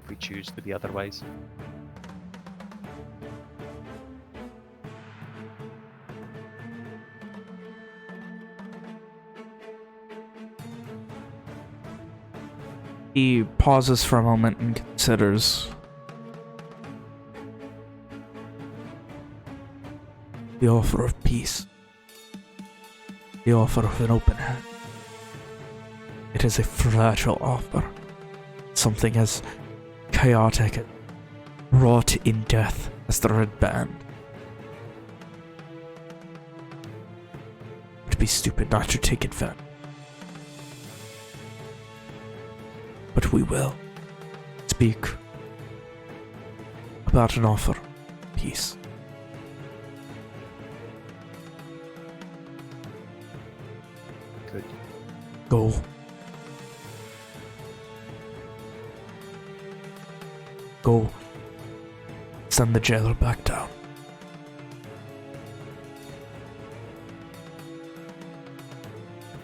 If we choose to be otherwise. He pauses for a moment and considers. The offer of peace. The offer of an open hand. It is a fragile offer. Something as chaotic and wrought in death as the Red Band. It would be stupid not to take advantage. But we will speak about an offer of peace. Good. Go. Go. Send the jailer back down.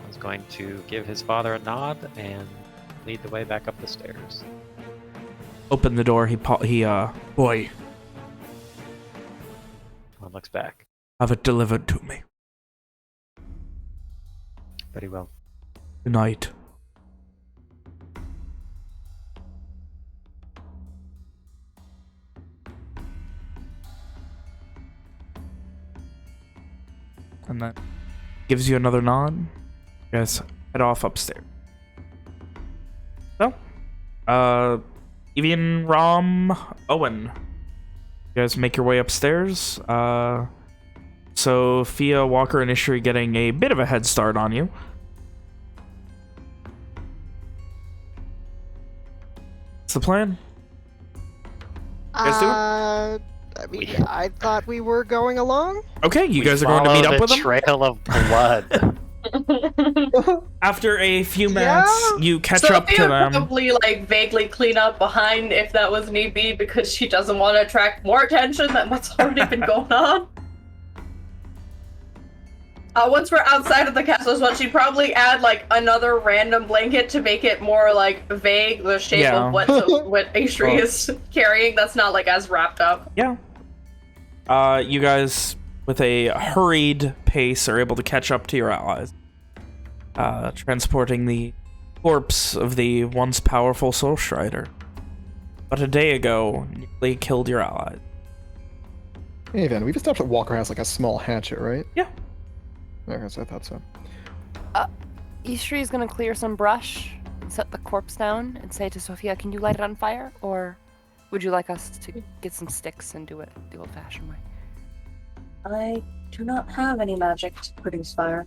He's going to give his father a nod and lead the way back up the stairs. Open the door. Boy, One looks back. have it delivered to me. Very well. Tonight, and that gives you another nod. You guys head off upstairs. So, Evian, Rom, Owen. You guys make your way upstairs. Sophia, Walker, and Ishri getting a bit of a head start on you. What's the plan? Guys do it? I mean, I thought we were going along. Okay, you guys are going to meet up with them? Trail of blood. After a few minutes, you catch up to them. Probably like vaguely clean up behind if that was need be, because she doesn't want to attract more attention than what's already been going on. Once we're outside of the castle as well, she'd probably add like another random blanket to make it more like vague, the shape of what Ishri is carrying. That's not like as wrapped up. Yeah. You guys, with a hurried pace, are able to catch up to your allies. Transporting the corpse of the once powerful Solstrider. But a day ago, they killed your allies. Hey, Van, we've established that Walker has like a small hatchet, right? Yeah. Okay, so I thought so. Ishri's gonna clear some brush and set the corpse down and say to Sophia, can you light it on fire? Or would you like us to get some sticks and do it the old-fashioned way? I do not have any magic to produce fire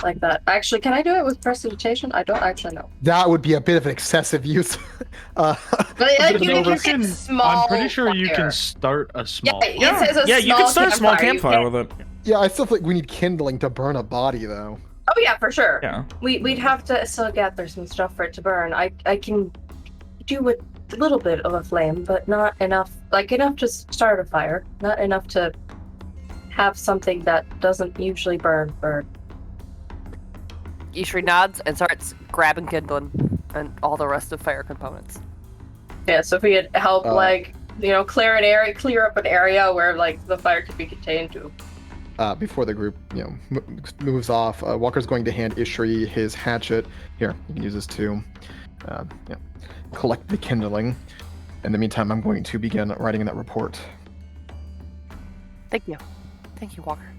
like that. Actually, can I do it with prestidigitation? I don't actually know. That would be a bit of an excessive use. But like, you can get small I'm pretty sure you fire. can start a small. Yeah, it says a You can start a small campfire You with it. Yeah, I still think we need kindling to burn a body, though. Oh yeah, for sure. Yeah. We'd have to still gather some stuff for it to burn. I can do a little bit of a flame, but not enough. Like enough to start a fire, not enough to have something that doesn't usually burn. Ishri nods and starts grabbing kindling and all the rest of fire components. Yeah, so if we could help, clear up an area where like the fire could be contained to. Before the group, moves off, Walker's going to hand Ishri his hatchet. Here, you can use this to, collect the kindling. In the meantime, I'm going to begin writing that report. Thank you. Thank you, Walker.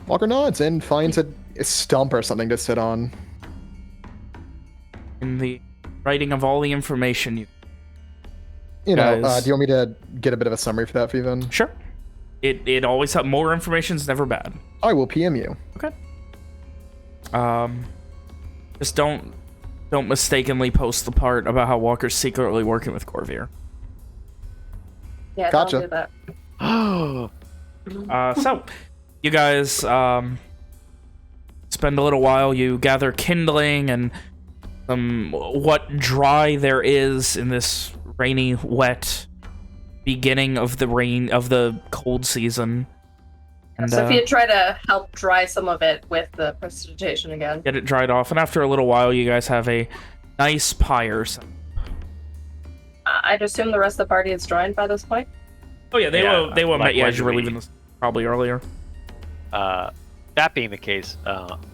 Walker nods and finds a stump or something to sit on. In the writing of all the information you... Do you Guys. want me to get a bit of a summary for that for you then? Sure. It always has more information is never bad. I will PM you. Okay. Just don't mistakenly post the part about how Walker's secretly working with Corvair. Yeah, Gotcha. don't do that. So, you guys spend a little while. You gather kindling and what dry there is in this rainy, wet beginning of the cold season. And Sophia tried to help dry some of it with the prestidigitation again. get it dried off, and after a little while, you guys have a nice pyre. I'd assume the rest of the party is joined by this point. Oh yeah, they will like met you when as you were we- leaving this probably earlier. That being the case,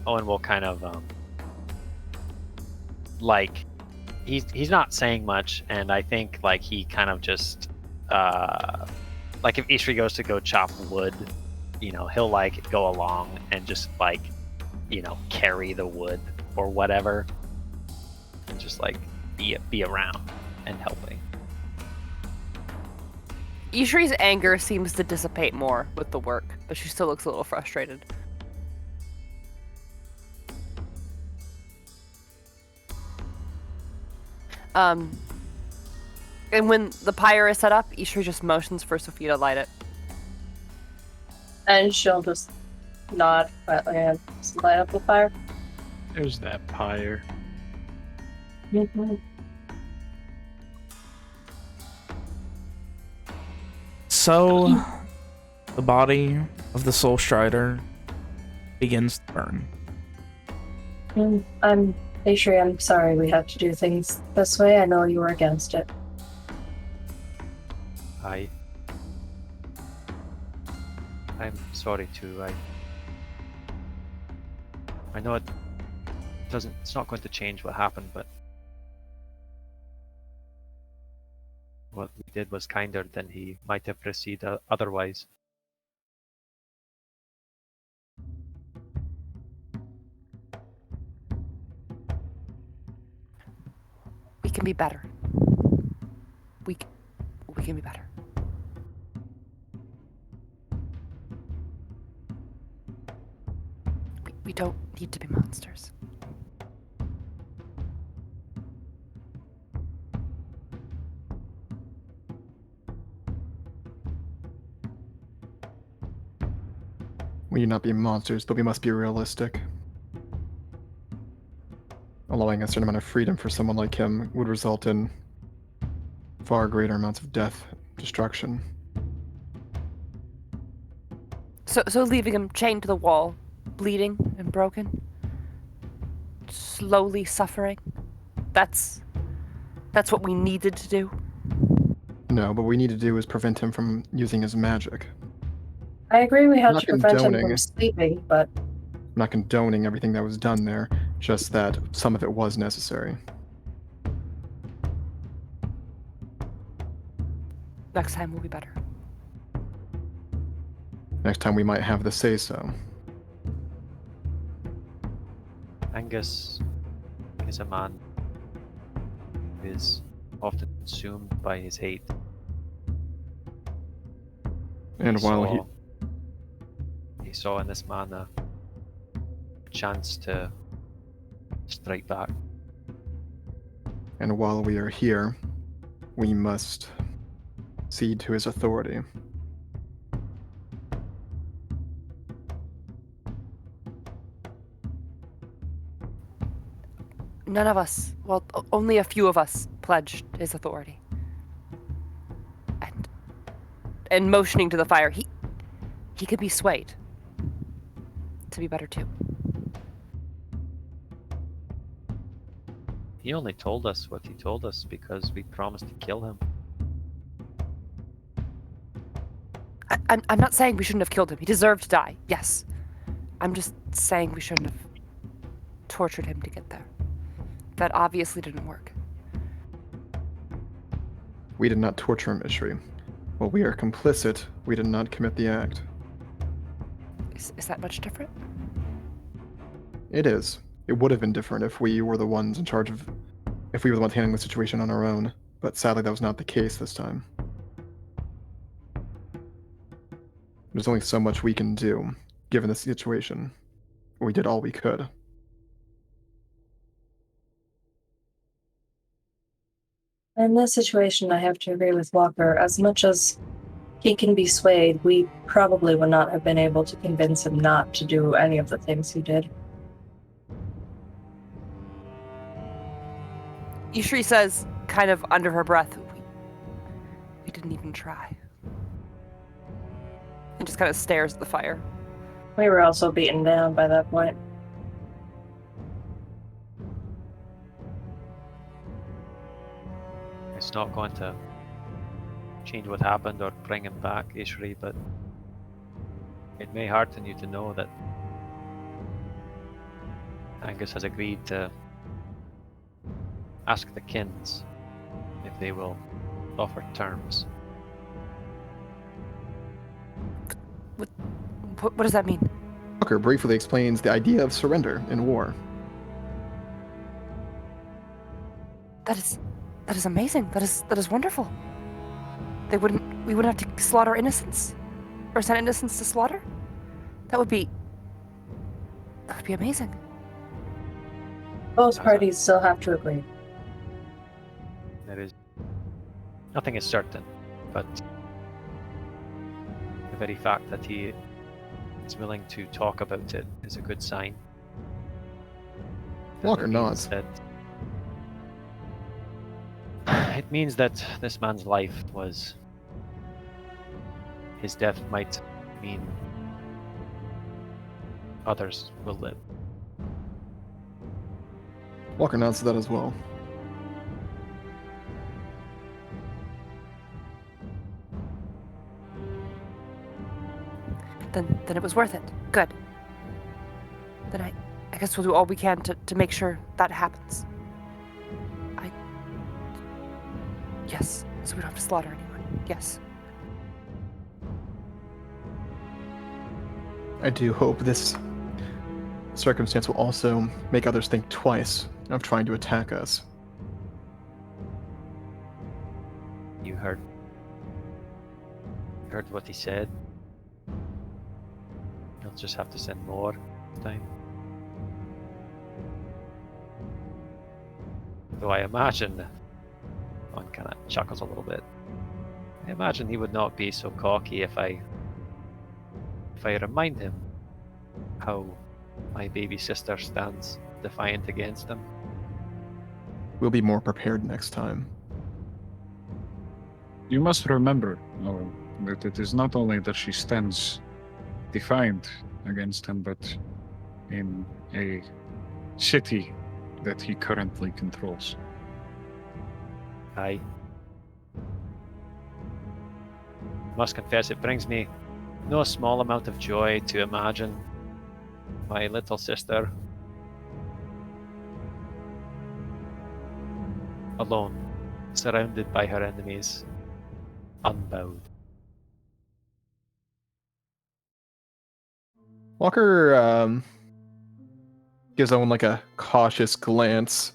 Owen will kind of he's not saying much, and I think like he kind of just like if Ishri goes to go chop wood, he'll like go along and just like carry the wood or whatever, and just like be around and helping. Ishri's anger seems to dissipate more with the work, but she still looks a little frustrated. And when the pyre is set up, Ishri just motions for Sophia to light it. And she'll just nod quietly and just light up the fire. There's that pyre. So, the body of the Solstrider begins to burn. I'm sorry we have to do things this way. I know you were against it. I'm sorry too. I know it's not going to change what happened, but what we did was kinder than he might have perceived otherwise. be better. We can be better. We don't need to be monsters. We need not be monsters, but we must be realistic. Allowing a certain amount of freedom for someone like him would result in far greater amounts of death, destruction. So leaving him chained to the wall, bleeding and broken, slowly suffering. That's what we needed to do. No, what we need to do is prevent him from using his magic. I agree we had Not to prevent him condoning. from sleeping, but I'm not condoning everything that was done there, just that some of it was necessary. Next time will be better. Next time we might have the say-so. Angus is a man who is often consumed by his hate. And while he saw in this man a chance to strike back. And while we are here, we must cede to his authority. None of us, well, only a few of us pledged his authority. And motioning to the fire, he could be swayed to be better too. He only told us what he told us because we promised to kill him. I'm not saying we shouldn't have killed him. He deserved to die, yes. I'm just saying we shouldn't have tortured him to get there. That obviously didn't work. We did not torture him, Ishri. While we are complicit, we did not commit the act. Is that much different? It is. It would have been different if we were the ones in charge of... if we were the ones handling the situation on our own. But sadly, that was not the case this time. There's only so much we can do, given the situation. We did all we could. in this situation, I have to agree with Walker. As much as he can be swayed, we probably would not have been able to convince him not to do any of the things he did. Ishri says, kind of under her breath, we didn't even try. And just kind of stares at the fire. We were also beaten down by that point. It's not going to change what happened or bring him back, Ishri, but it may hearten you to know that Angus has agreed to ask the Kins if they will offer terms. What does that mean? Walker briefly explains the idea of surrender in war. That is amazing. That is wonderful. We wouldn't have to slaughter innocents, or send innocents to slaughter. That would be amazing. Both parties still have to agree. There is nothing is certain, but the very fact that he is willing to talk about it is a good sign. Walker nods. It means that this man's life was... his death might mean others will live. Walker nods to that as well. Then it was worth it. Good. Then I guess we'll do all we can to make sure that happens. Yes, so we don't have to slaughter anyone. Yes. I do hope this circumstance will also make others think twice of trying to attack us. heard what he said. He'll just have to send more this time. Though I imagine, one kind of chuckles a little bit. I imagine he would not be so cocky if I remind him how my baby sister stands defiant against him. We'll be more prepared next time. You must remember, Noel, that it is not only that she stands defiant against him, but in a city that he currently controls. I must confess, it brings me no small amount of joy to imagine my little sister alone, surrounded by her enemies, unbowed. Walker gives Owen like a cautious glance.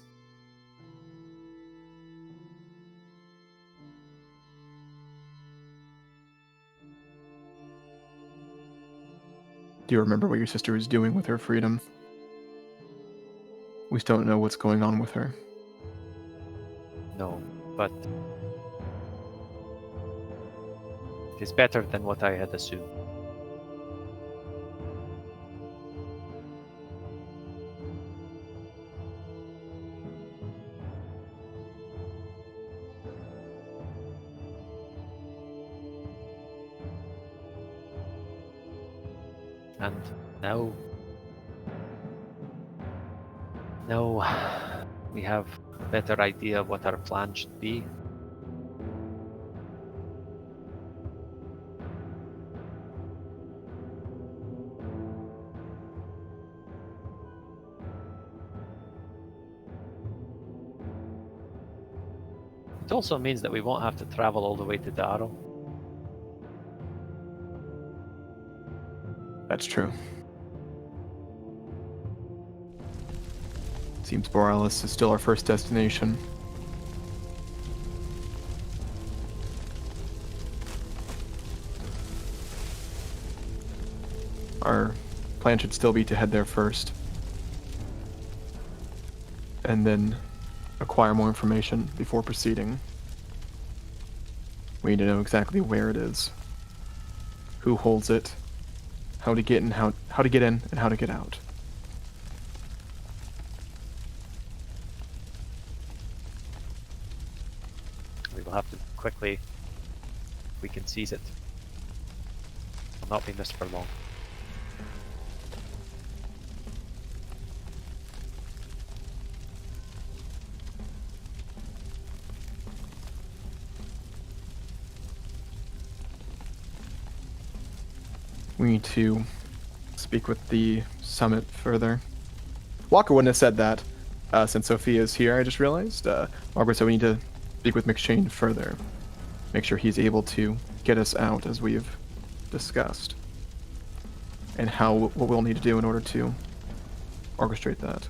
Do you remember what your sister is doing with her freedom? We still don't know what's going on with her. No, but it is better than what I had assumed. And now we have a better idea of what our plan should be. It also means that we won't have to travel all the way to Darrow. That's true. Seems Borealis is still our first destination. Our plan should still be to head there first. And then acquire more information before proceeding. We need to know exactly where it is, who holds it, how to get in, how to get in, and how to get out. We will have to quickly, if we can seize it. Will not be missed for long. We need to speak with the summit further. Walker wouldn't have said that since Sophia's here, I just realized. Margaret said we need to speak with McShane further. Make sure he's able to get us out as we've discussed. And what we'll need to do in order to orchestrate that.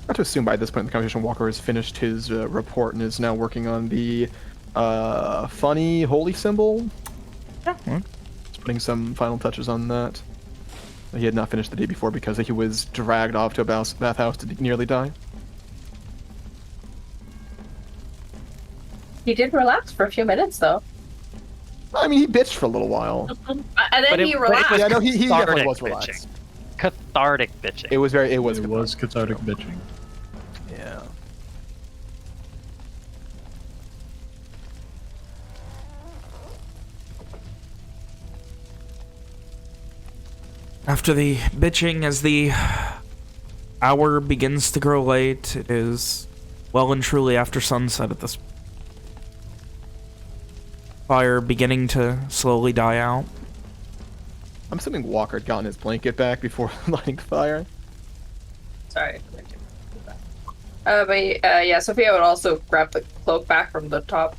I have to assume by this point in the conversation, Walker has finished his report and is now working on the funny holy symbol. Yeah. Just putting some final touches on that. He had not finished the day before because he was dragged off to a bathhouse to nearly die. He did relax for a few minutes, though. I mean, he bitched for a little while. And then he relaxed. Yeah, no, he definitely was Cathartic relaxed. bitching. Cathartic bitching. It was cathartic bitching. Yeah. After the bitching, as the hour begins to grow late, it is well and truly after sunset at this fire beginning to slowly die out. I'm assuming Walker had gotten his blanket back before lighting the fire. Sorry. Yeah, Sophia would also grab the cloak back from the top.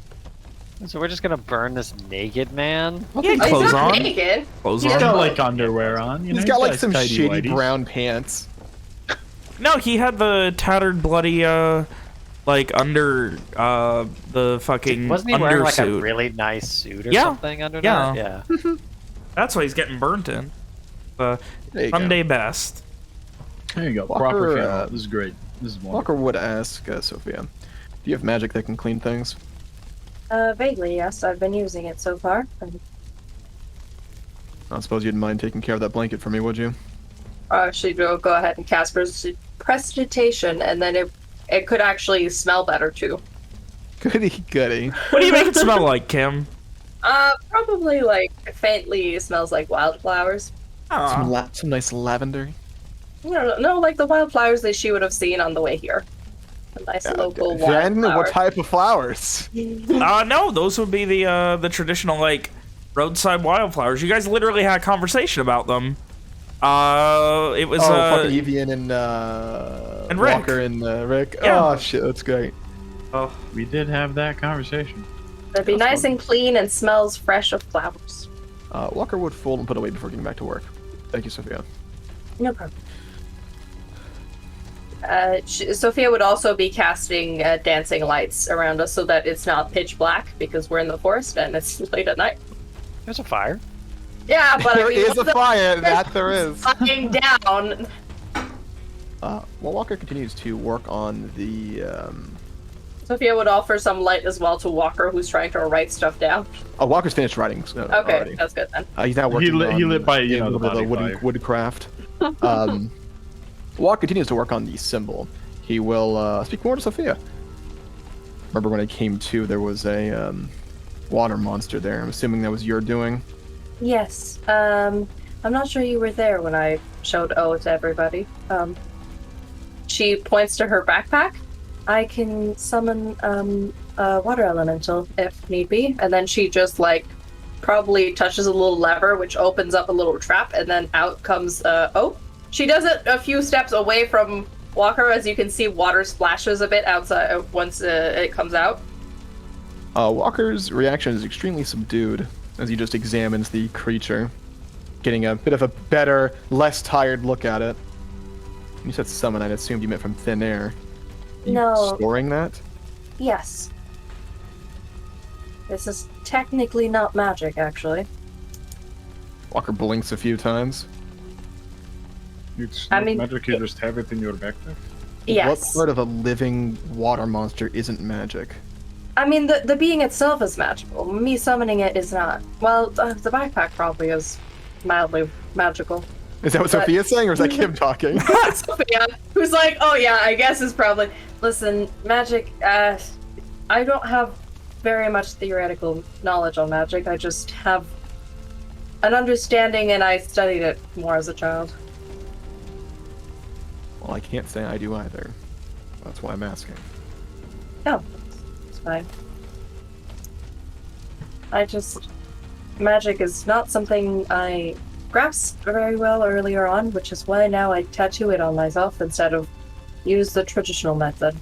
So we're just gonna burn this naked man? Yeah, He's clothes not on. naked. Clothes He's on. got like underwear on. You know, He's got like got some tidy shady whities. brown pants. No, he had the tattered, bloody, like, under, the fucking Wasn't he wearing like a undersuit. really nice suit or Yeah. something under Yeah. that? Yeah. That's why he's getting burnt in. There you go. Sunday best. There you go. Walker, Proper funeral. This is great. This is wonderful. Walker would ask Sophia, do you have magic that can clean things? Vaguely, yes. I've been using it so far. I suppose you'd mind taking care of that blanket for me, would you? She'd go ahead and cast prestidigitation, and then it could actually smell better too. Goody, goody. What do you make it smell like, Kim? Probably like faintly smells like wildflowers. Some nice lavender. No, like the wildflowers that she would have seen on the way here. A nice local Then wildflower. what type of flowers? No, those would be the traditional, like, roadside wildflowers. You guys literally had a conversation about them. It was, fucking Evian and Rick. Walker and Rick. Yeah. Oh, shit, that's great. Oh, we did have that conversation. It'd be nice and clean and smells fresh of flowers. Walker would fold and put away before getting back to work. Thank you, Sophia. No problem. Sophia would also be casting dancing lights around us so that it's not pitch black because we're in the forest and it's late at night. There's a fire. Yeah, but There I mean, is a fire, that there is. Flying down. While Walker continues to work on the... Sophia would offer some light as well to Walker, who's trying to write stuff down. Oh, Walker's finished writing Okay, already. that's good then. He's now working on He lit by, a the little bit body of fire. woodcraft. Walker continues to work on the symbol. He will speak more to Sophia. Remember when I came to, there was a water monster there. I'm assuming that was your doing. Yes. I'm not sure you were there when I showed O to everybody. She points to her backpack. I can summon a water elemental if need be, and then she just like probably touches a little lever which opens up a little trap, and then out comes O. She does it a few steps away from Walker, as you can see water splashes a bit outside once it comes out. Walker's reaction is extremely subdued as he just examines the creature, getting a bit of a better, less tired look at it. You said summon, I assumed you meant from thin air. Are you No. storing that? Yes. This is technically not magic, actually. Walker blinks a few times. It's I not mean, magic, you just have it in your backpack. Yes. What part of a living water monster isn't magic? I mean, the being itself is magical. Me summoning it is not. Well, the backpack probably is mildly magical. Is that what But- Sophia's saying, or is that Kim talking? Sophia, who's like, oh yeah, I guess is probably. Listen, magic. I don't have very much theoretical knowledge on magic. I just have an understanding, and I studied it more as a child. Well, I can't say I do either. That's why I'm asking. No, it's fine. Magic is not something I grasped very well earlier on, which is why now I tattoo it on myself instead of use the traditional method.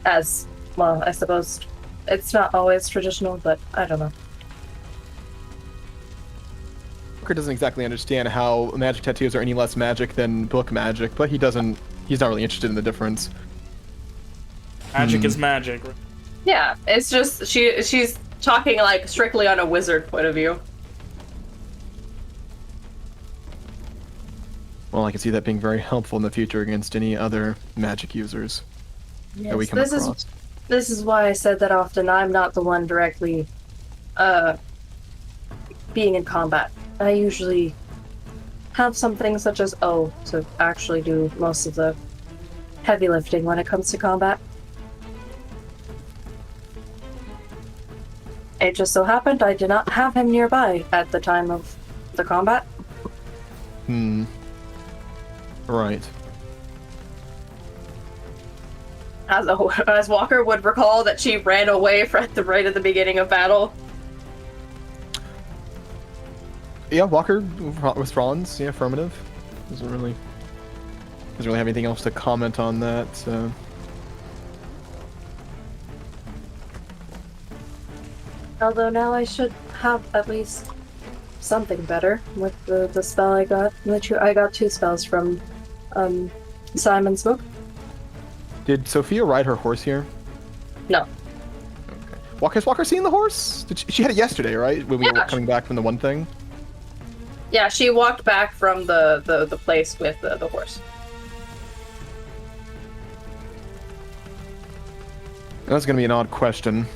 As, well, I suppose it's not always traditional, but I don't know. Walker doesn't exactly understand how magic tattoos are any less magic than book magic, but he's not really interested in the difference. Magic is magic. Yeah, it's just, she's talking like strictly on a wizard point of view. Well, I can see that being very helpful in the future against any other magic users that we come across. This is why I said that often I'm not the one directly being in combat. I usually have something such as O to actually do most of the heavy lifting when it comes to combat. It just so happened I did not have him nearby at the time of the combat. Right. As Walker would recall that she ran away right at the beginning of battle. Yeah, Walker withdraws. Yeah, affirmative. Doesn't really have anything else to comment on that. Although now I should have at least something better with the spell I got. I got 2 spells from Simon's book? Did Sophia ride her horse here? No. Okay. Has Walker seen the horse? She had it yesterday, right? When we were coming back from the one thing? Yeah, she walked back from the place with the horse. That's gonna be an odd question.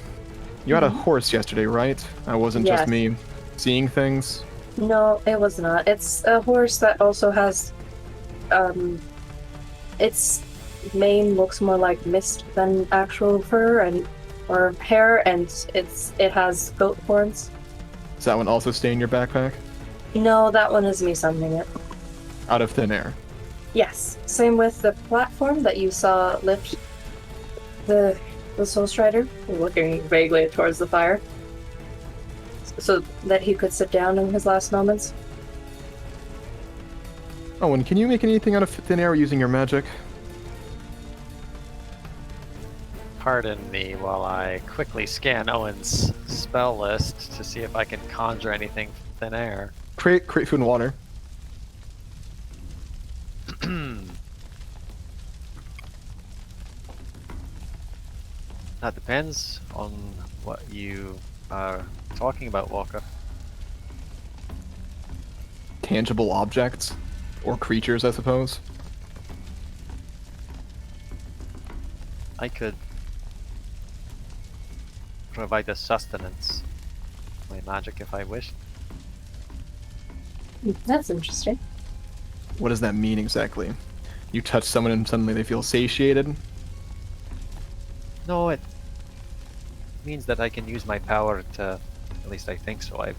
You had a horse yesterday, right? That wasn't just me seeing things. No, it was not. It's a horse that also has, its mane looks more like mist than actual fur or hair, and it has goat horns. Does that one also stay in your backpack? No, that one is me summoning it. Out of thin air. Yes. Same with the platform that you saw lift the Solstrider, looking vaguely towards the fire, so that he could sit down in his last moments. Oh, and can you make anything out of thin air using your magic? Pardon me while I quickly scan Owen's spell list to see if I can conjure anything from thin air. Create food and water. That depends on what you are talking about, Walker. Tangible objects? Or creatures, I suppose? I could provide a sustenance. My magic if I wish. That's interesting. What does that mean exactly? You touch someone and suddenly they feel satiated? No, it means that I can use my power to, at least I think so. I've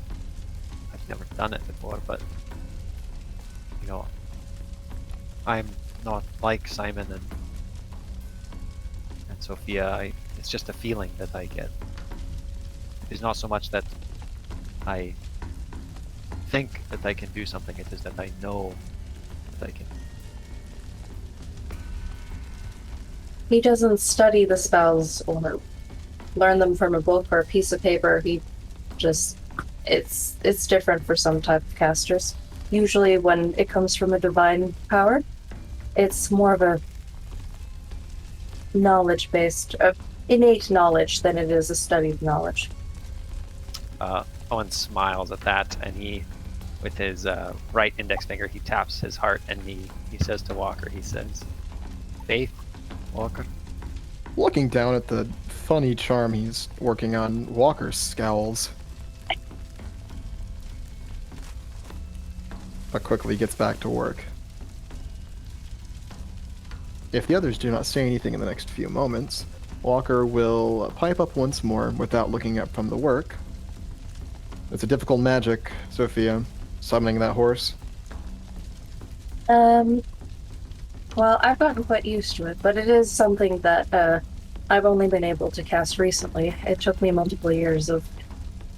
never done it before, but you know, I'm not like Simon and Sophia. It's just a feeling that I get. It's not so much that I think that I can do something, it is that I know that I can. He doesn't study the spells or learn them from a book or a piece of paper. He just, it's different for some type of casters. Usually when it comes from a divine power, it's more of a knowledge-based, innate knowledge than it is a studied knowledge. Owen smiles at that, and he, with his right index finger, he taps his heart, and he says to Walker, he says, "Faith, Walker." Looking down at the funny charm he's working on, Walker scowls. But quickly gets back to work. If the others do not say anything in the next few moments, Walker will pipe up once more without looking up from the work. It's a difficult magic, Sophia, summoning that horse. Well, I've gotten quite used to it, but it is something that I've only been able to cast recently. It took me multiple years of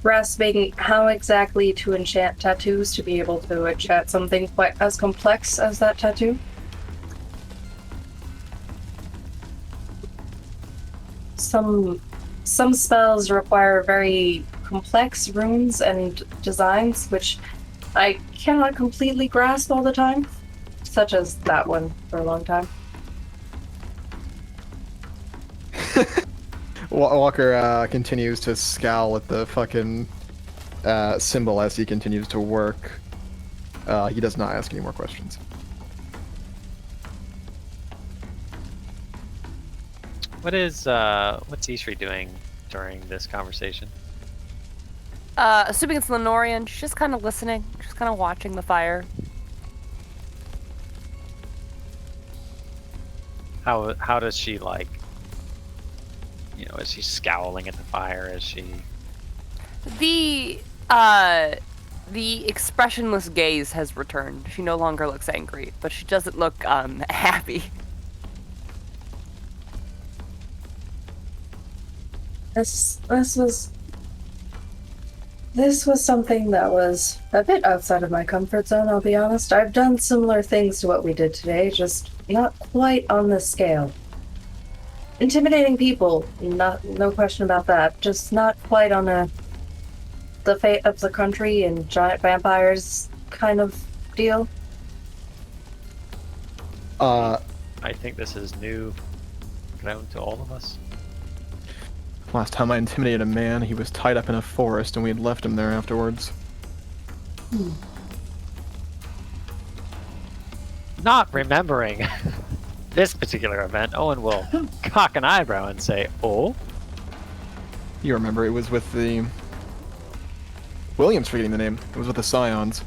grasping how exactly to enchant tattoos to be able to enchant something quite as complex as that tattoo. Some spells require very complex runes and designs, which I cannot completely grasp all the time, such as that one for a long time. Walker continues to scowl at the fucking symbol as he continues to work. He does not ask any more questions. What's Ishri doing during this conversation? Assuming it's Lenorian, she's just kind of listening. She's kind of watching the fire. How does she, like, you know, is she scowling at the fire? Is she... The expressionless gaze has returned. She no longer looks angry, but she doesn't look happy. This was something that was a bit outside of my comfort zone, I'll be honest. I've done similar things to what we did today, just not quite on this scale. Intimidating people, no question about that. Just not quite on the fate of the country and giant vampires kind of deal. I think this is new ground to all of us. Last time I intimidated a man, he was tied up in a forest and we had left him there afterwards. Not remembering this particular event, Owen will cock an eyebrow and say, "Oh." You remember, it was with the... William's forgetting the name. It was with the Scions.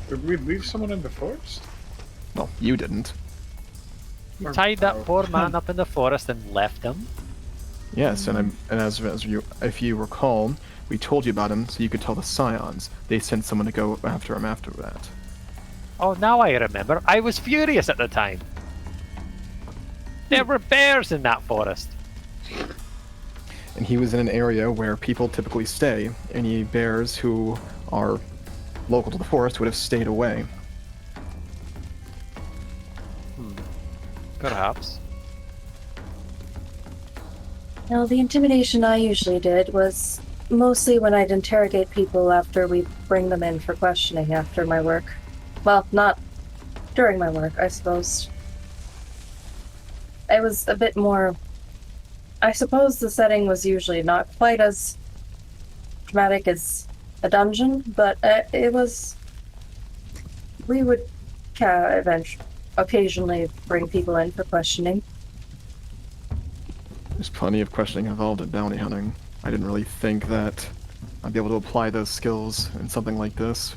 Did we leave someone in the forest? Well, you didn't. You tied that poor man up in the forest and left him. Yes, and as you, if you recall, we told you about him so you could tell the Scions. They sent someone to go after him after that. Oh, now I remember. I was furious at the time. There were bears in that forest. And he was in an area where people typically stay. Any bears who are local to the forest would have stayed away. Perhaps. Now, the intimidation I usually did was mostly when I'd interrogate people after we bring them in for questioning after my work. Well, not during my work, I suppose. It was a bit more... I suppose the setting was usually not quite as dramatic as a dungeon, but it was... We would occasionally bring people in for questioning. There's plenty of questioning involved in bounty hunting. I didn't really think that I'd be able to apply those skills in something like this.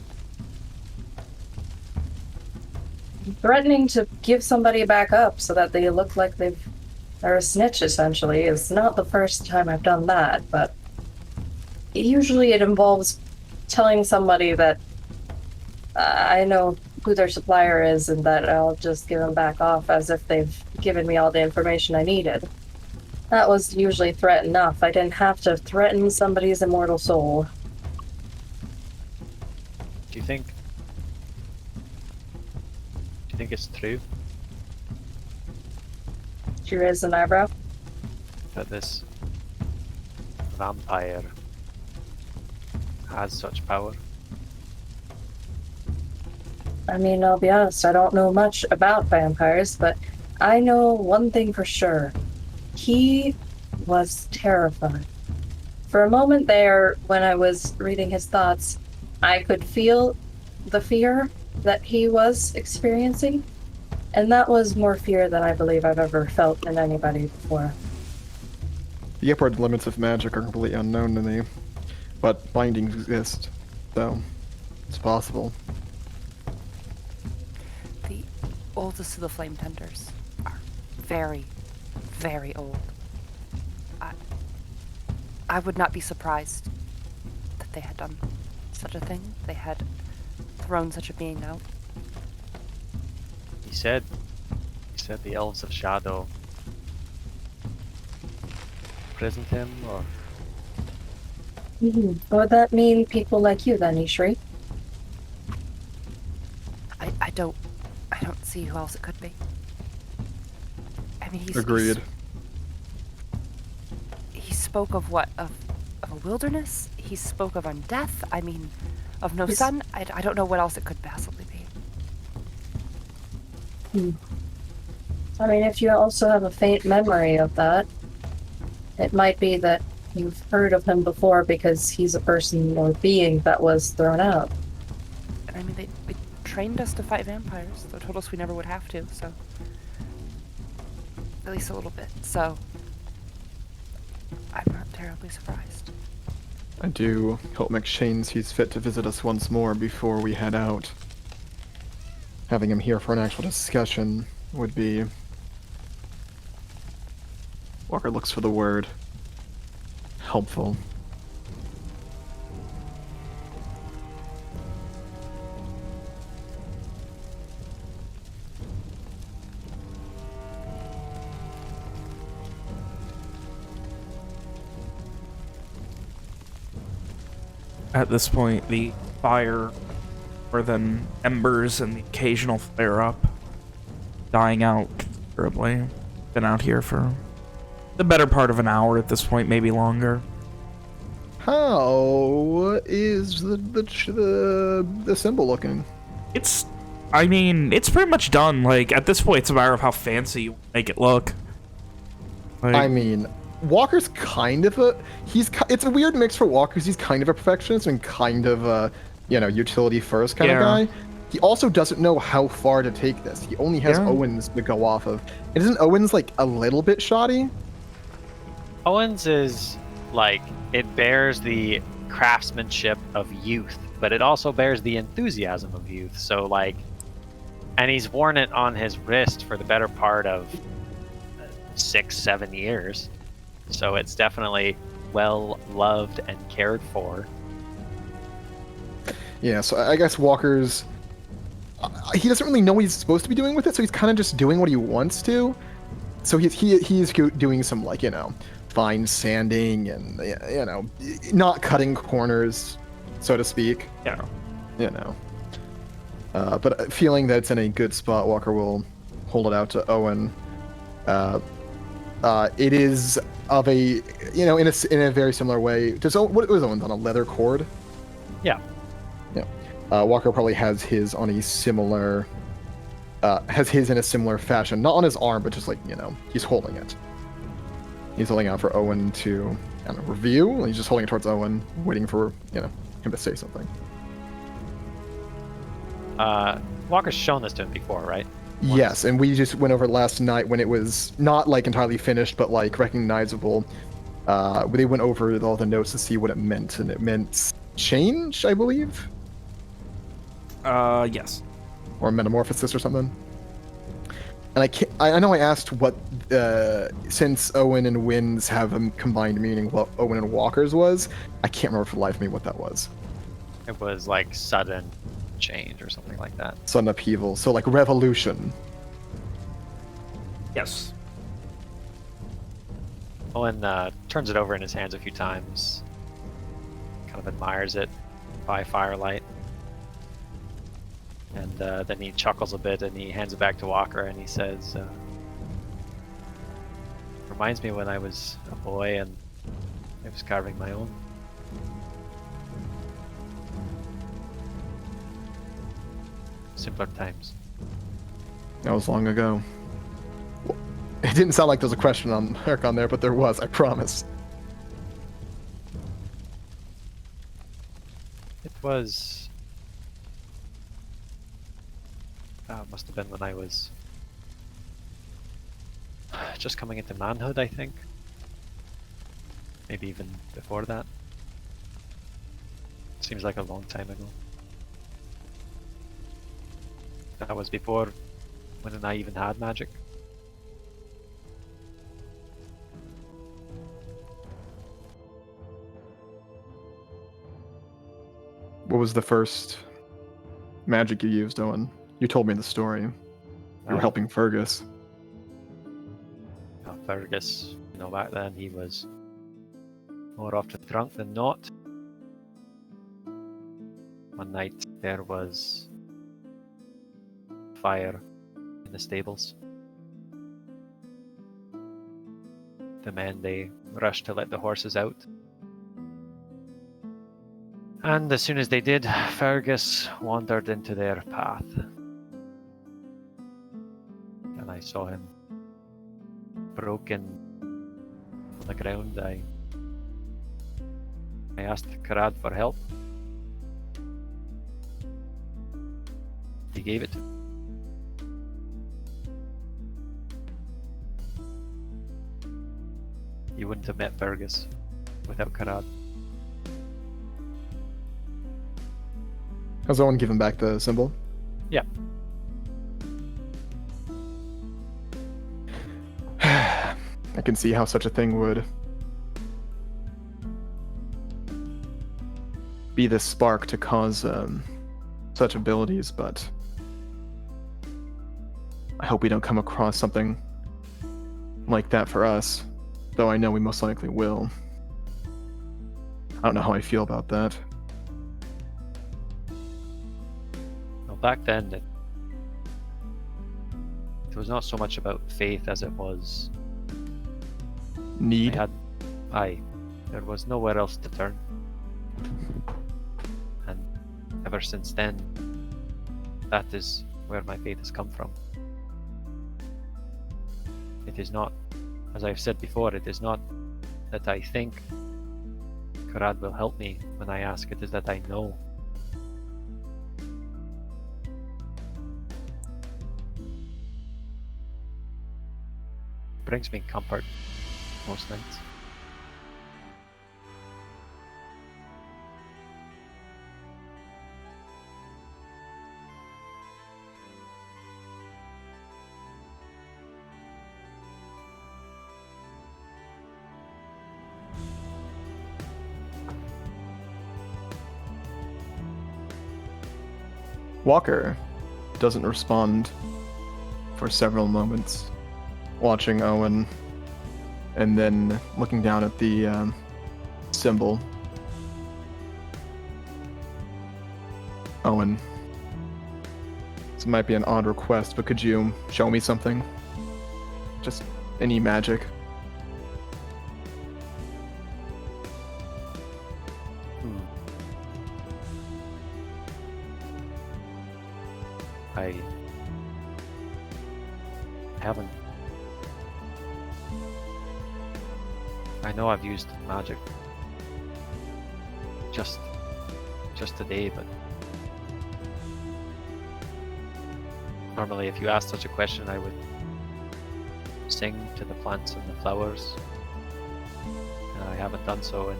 Threatening to give somebody back up so that they look like they're a snitch, essentially, is not the first time I've done that, but usually it involves telling somebody that I know who their supplier is and that I'll just give them back off as if they've given me all the information I needed. That was usually threat enough. I didn't have to threaten somebody's immortal soul. Do you think it's true She raised an eyebrow. that this vampire has such power? I mean, I'll be honest, I don't know much about vampires, but I know one thing for sure. He was terrified. For a moment there, when I was reading his thoughts, I could feel the fear that he was experiencing, and that was more fear than I believe I've ever felt in anybody before. The upward limits of magic are completely unknown to me, but bindings exist, so it's possible. The oldest of the flame tenders are very, very old. I would not be surprised that they had done such a thing. They had thrown such a being out. He said the elves of shadow imprisoned him, or Would that mean people like you then, Ishri? I don't see who else it could be. I mean, Agreed. He spoke of what? Of a wilderness? He spoke of undeath? I mean, of no sun? I don't know what else it could possibly be. I mean, if you also have a faint memory of that, it might be that you've heard of him before because he's a person or being that was thrown out. I mean, they trained us to fight vampires. They told us we never would have to, so... At least a little bit, so... I'm not terribly surprised. I do hope McShane sees fit to visit us once more before we head out. Having him here for an actual discussion would be... Walker looks for the word. Helpful. At this point, the fire, or then embers and the occasional flare-up, dying out considerably. Been out here for the better part of an hour at this point, maybe longer. How is the symbol looking? It's I mean, it's pretty much done. Like, at this point, it's a matter of how fancy you make it look. Like, I mean, Walker's kind of a... It's a weird mix for Walker, because he's kind of a perfectionist and kind of a, utility first kind of guy. He also doesn't know how far to take this. He only has Owens to go off of. And isn't Owens, like, a little bit shoddy? Owens is, like, it bears the craftsmanship of youth, but it also bears the enthusiasm of youth. So, like, and he's worn it on his wrist for the better part of 6-7 years. So it's definitely well loved and cared for. Yeah, so I guess Walker's... he doesn't really know what he's supposed to be doing with it, so he's kind of just doing what he wants to. So he's doing some, like, fine sanding and, not cutting corners, so to speak. But feeling that it's in a good spot, Walker will hold it out to Owen. It is of a, in a very similar way. What was Owen's on, a leather cord? Yeah. Walker probably has his on a similar, has his in a similar fashion, not on his arm, but just like, he's holding it. He's holding out for Owen to, review. He's just holding it towards Owen, waiting for, him to say something. Walker's shown this to him before, right? Yes, and we just went over it last night when it was not, like, entirely finished, but, like, recognizable. They went over all the notes to see what it meant, and it meant change, I believe? Yes. Or metamorphosis or something. And I know I asked what, since Owen and Wynn's have a combined meaning, what Owen and Walker's was. I can't remember for the life of me what that was. It was, like, sudden change or something like that. Sudden upheaval. So, like, revolution. Yes. Owen turns it over in his hands a few times. Kind of admires it by firelight. And then he chuckles a bit and he hands it back to Walker and he says, reminds me when I was a boy and I was carving my own. Simpler times. That was long ago. It didn't sound like there was a question on there, but there was, I promise. It was... it must have been when I was just coming into manhood, I think. Maybe even before that. Seems like a long time ago. That was before when I even had magic. What was the first magic you used, Owen? You told me the story. You were helping Fergus. Fergus, back then he was more often drunk than not. One night there was fire in the stables. The men, they rushed to let the horses out. And as soon as they did, Fergus wandered into their path. And I saw him broken on the ground. I asked Karad for help. He gave it to me. You wouldn't have met Fergus without Karad. Has Owen given back the symbol? Yeah. I can see how such a thing would be the spark to cause such abilities, but I hope we don't come across something like that for us, though I know we most likely will. I don't know how I feel about that. Well, back then, it was not so much about faith as it was need. There was nowhere else to turn. And ever since then, that is where my faith has come from. It is not, as I've said before, it is not that I think Karad will help me when I ask, it is that I know. Brings me comfort most nights. Walker doesn't respond for several moments, watching Owen, and then looking down at the symbol. Owen, this might be an odd request, but could you show me something? Just any magic. I haven't. I know I've used magic just today, but normally if you asked such a question, I would sing to the plants and the flowers. And I haven't done so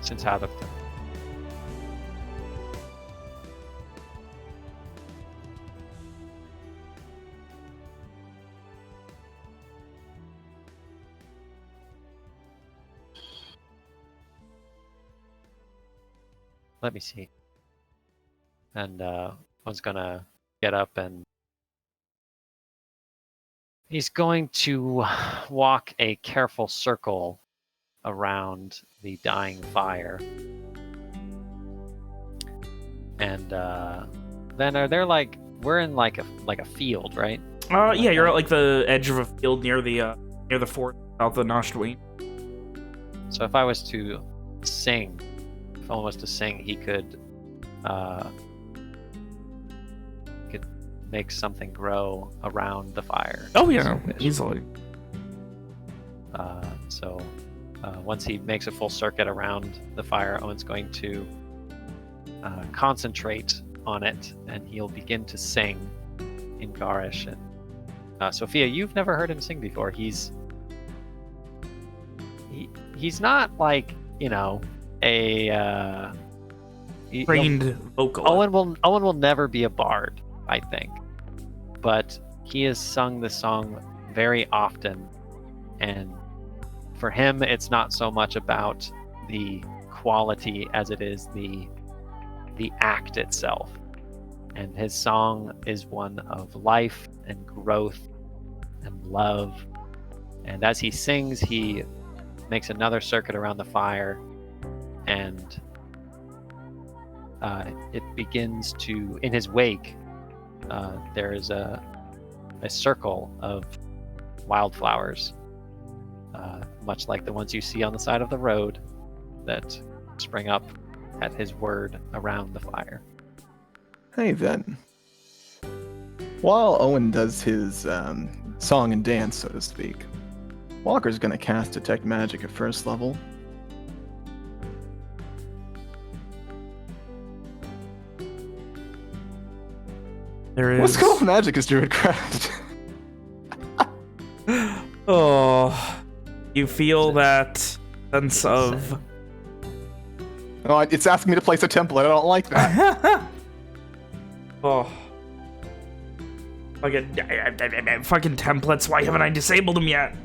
since Haddockton. Let me see. And one's gonna get up and he's going to walk a careful circle around the dying fire. And then are there we're in like a field, right? Yeah, you're at like the edge of a field near the fort south of Nashtween. So if I was to sing, if Owen was to sing, he could make something grow around the fire. Oh yeah, easily. So once he makes a full circuit around the fire, Owen's going to concentrate on it, and he'll begin to sing in Garish. And Sophia, you've never heard him sing before. He's not like, you know, a trained vocalist. Owen will never be a bard, I think, but he has sung the song very often, and for him it's not so much about the quality as it is the act itself. And his song is one of life and growth and love. And as he sings, he makes another circuit around the fire, and it begins to, in his wake, there is a circle of wildflowers, much like the ones you see on the side of the road, that spring up at his word around the fire. Hey then. While Owen does his song and dance, so to speak, Walker's gonna cast Detect Magic at first level. There is... What school of magic is Druidcraft? Oh, you feel that sense of... Oh, it's asking me to place a template. I don't like that. Oh. Fucking templates. Why haven't I disabled them yet?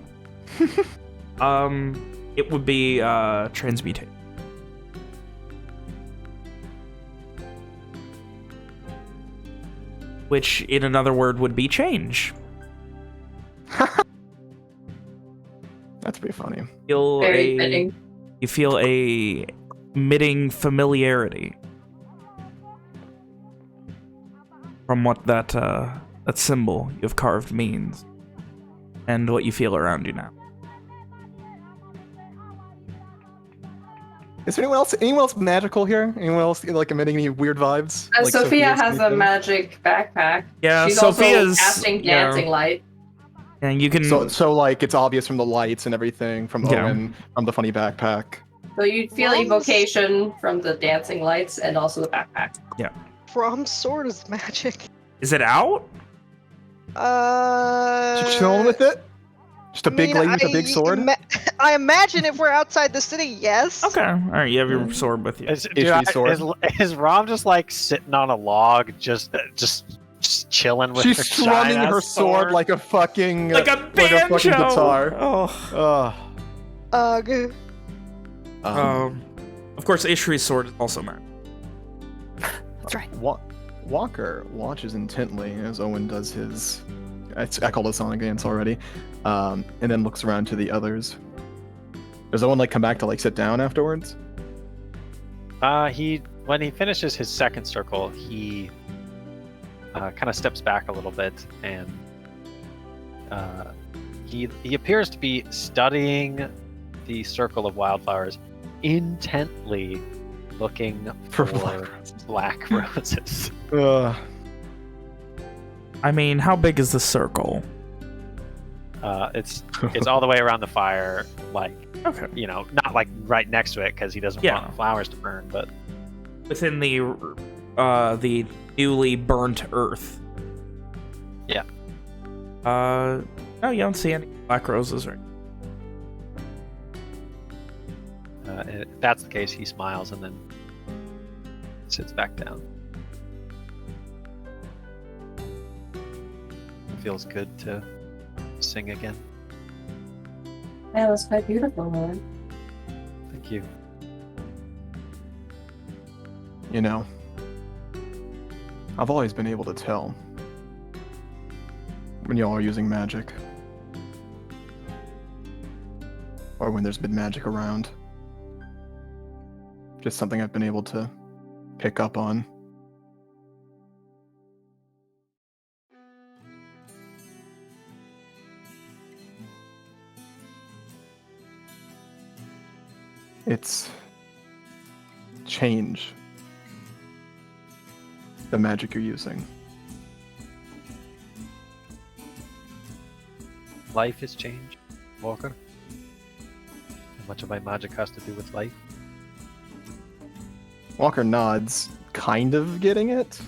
It would be transmutate. Which, in another word, would be change. That's pretty funny. Very fitting. You feel a emitting familiarity from what that symbol you've carved means, and what you feel around you now. Is there anyone else magical here? Anyone else like emitting any weird vibes? Like Sophia has a anything? magic backpack. Yeah, She's Sophia's also casting dancing light. And you can. So like it's obvious from the lights and everything from Owen, from the funny backpack. So you'd feel evocation from the dancing lights and also the backpack. Yeah. Rom's sword is magic. Is it out? Just chilling with it. Just a big lady with a big sword. I imagine if we're outside the city, yes. Okay. All right. You have your sword with you. Is Rom just like sitting on a log, just chilling with She's her strumming her sword like a fucking guitar. Of course, Ishri's sword is also mine. That's right. Walker watches intently as Owen does his. I called it Sonic Dance already, and then looks around to the others. Does Owen like come back to like sit down afterwards? When he finishes his second circle, he kind of steps back a little bit, and he appears to be studying the circle of wildflowers intently, looking for black roses. I mean, how big is the circle? It's all the way around the fire, like, okay, not like right next to it because he doesn't want the flowers to burn, but within the newly burnt earth. Yeah. No, you don't see any black roses, right? If that's the case, he smiles and then sits back down. It feels good to sing again. Yeah, that's quite beautiful, man. Thank you. I've always been able to tell when y'all are using magic. Or when there's been magic around. Just something I've been able to pick up on. It's change. The magic you're using. Life has changed, Walker. How much of my magic has to do with life? Walker nods, kind of getting it.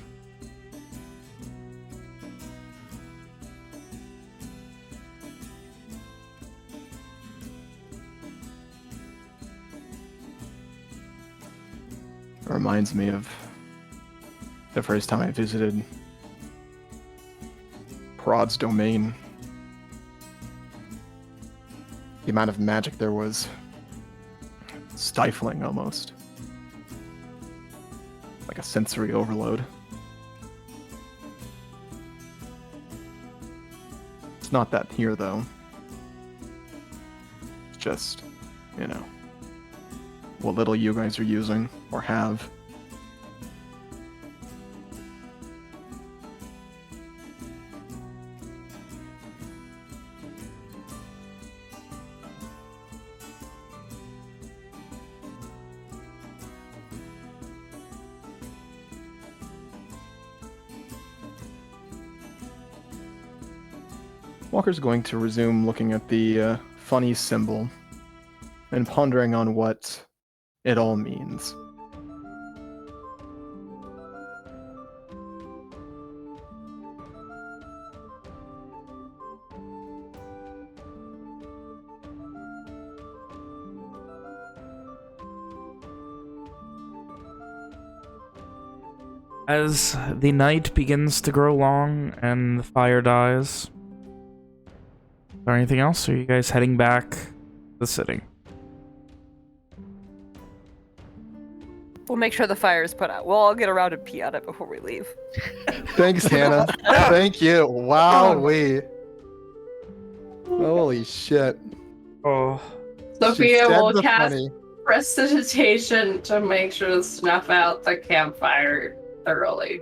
It reminds me of the first time I visited Prod's domain. The amount of magic there was stifling almost. Like a sensory overload. It's not that here though. It's just, what little you guys are using or have. Walker's going to resume looking at the funny symbol and pondering on what it all means. As the night begins to grow long and the fire dies, is there anything else? Or are you guys heading back to the city? We'll make sure the fire is put out. We'll all get around and pee on it before we leave. Thanks, Hannah. Thank you. Wowee. Holy shit. Oh. Sophia will cast prestidigitation to make sure to snuff out the campfire thoroughly.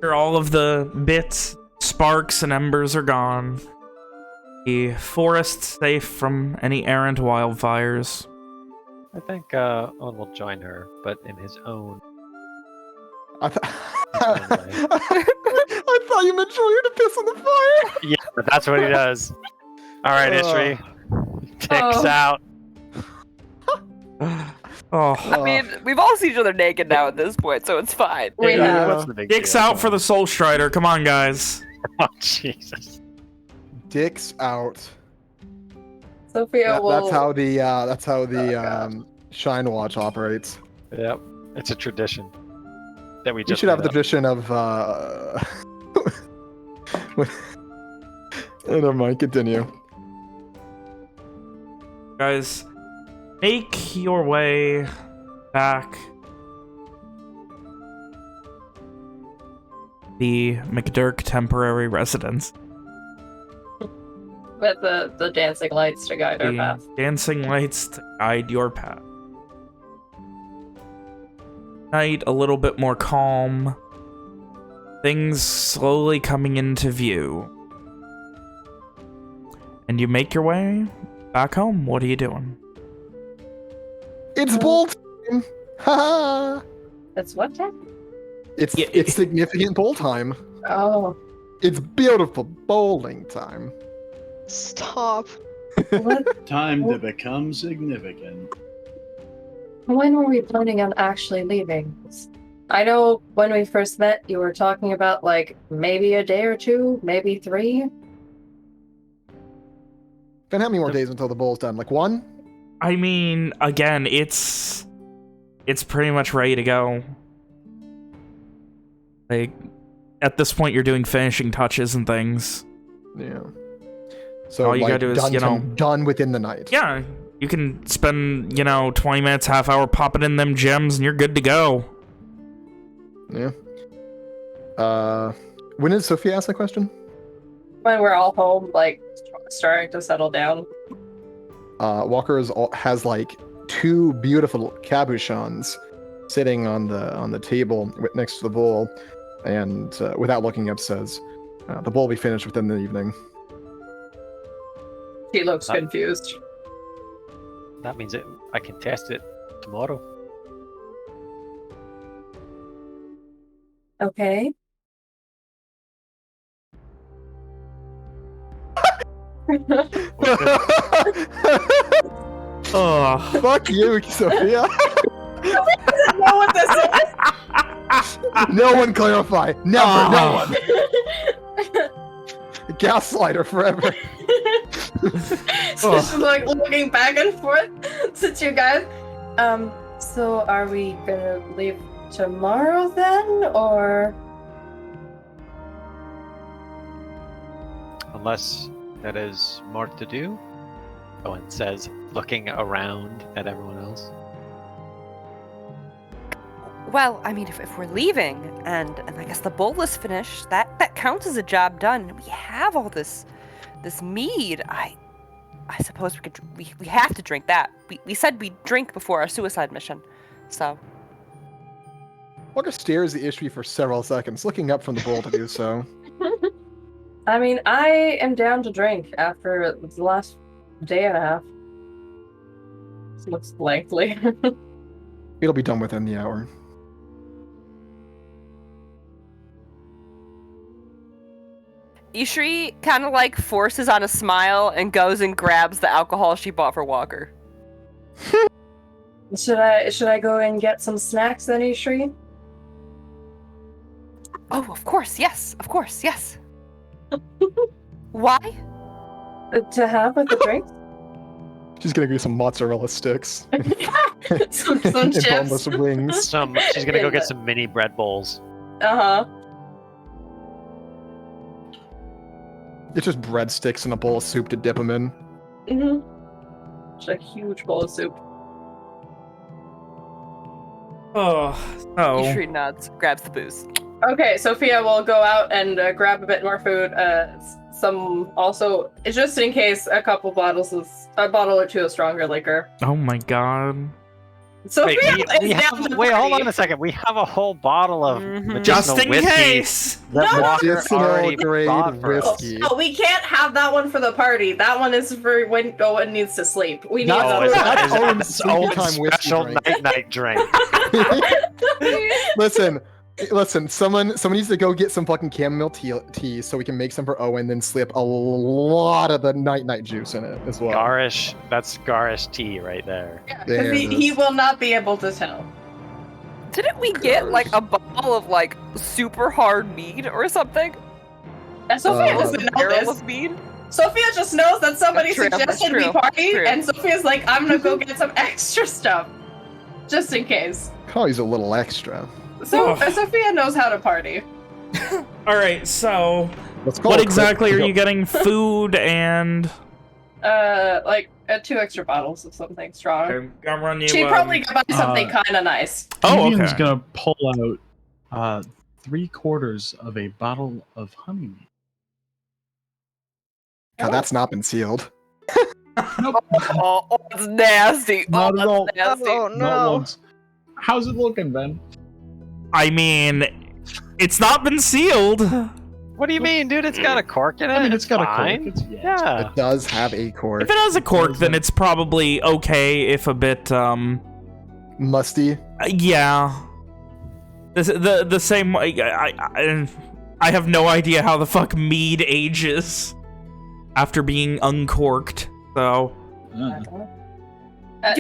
All of the bits, sparks, and embers are gone. The forest's safe from any errant wildfires. I think Owen will join her, but in his own. I thought you meant Julia to piss on the fire. Yeah, but that's what he does. All right, Ishri. Dicks out. Oh, I mean, we've all seen each other naked now at this point, so it's fine. We have. What's the big dicks deal? out for the Solstrider. Come on, guys. Oh, Jesus. Dicks out. Sophia will. That's how the God. Shine Watch operates. Yep. It's a tradition that we You just should have made the up. tradition of. Never mind. Continue. Guys, make your way back. The McDurk temporary residence. With the dancing lights to guide our The path. dancing lights to guide your path. Night a little bit more calm. Things slowly coming into view. And you make your way back home. What are you doing? It's bowl time. Ha! It's what time? It's significant bowl time. Oh. It's beautiful bowling time. Stop. What? Time to become significant. When were we planning on actually leaving? I know when we first met, you were talking about like maybe a day or two, maybe 3. Then how many more days until the bowl's done? Like 1? I mean, again, it's pretty much ready to go. Like, at this point, you're doing finishing touches and things. Yeah. So all you gotta do is, done within the night. Yeah, you can spend, 20 minutes, half hour popping in them gems, and you're good to go. Yeah. When did Sophia ask that question? When we're all home, like starting to settle down. Walker has like 2 beautiful cabochons sitting on the table next to the bowl, and without looking up says, "The bowl will be finished within the evening." He looks confused. That means I can test it tomorrow. Okay. Oh, Fuck you, Sophia. know what this is? No one clarify. Never. No one. Gaslighter forever. So she's like looking back and forth to you guys. So are we gonna leave tomorrow then, or? Unless that is more to do, Owen says, looking around at everyone else. Well, I mean, if we're leaving, and I guess the bowl is finished, that counts as a job done. We have all this mead. I suppose we have to drink that. We said we'd drink before our suicide mission, so. Walker stares at Ishvi for several seconds, looking up from the bowl to do so. I mean, I am down to drink after the last day and a half. She looks blankly. It'll be done within the hour. Ishri kind of like forces on a smile and goes and grabs the alcohol she bought for Walker. Should I go and get some snacks then, Ishri? Oh, of course, yes. Why? To have with the drink? She's gonna get some mozzarella sticks some and chips. boneless wings. She's gonna go get some mini bread bowls. Uh-huh. It's just breadsticks in a bowl of soup to dip them in. Mm-hmm. Just a huge bowl of soup. Ishri nods, grabs the booze. Okay, Sophia will go out and grab a bit more food. Some also, just in case, a bottle or two of stronger liquor. Oh my god. Sophia we wait, hold on a second. We have a whole bottle of medicinal Just in whiskey case. that No, Walker medicinal already grade bought for us. whiskey. Oh, we can't have that one for the party. That one is for when Owen needs to sleep. We need That's- Oh, another is one. that, is Owen's that that's sleepy Owen's time whiskey special drink. night drink? Listen. Someone needs to go get some fucking chamomile tea so we can make some for Owen, then slip a lot of the night juice in it as well. Garish, that's Garish tea right there. Because There it he is. will not be able to tell. Didn't we get like a bottle of like super hard mead or something? And Sophia Oh. doesn't know Barrel this. of mead? Sophia just knows that somebody That's true, suggested that's we true, party, true. and Sophia's like, I'm gonna go get some extra stuff. Just in case. Could use a little extra. So Oh. Sophia knows how to party. All right, so Let's call what it exactly quick. are you getting? Food and... Like 2 extra bottles of something strong. Okay, I'll run you... She probably could buy something uh, kind of nice. Oh, Evian's okay. gonna pull out 3/4 of a bottle of honey. God, that's not been sealed. Oh, it's nasty. Not at all. That's nasty. Oh Not no. once. How's it looking, Ben? I mean, it's not been sealed. What do you mean, dude? It's got a cork in it. I mean, it's got a cork. fine. It's, Yeah. It does have a cork. If it has a cork, then it's probably okay if a bit, Musty. yeah. The same way, I have no idea how the fuck mead ages after being uncorked, so...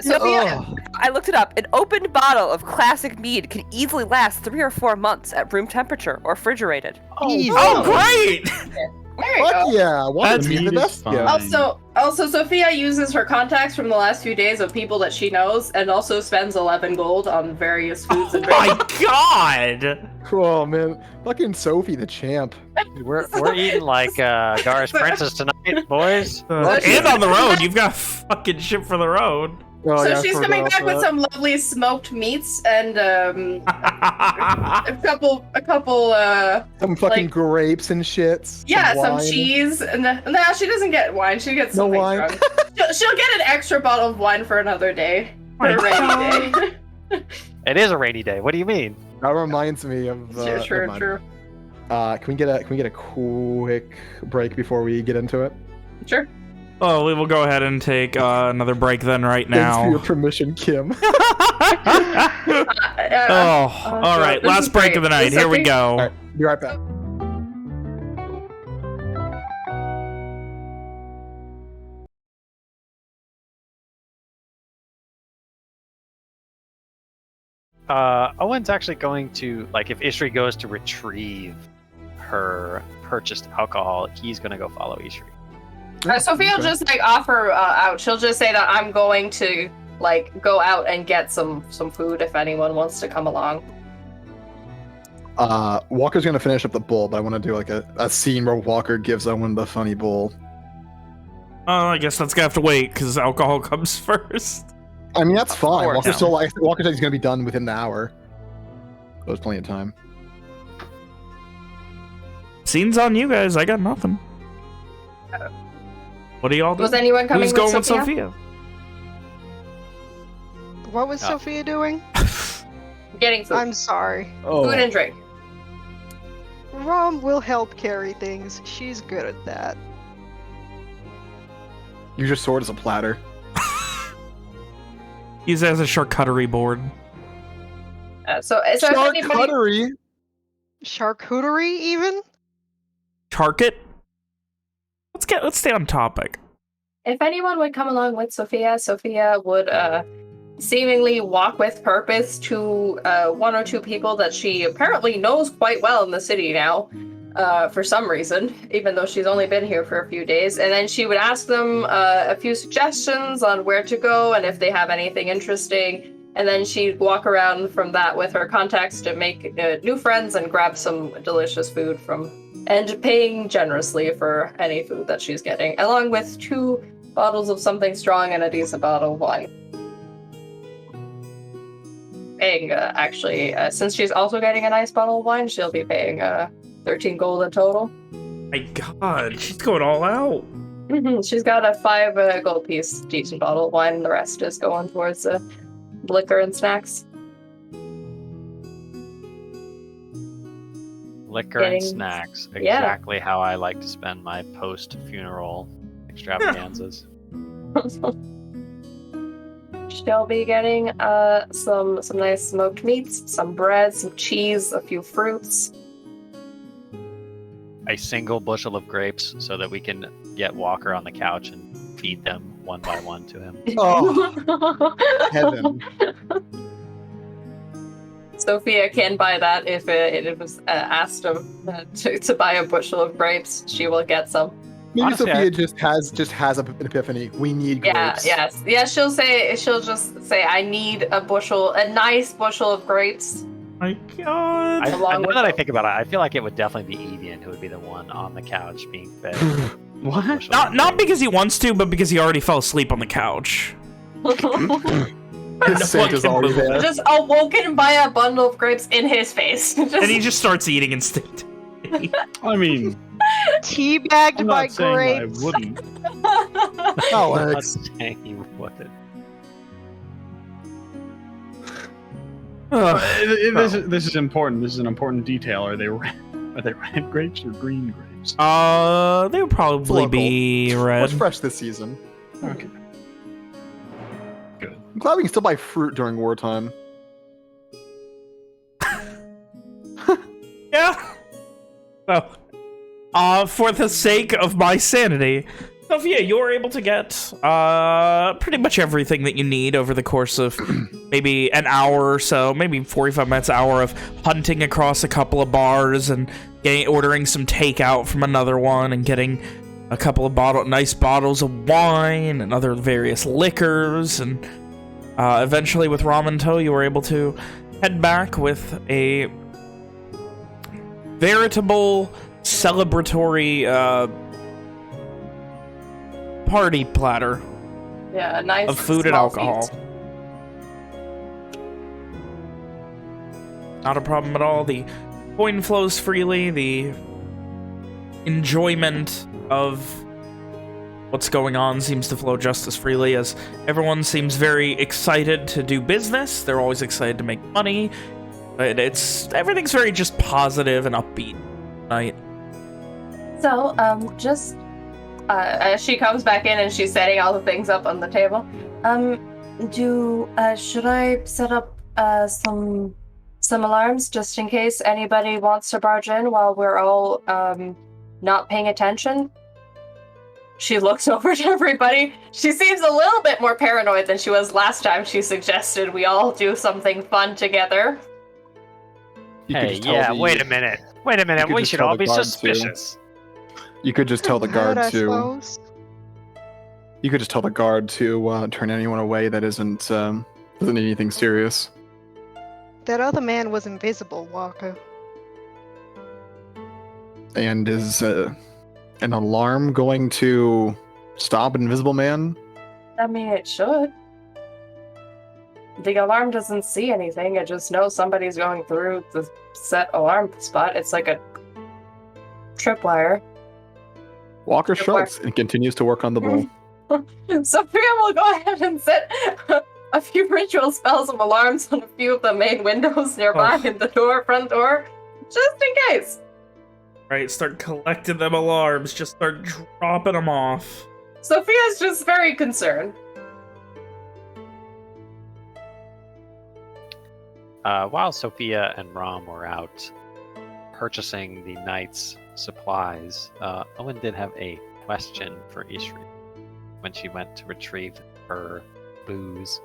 Sophia, I looked it up. An opened bottle of classic mead can easily last 3 or 4 months at room temperature or refrigerated. Oh, great! there you Fuck go. yeah! Why That's the mead is best? fine. Yeah. Also, Sophia uses her contacts from the last few days of people that she knows, and also spends 11 gold on various foods and My drinks. god! Cool, man. Fucking Sophie the champ. We're eating like Garish Princess tonight, boys. And on the road, you've got fucking shit for the road. Oh, So yeah, she's for coming the- back for with that. some lovely smoked meats and a couple Some fucking like- grapes and shits. yeah, some wine. cheese. And no, she doesn't get wine. She gets No something wine. strong. She'll get an extra bottle of wine for another day, for a rainy day. It is a rainy day. What do you mean? That reminds me of. True. Can we get a quick break before we get into it? Sure. Oh, we will go ahead and take another break then right Thanks for your now. permission, Kim. All right, this last is break great. of the night. This Here we okay? go. All right, be right back. Owen's actually going to, like, if Ishri goes to retrieve her purchased alcohol, he's going to go follow Ishri. Sophia will just like offer out. She'll just say that I'm going to like go out and get some food if anyone wants to come along. Walker's gonna finish up the bowl, but I want to do like a scene where Walker gives Owen the funny bowl. Oh, I guess that's gonna have to wait because alcohol comes first. I mean, that's fine. course. Walker still Walker said he's gonna be done within the hour. So there's plenty of time. Scene's on you guys. I got nothing. What are y'all doing? Was anyone coming Who's with going Sophia? with Sophia? What was Oh. Sophia doing? Getting food. I'm sorry. Food and drink. Rom will help carry things. She's good at that. Use your sword as a platter. Use it as a charcuterie board. So if anybody, Charcuterie. Charcuterie, even? Charcut? Let's stay on topic. if anyone would come along with Sophia, Sophia would seemingly walk with purpose to 1 or 2 people that she apparently knows quite well in the city now, for some reason, even though she's only been here for a few days. And then she would ask them a few suggestions on where to go and if they have anything interesting. And then she'd walk around from that with her contacts to make new friends and grab some delicious food from, and paying generously for any food that she's getting, along with 2 bottles of something strong and a decent bottle of wine. Paying, actually, since she's also getting a nice bottle of wine, she'll be paying 13 gold in total. My God, she's going all out. She's got a 5 gold piece decent bottle of wine, and the rest is going towards liquor and snacks. Liquor and snacks. Exactly how I like to spend my post-funeral extravaganzas. She'll be getting some nice smoked meats, some bread, some cheese, a few fruits. A single bushel of grapes so that we can get Walker on the couch and feed them one by one to him. Oh, heaven. Sophia can buy that if it was asked to buy a bushel of grapes. She will get some. Maybe Honestly, Sophia just has an epiphany. We need grapes. Yeah. She'll just say, I need a nice bushel of grapes. My God. Now that I think about it, I feel like it would definitely be Evian who would be the one on the couch being fed. What? Not because he wants to, but because he already fell asleep on the couch. His scent is already there. Just awoken by a bundle of grapes in his face. And he just starts eating instinctively. I mean, Teabagged I'm by not saying grapes. I wouldn't. Alex. I'm saying you wouldn't. This is important. This is an important detail. Are they red grapes or green grapes? They would probably be red. What's fresh this season? Okay. Good. I'm glad we can still buy fruit during wartime. Yeah. So, for the sake of my sanity, Sophia, you were able to get pretty much everything that you need over the course of maybe an hour or so, maybe 45 minutes, hour of hunting across a couple of bars and ordering some takeout from another one and getting a couple of nice bottles of wine and other various liquors. And eventually with Ramen-to, you were able to head back with a veritable celebratory party platter Yeah, a nice of food and small alcohol. feast. Not a problem at all. The coin flows freely. The enjoyment of what's going on seems to flow just as freely, as everyone seems very excited to do business. They're always excited to make money. Everything's very just positive and upbeat tonight. So, just as she comes back in and she's setting all the things up on the table, should I set up some alarms just in case anybody wants to barge in while we're all not paying attention? She looks over to everybody. She seems a little bit more paranoid than she was last time she suggested we all do something fun together. Hey, wait a minute. We should all be suspicious. You could just tell the guard I to. suppose. You could just tell the guard to turn anyone away that doesn't need anything serious. That other man was invisible, Walker. And is an alarm going to stop an invisible man? I mean, it should. The alarm doesn't see anything. It just knows somebody's going through the set alarm spot. It's like a tripwire. Walker shrugs and continues to work on the bowl. Sophia will go ahead and set a few ritual spells of alarms on a few of the main windows nearby and the front door, just in case. Right, start collecting them alarms. Just start dropping them off. Sophia's just very concerned. While Sophia and Rom were out purchasing the night's supplies, Owen did have a question for Ishri when she went to retrieve her booze.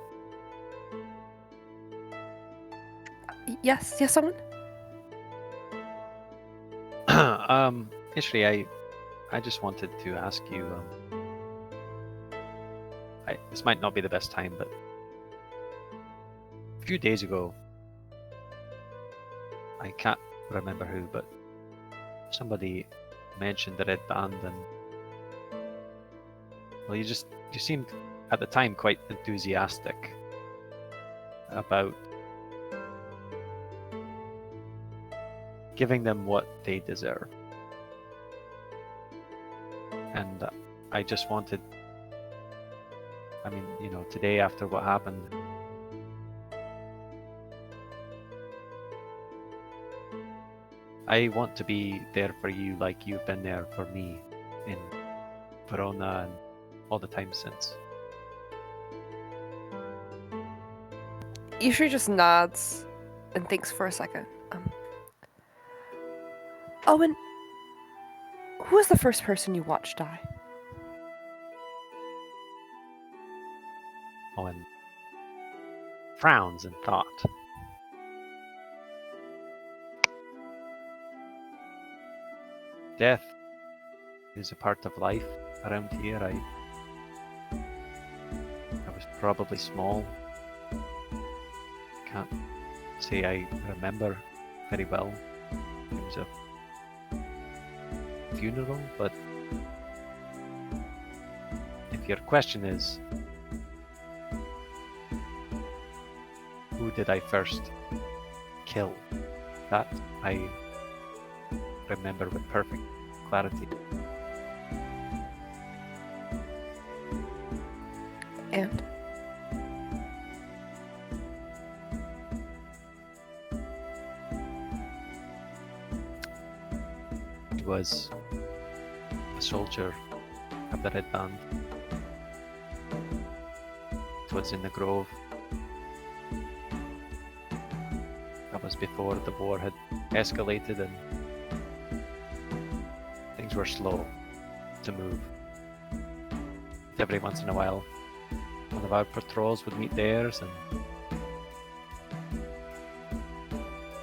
Yes, Owen? Ishri, I just wanted to ask you, this might not be the best time, but a few days ago, I can't remember who, but somebody mentioned the Red Band, and well, you seemed at the time quite enthusiastic about giving them what they deserve. And I just wanted, today after what happened, I want to be there for you like you've been there for me in Verona and all the time since. Ishri just nods and thinks for a second. Owen, who was the first person you watched die? Owen frowns in thought. Death is a part of life around here. I was probably small. Can't say I remember very well. It was a funeral, but if your question is, who did I first kill? That I remember with perfect clarity. And? He was a soldier of the Red Band. It was in the Grove. That was before the war had escalated and things were slow to move. Every once in a while, one of our patrols would meet theirs and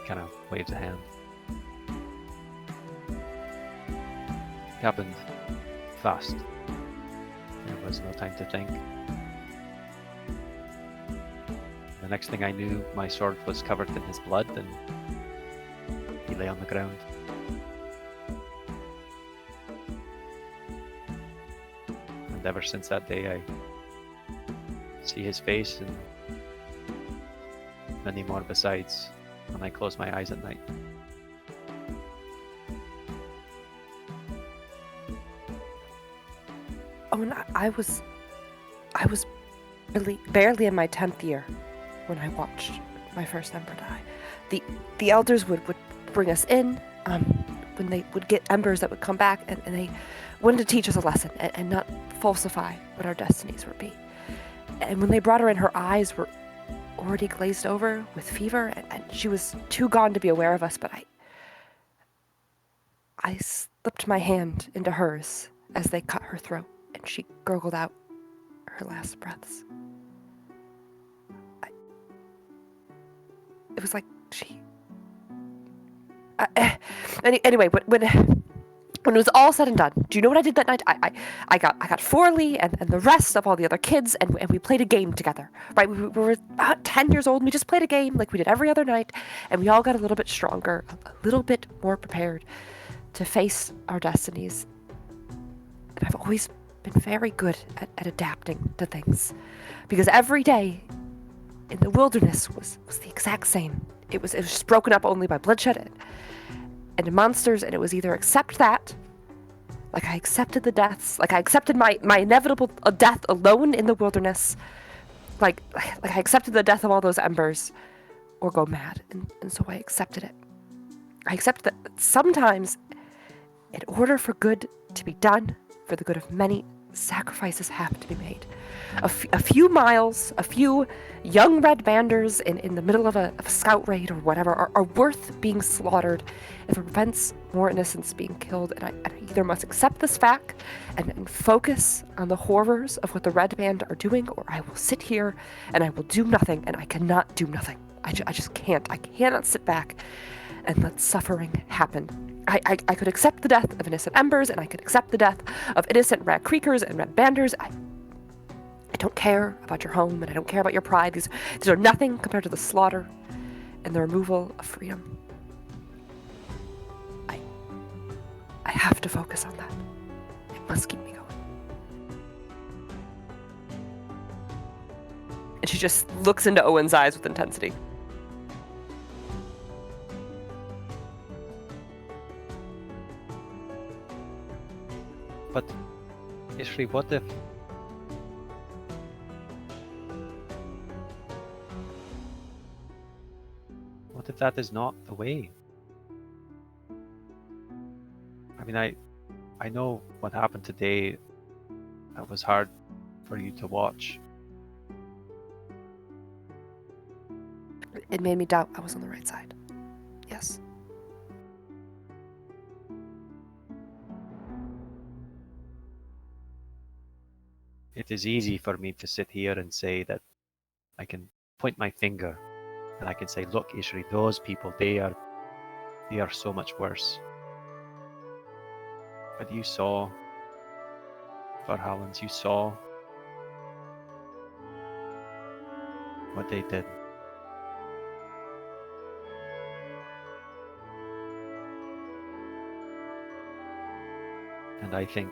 kind of waves a hand. It happened fast. There was no time to think. The next thing I knew, my sword was covered in his blood and he lay on the ground. And ever since that day, I see his face and many more besides when I close my eyes at night. Oh, and I was barely in my 10th year when I watched my first ember die. The elders would bring us in when they would get embers that would come back, and they wanted to teach us a lesson and not falsify what our destinies would be. And when they brought her in, her eyes were already glazed over with fever, and she was too gone to be aware of us, but I slipped my hand into hers as they cut her throat, and she gurgled out her last breaths. It was like she... Anyway, when it was all said and done, do you know what I did that night? I got Forley and the rest of all the other kids, and we played a game together, right? We were about 10 years old, and we just played a game like we did every other night, and we all got a little bit stronger, a little bit more prepared to face our destinies. And I've always been very good at adapting to things, because every day in the wilderness was the exact same. It was just broken up only by bloodshed and monsters, and it was either accept that, like I accepted the deaths, like I accepted my inevitable death alone in the wilderness, like I accepted the death of all those embers, or go mad, and so I accepted it. I accepted that sometimes, in order for good to be done, for the good of many, sacrifices have to be made. A few miles, a few young red banders in the middle of a scout raid or whatever are worth being slaughtered if it prevents more innocents being killed. And I either must accept this fact and focus on the horrors of what the red band are doing, or I will sit here and I will do nothing, and I cannot do nothing. I just can't. I cannot sit back and let suffering happen. I could accept the death of innocent embers, and I could accept the death of innocent red creekers and red banders. I don't care about your home, and I don't care about your pride. These are nothing compared to the slaughter and the removal of freedom. I have to focus on that. It must keep me going. And she just looks into Owen's eyes with intensity. But, Ishri, what if that is not the way? I mean, I know what happened today. That was hard for you to watch. It made me doubt I was on the right side. Yes. It is easy for me to sit here and say that I can point my finger and I can say, look, Ishri, those people, they are so much worse. But you saw, Valhallans, you saw what they did. And I think,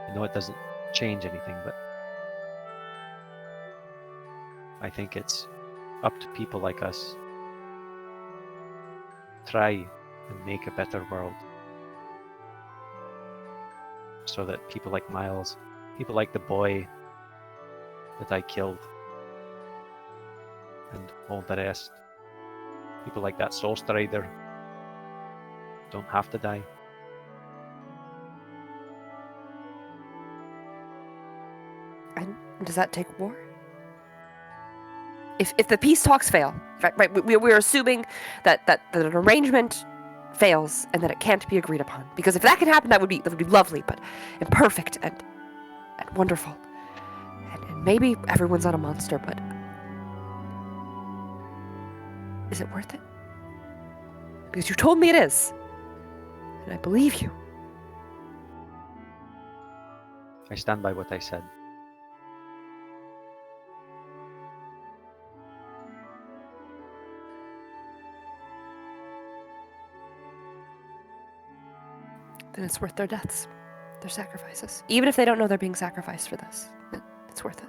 I know it doesn't change anything, but I think it's up to people like us to try and make a better world. So that people like Miles, people like the boy that I killed, and all the rest, people like that Solstrider, don't have to die. And does that take war? If the peace talks fail, right? We're assuming that an arrangement fails and that it can't be agreed upon. Because if that can happen, that would be lovely, but and perfect and wonderful. And maybe everyone's not a monster, but is it worth it? Because you told me it is, and I believe you. I stand by what I said. Then it's worth their deaths, their sacrifices. Even if they don't know they're being sacrificed for this, it's worth it.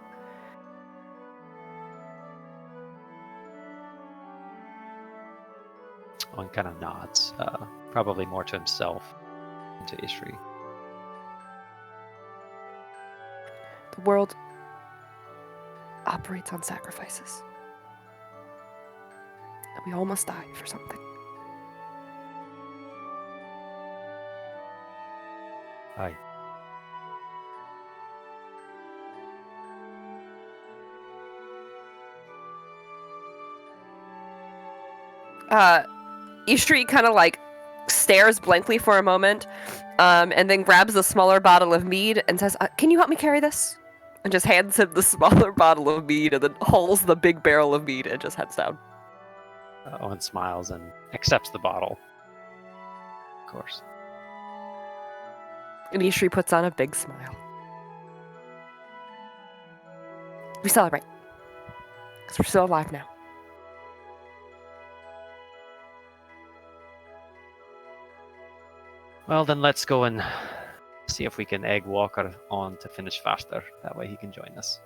Owen kind of nods, probably more to himself than to Ishri. The world operates on sacrifices. And we all must die for something. Aye. Ishri kind of like stares blankly for a moment, and then grabs a smaller bottle of mead and says, "Can you help me carry this?" And just hands him the smaller bottle of mead, and then hauls the big barrel of mead and just heads down. Owen smiles and accepts the bottle. Of course. And Ishri puts on a big smile. We celebrate. Because we're still alive now. Well, then let's go and see if we can egg Walker on to finish faster. That way he can join us.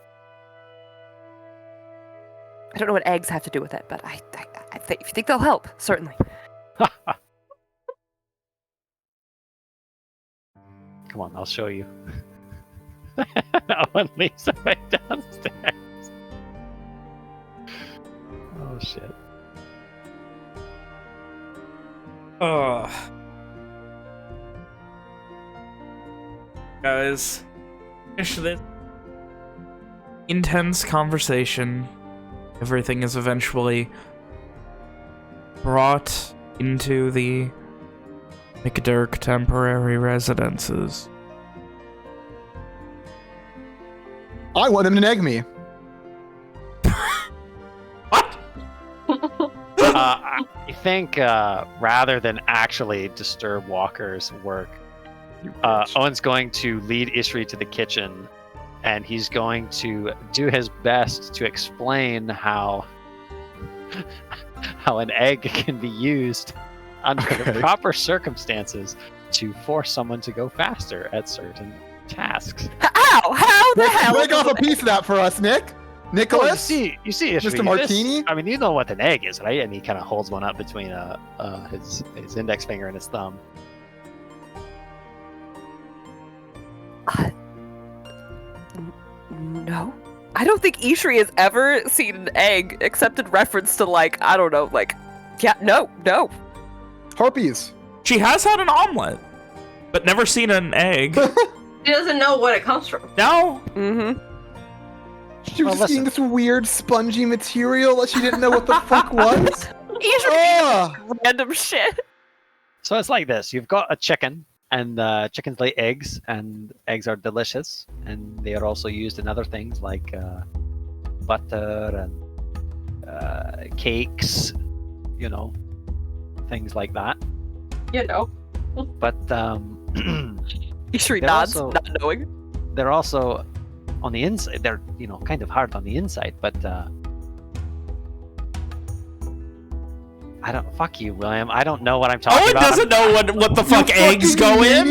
I don't know what eggs have to do with it, but I think they'll help, certainly. Come on, I'll show you. Owen leads the way downstairs. Oh, shit. Guys, finish this intense conversation. Everything is eventually brought into the McDurk temporary residences. I want him to neg me. What? I think rather than actually disturb Walker's work, Owen's going to lead Ishri to the kitchen, and he's going to do his best to explain how an egg can be used under the proper circumstances to force someone to go faster at certain tasks. How the hell? Break off a piece of that for us, Nick. Nicholas. Well, you see, Ishri, Mr. Martini. I mean, you know what an egg is, right? And he kind of holds one up between his index finger and his thumb. No. I don't think Ishri has ever seen an egg except in reference to, like, I don't know, like, yeah, no. Harpies. She has had an omelet, but never seen an egg. She doesn't know what it comes from. No. Mm-hmm. She was just eating this weird spongy material that she didn't know what the fuck was. Random shit. So it's like this. You've got a chicken, and chickens lay eggs, and eggs are delicious, and they are also used in other things like butter and cakes, you know, things like that. You know. But Ishri nods, not knowing. They're also on the inside. They're, you know, kind of hard on the inside, but I don't. Fuck you, William. I don't know what I'm talking Owen about. doesn't know what the fuck eggs go in.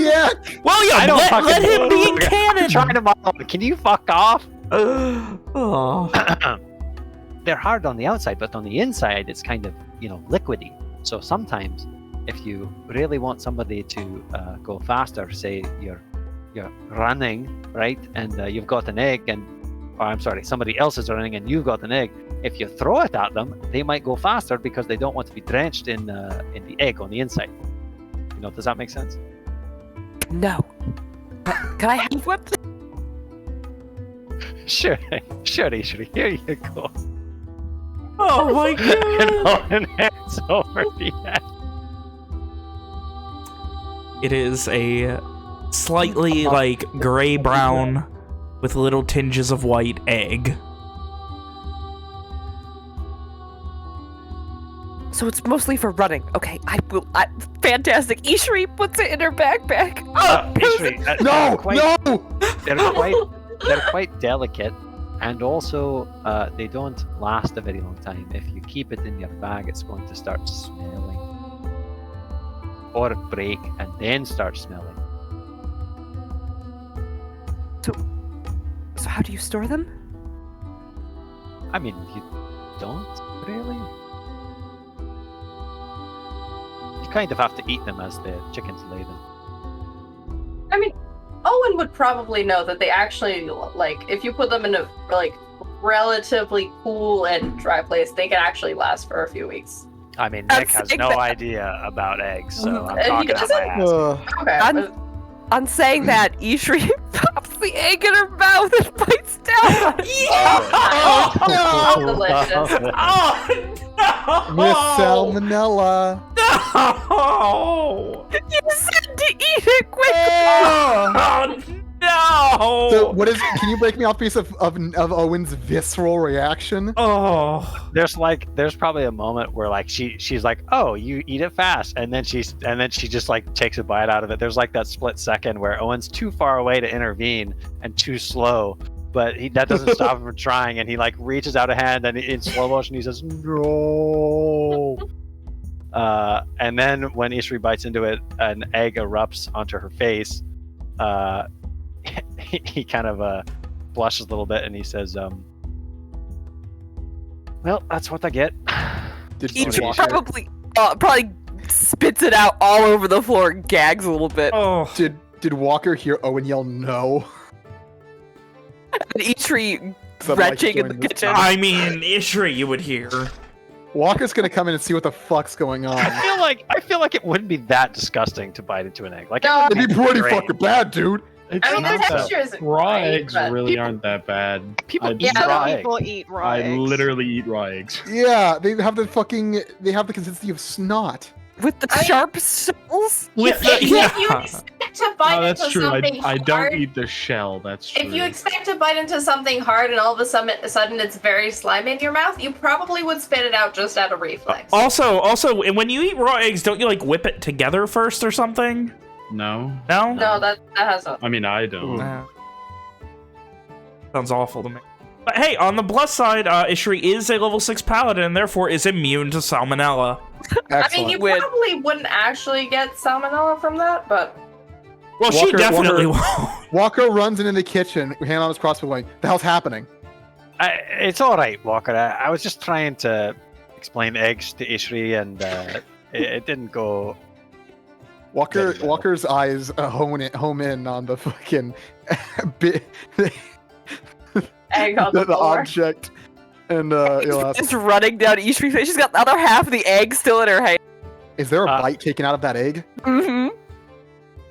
William, let him be in canon. I'm trying to model. Can you fuck off? Oh. They're hard on the outside, but on the inside, it's kind of, you know, liquidy. So sometimes, if you really want somebody to go faster, say you're running, right, and you've got an egg, or I'm sorry, somebody else is running and you've got an egg. If you throw it at them, they might go faster because they don't want to be drenched in the egg on the inside. You know, does that make sense? No. Can I have one? Sure, Ishri. Here you go. Oh my god! And hands over the edge. It is a slightly like gray-brown with little tinges of white egg. So it's mostly for running. Okay, fantastic. Ishri puts it in her backpack. Ishri, No! They're quite delicate, and also they don't last a very long time. If you keep it in your bag, it's going to start smelling, or break and then start smelling. So how do you store them? I mean, you don't really. You kind of have to eat them as the chickens lay them. I mean, Owen would probably know that they actually, like, if you put them in a, like, relatively cool and dry place, they can actually last for a few weeks. I mean, Nick has no idea about eggs, so I'm talking out my ass. Okay. On saying that, Ishri pops the egg in her mouth and bites down on it. Oh, delicious. Oh no! Miss Salmonella. No! You said to eat it quickly. Oh no! So what is? Can you break me off a piece of Owen's visceral reaction? Oh, There's probably a moment where like she's like, oh, you eat it fast, and then she just like takes a bite out of it. There's like that split second where Owen's too far away to intervene and too slow, but that doesn't stop him from trying, and he like reaches out a hand and in slow motion he says no. And then when Ishri bites into it, an egg erupts onto her face. He kind of blushes a little bit and he says, well, that's what I get. Ishri probably spits it out all over the floor and gags a little bit. oh! Did Walker hear Owen yell no? And Ishri So I'd like to retching in the join this. kitchen. I mean, Ishri, you would hear. Walker's gonna come in and see what the fuck's going on. I feel like it wouldn't be that disgusting to bite into an egg. Like, No, It'd be pretty fucking bad, dude. It's I mean, the not that- texture isn't raw great, eggs but really aren't that bad. People I'd- eat Yeah. raw egg. People eat raw I eggs. literally eat raw eggs. Yeah, they have the consistency of snot. With the sharp shells? With if you yeah. expect to bite Oh, that's into true. something I don't hard, eat the shell. That's true. if you expect to bite into something hard and all of a sudden it's very slimy in your mouth, you probably would spit it out just out of reflex. Also, when you eat raw eggs, don't you like whip it together first or something? No. No. No, that has a. I mean, I don't. Nah. Sounds awful to me. But hey, on the plus side, Ishri is a level 6 paladin and therefore is immune to salmonella. I mean, you probably wouldn't actually get salmonella from that, but Well, she definitely won't. Walker runs into the kitchen, hand on his crossbow, going, "The hell's happening?" It's all right, Walker. I was just trying to explain eggs to Ishri, and it didn't go. Walker's eyes home in on the fucking bit, egg on the the floor. object, and he'll ask, It's running down Ishri's face. She's got the other half of the egg still in her hand. Is there a bite taken out of that egg? Mm-hmm.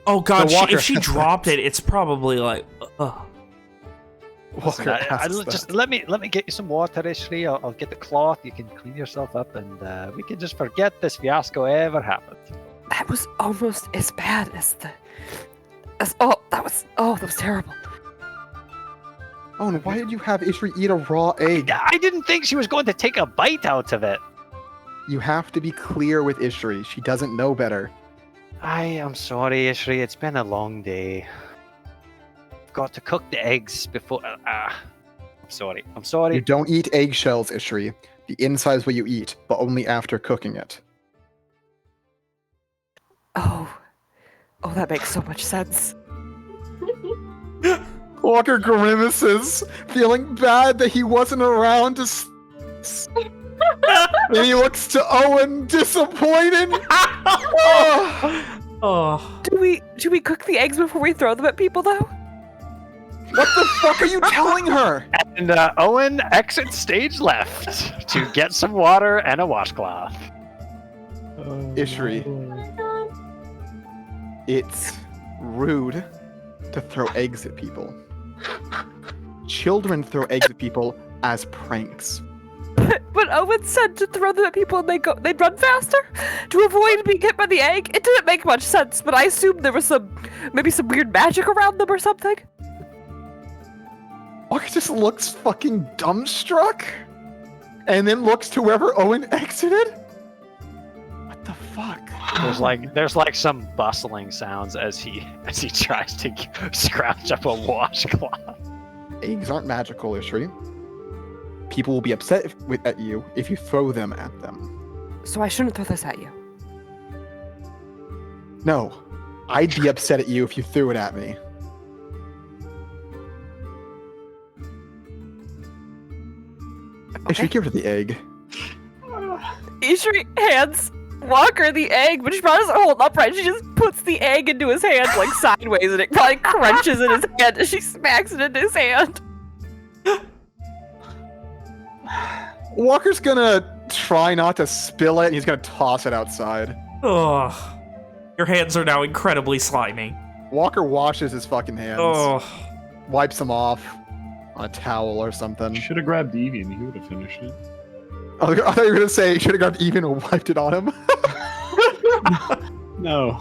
Oh god, Walker if she has dropped that. it, it's probably like, Listen, Walker asks just that. let me get you some water, Ishri. I'll get the cloth. You can clean yourself up, and we can just forget this fiasco ever happened. That was almost as bad as that was terrible. Oh, and why did you have Ishri eat a raw egg? I didn't think she was going to take a bite out of it. You have to be clear with Ishri. She doesn't know better. I am sorry, Ishri. It's been a long day. Got to cook the eggs before. I'm sorry. I'm sorry. You don't eat eggshells, Ishri. The inside is what you eat, but only after cooking it. Oh, that makes so much sense. Walker grimaces, feeling bad that he wasn't around to. And he looks to Owen, disappointed. oh. Do we cook the eggs before we throw them at people, though? What the fuck are you telling her? And Owen exits stage left to get some water and a washcloth. Ishri, it's rude to throw eggs at people. Children throw eggs at people as pranks. But Owen said to throw them at people and they'd run faster to avoid being hit by the egg. It didn't make much sense, but I assumed there was maybe some weird magic around them or something. Walker just looks fucking dumbstruck, and then looks to wherever Owen exited. What the fuck? There's like some bustling sounds as he tries to scrounge up a washcloth. Eggs aren't magical, Ishri. People will be upset at you if you throw them at them. So I shouldn't throw this at you. No, I'd be upset at you if you threw it at me. Okay. Ishri, give her the egg. Ishri hands Walker the egg, but she probably doesn't hold upright. She just puts the egg into his hand like sideways, and it probably crunches in his hand as she smacks it into his hand. Walker's gonna try not to spill it, and he's gonna toss it outside. Ugh. Your hands are now incredibly slimy. Walker washes his fucking hands, Oh. wipes them off on a towel or something. Should have grabbed Evie and he would have finished it. I thought you were gonna say you should have grabbed Even and wiped it on him. No.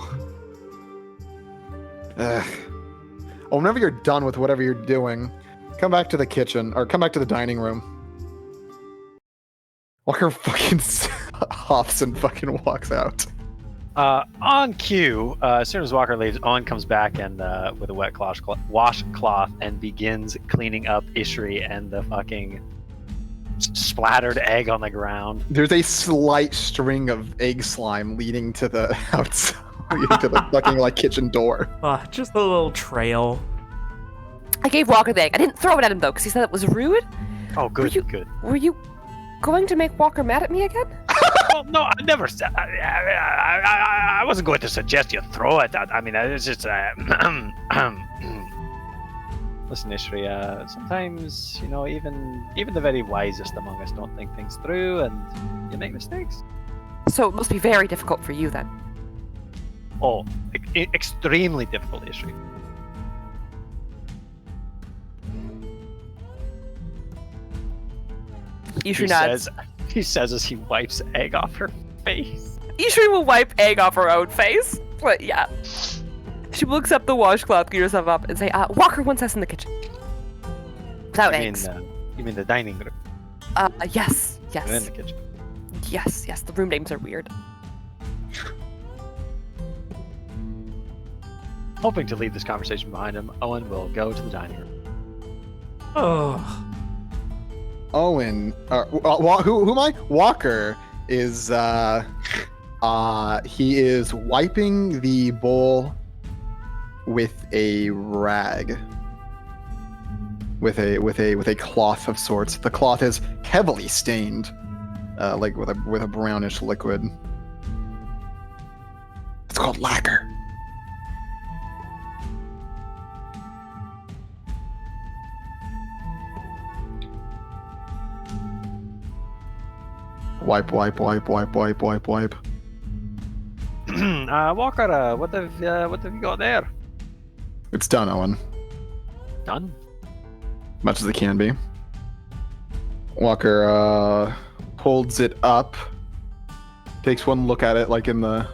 Ugh. Well, whenever you're done with whatever you're doing, come back to the kitchen, or come back to the dining room. Walker fucking huffs and fucking walks out. On cue, as soon as Walker leaves, Owen comes back and with a wet washcloth and begins cleaning up Ishri and the fucking splattered egg on the ground. There's a slight string of egg slime leading to the outside, leading to the fucking like kitchen door. Just a little trail. I gave Walker the egg. I didn't throw it at him though, because he said it was rude. Oh, good, good. Were you going to make Walker mad at me again? Well, no, I never said. I wasn't going to suggest you throw it. I mean, it's just. Listen, Ishri. Sometimes, you know, even the very wisest among us don't think things through, and you make mistakes. So it must be very difficult for you then. Oh, extremely difficult, Ishri. Ishri nods. He says as he wipes egg off her face. Ishri will wipe egg off her own face. But yeah. She looks up the washcloth, clean herself up, and say, Walker wants us in the kitchen. Without eggs. You mean the dining room? Yes. And in the kitchen. Yes. The room names are weird. Hoping to leave this conversation behind him, Owen will go to the dining room. Oh. Owen, who am I? Walker is, he is wiping the bowl with a rag, with a cloth of sorts. The cloth is heavily stained, like with a brownish liquid. It's called lacquer. Wipe. Walker, what have you got there? It's done, Owen. Done. Much as it can be. Walker holds it up, takes one look at it, like in the,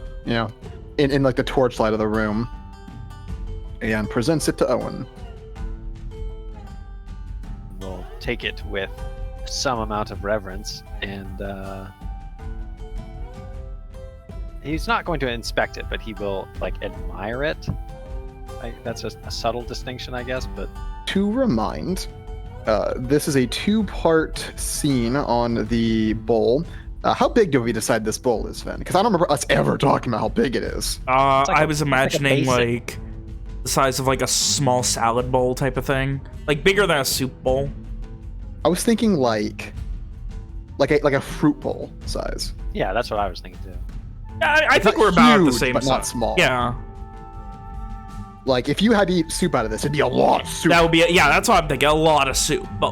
in like the torchlight of the room, and presents it to Owen. We'll take it with some amount of reverence, and he's not going to inspect it, but he will admire it. That's just a subtle distinction, I guess. But to remind, this is a 2-part scene on the bowl. How big do we decide this bowl is, Sven? Because I don't remember us ever talking about how big it is. I was imagining the size of a small salad bowl type of thing, bigger than a soup bowl. I was thinking like a fruit bowl size. Yeah, that's what I was thinking too. Yeah, I think we're about the same but size. Not small. Yeah. If you had to eat soup out of this, it'd be a lot of soup. That would be that's what I'm thinking. A lot of soup, but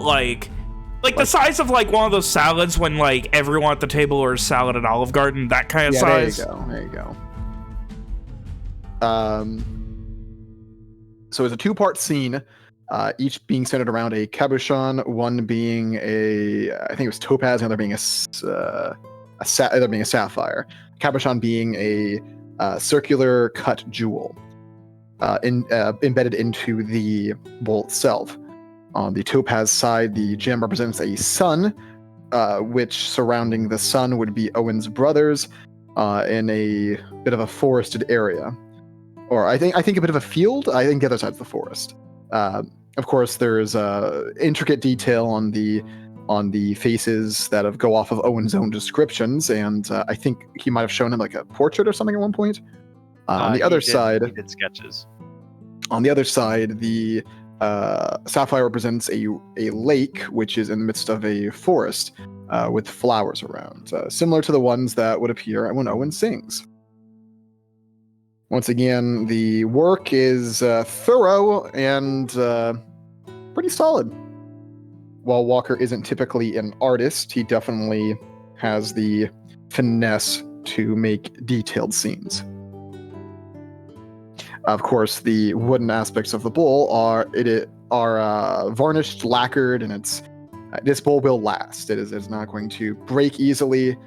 the size of one of those salads when everyone at the table orders salad at Olive Garden, that kind of size. There you go. So it's a 2-part scene, each being centered around a cabochon. One being I think it was topaz, and the other being a sapphire. Cabochon being a circular cut jewel. Embedded into the bowl itself. On the topaz side, the gem represents a sun, which surrounding the sun would be Owen's brothers, in a bit of a forested area, or I think a bit of a field. I think the other side's the forest. Of course, there's intricate detail on the faces that go off of Owen's own descriptions, and I think he might have shown him a portrait or something at one point. On the other side, he did sketches. On the other side, the sapphire represents a lake, which is in the midst of a forest with flowers around, similar to the ones that would appear when Owen sings. Once again, the work is thorough and pretty solid. While Walker isn't typically an artist, he definitely has the finesse to make detailed scenes. Of course, the wooden aspects of the bowl are varnished, lacquered, and this bowl will last. It's not going to break easily,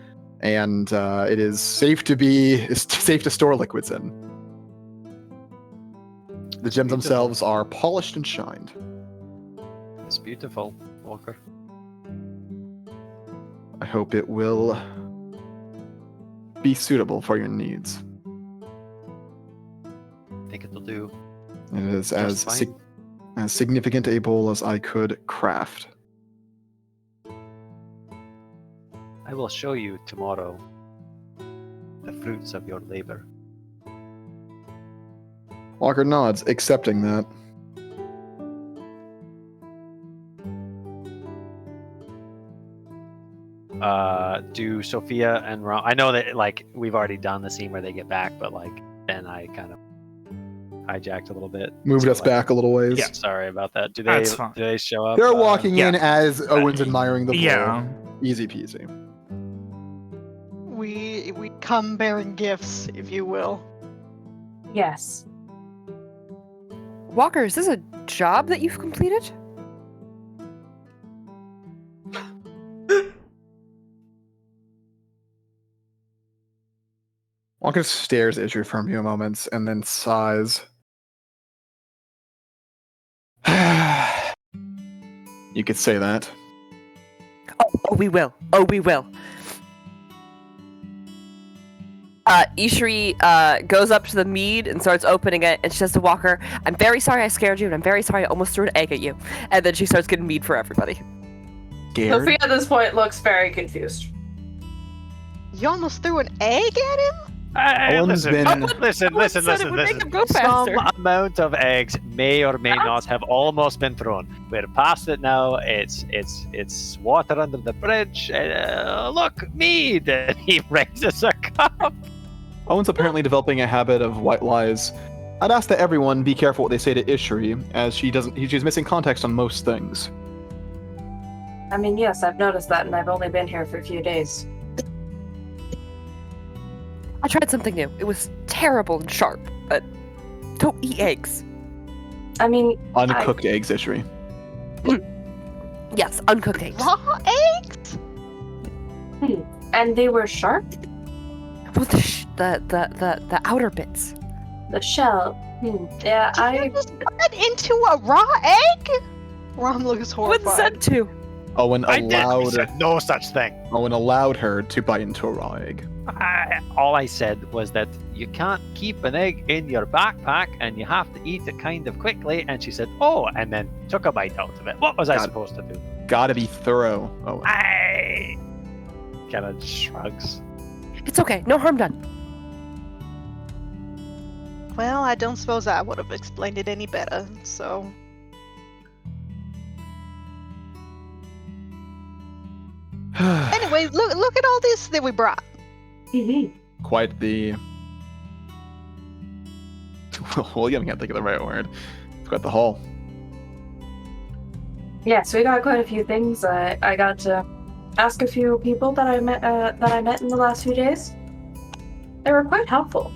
and it is safe to store liquids in. The gems themselves are polished and shined. It's beautiful, Walker. I hope it will be suitable for your needs. I think it'll do. It is as significant a bowl as I could craft. I will show you tomorrow the fruits of your labor. Walker nods, accepting that. Do Sophia and Ron... I know that we've already done the scene where they get back, but then I kind of hijacked a little bit. Moved us back a little ways. Yeah, sorry about that. Do they show up? They're walking in as Owen's admiring the bowl. Yeah. Easy peasy. We come bearing gifts, if you will. Yes. Walker, is this a job that you've completed? Walker stares at you for a few moments and then sighs. You could say that. Oh, we will. Ishri goes up to the mead and starts opening it, and she says to Walker, "I'm very sorry I scared you, and I'm very sorry I almost threw an egg at you." And then she starts getting mead for everybody. Scared? Sophia at this point looks very confused. You almost threw an egg at him? Listen. Make him go Some faster. amount of eggs may or may not have almost been thrown. We're past it now. It's water under the bridge. Look, mead. And he raises a cup. Owen's apparently developing a habit of white lies. I'd ask that everyone be careful what they say to Ishri, as she's missing context on most things. I mean, yes, I've noticed that, and I've only been here for a few days. I tried something new. It was terrible and sharp, but don't eat eggs. I mean, Uncooked eggs, Ishri. Yes, uncooked eggs. Raw eggs? And they were sharp? Well, the outer bits. The shell. Yeah, Did you just cut into a raw egg? Rom looks What horrified. said to? Owen I allowed said no such thing. Owen allowed her to bite into a raw egg. All I said was that you can't keep an egg in your backpack and you have to eat it kind of quickly. And she said, oh, and then took a bite out of it. What was I supposed to do? Gotta be thorough, Owen. I kind of shrugs. It's okay. No harm done. Well, I don't suppose I would have explained it any better, so... Anyway, look at all this that we brought. Quite the... William can't think of the right word. It's quite the haul. Yeah, so we got quite a few things. I got to ask a few people that I met in the last few days. They were quite helpful.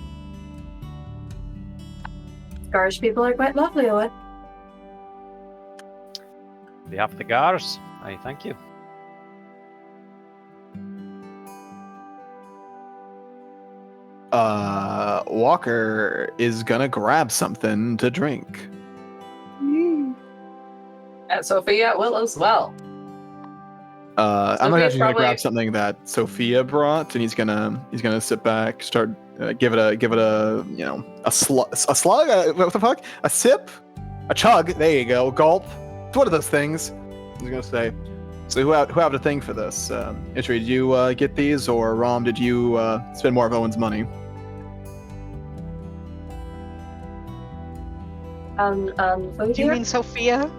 Garish people are quite lovely, Owen. On behalf of the Gars, I thank you. Walker is gonna grab something to drink. And Sophia will as well. I'm Sophia's actually gonna probably- grab something that Sophia brought, and he's gonna sit back, start give it a a slug, what the fuck, a sip, a chug. There you go, gulp. It's one of those things. I was gonna say. So who have a thing for this? Ishri, did you get these, or Rom, did you spend more of Owen's money? Food Do you mean Sophia?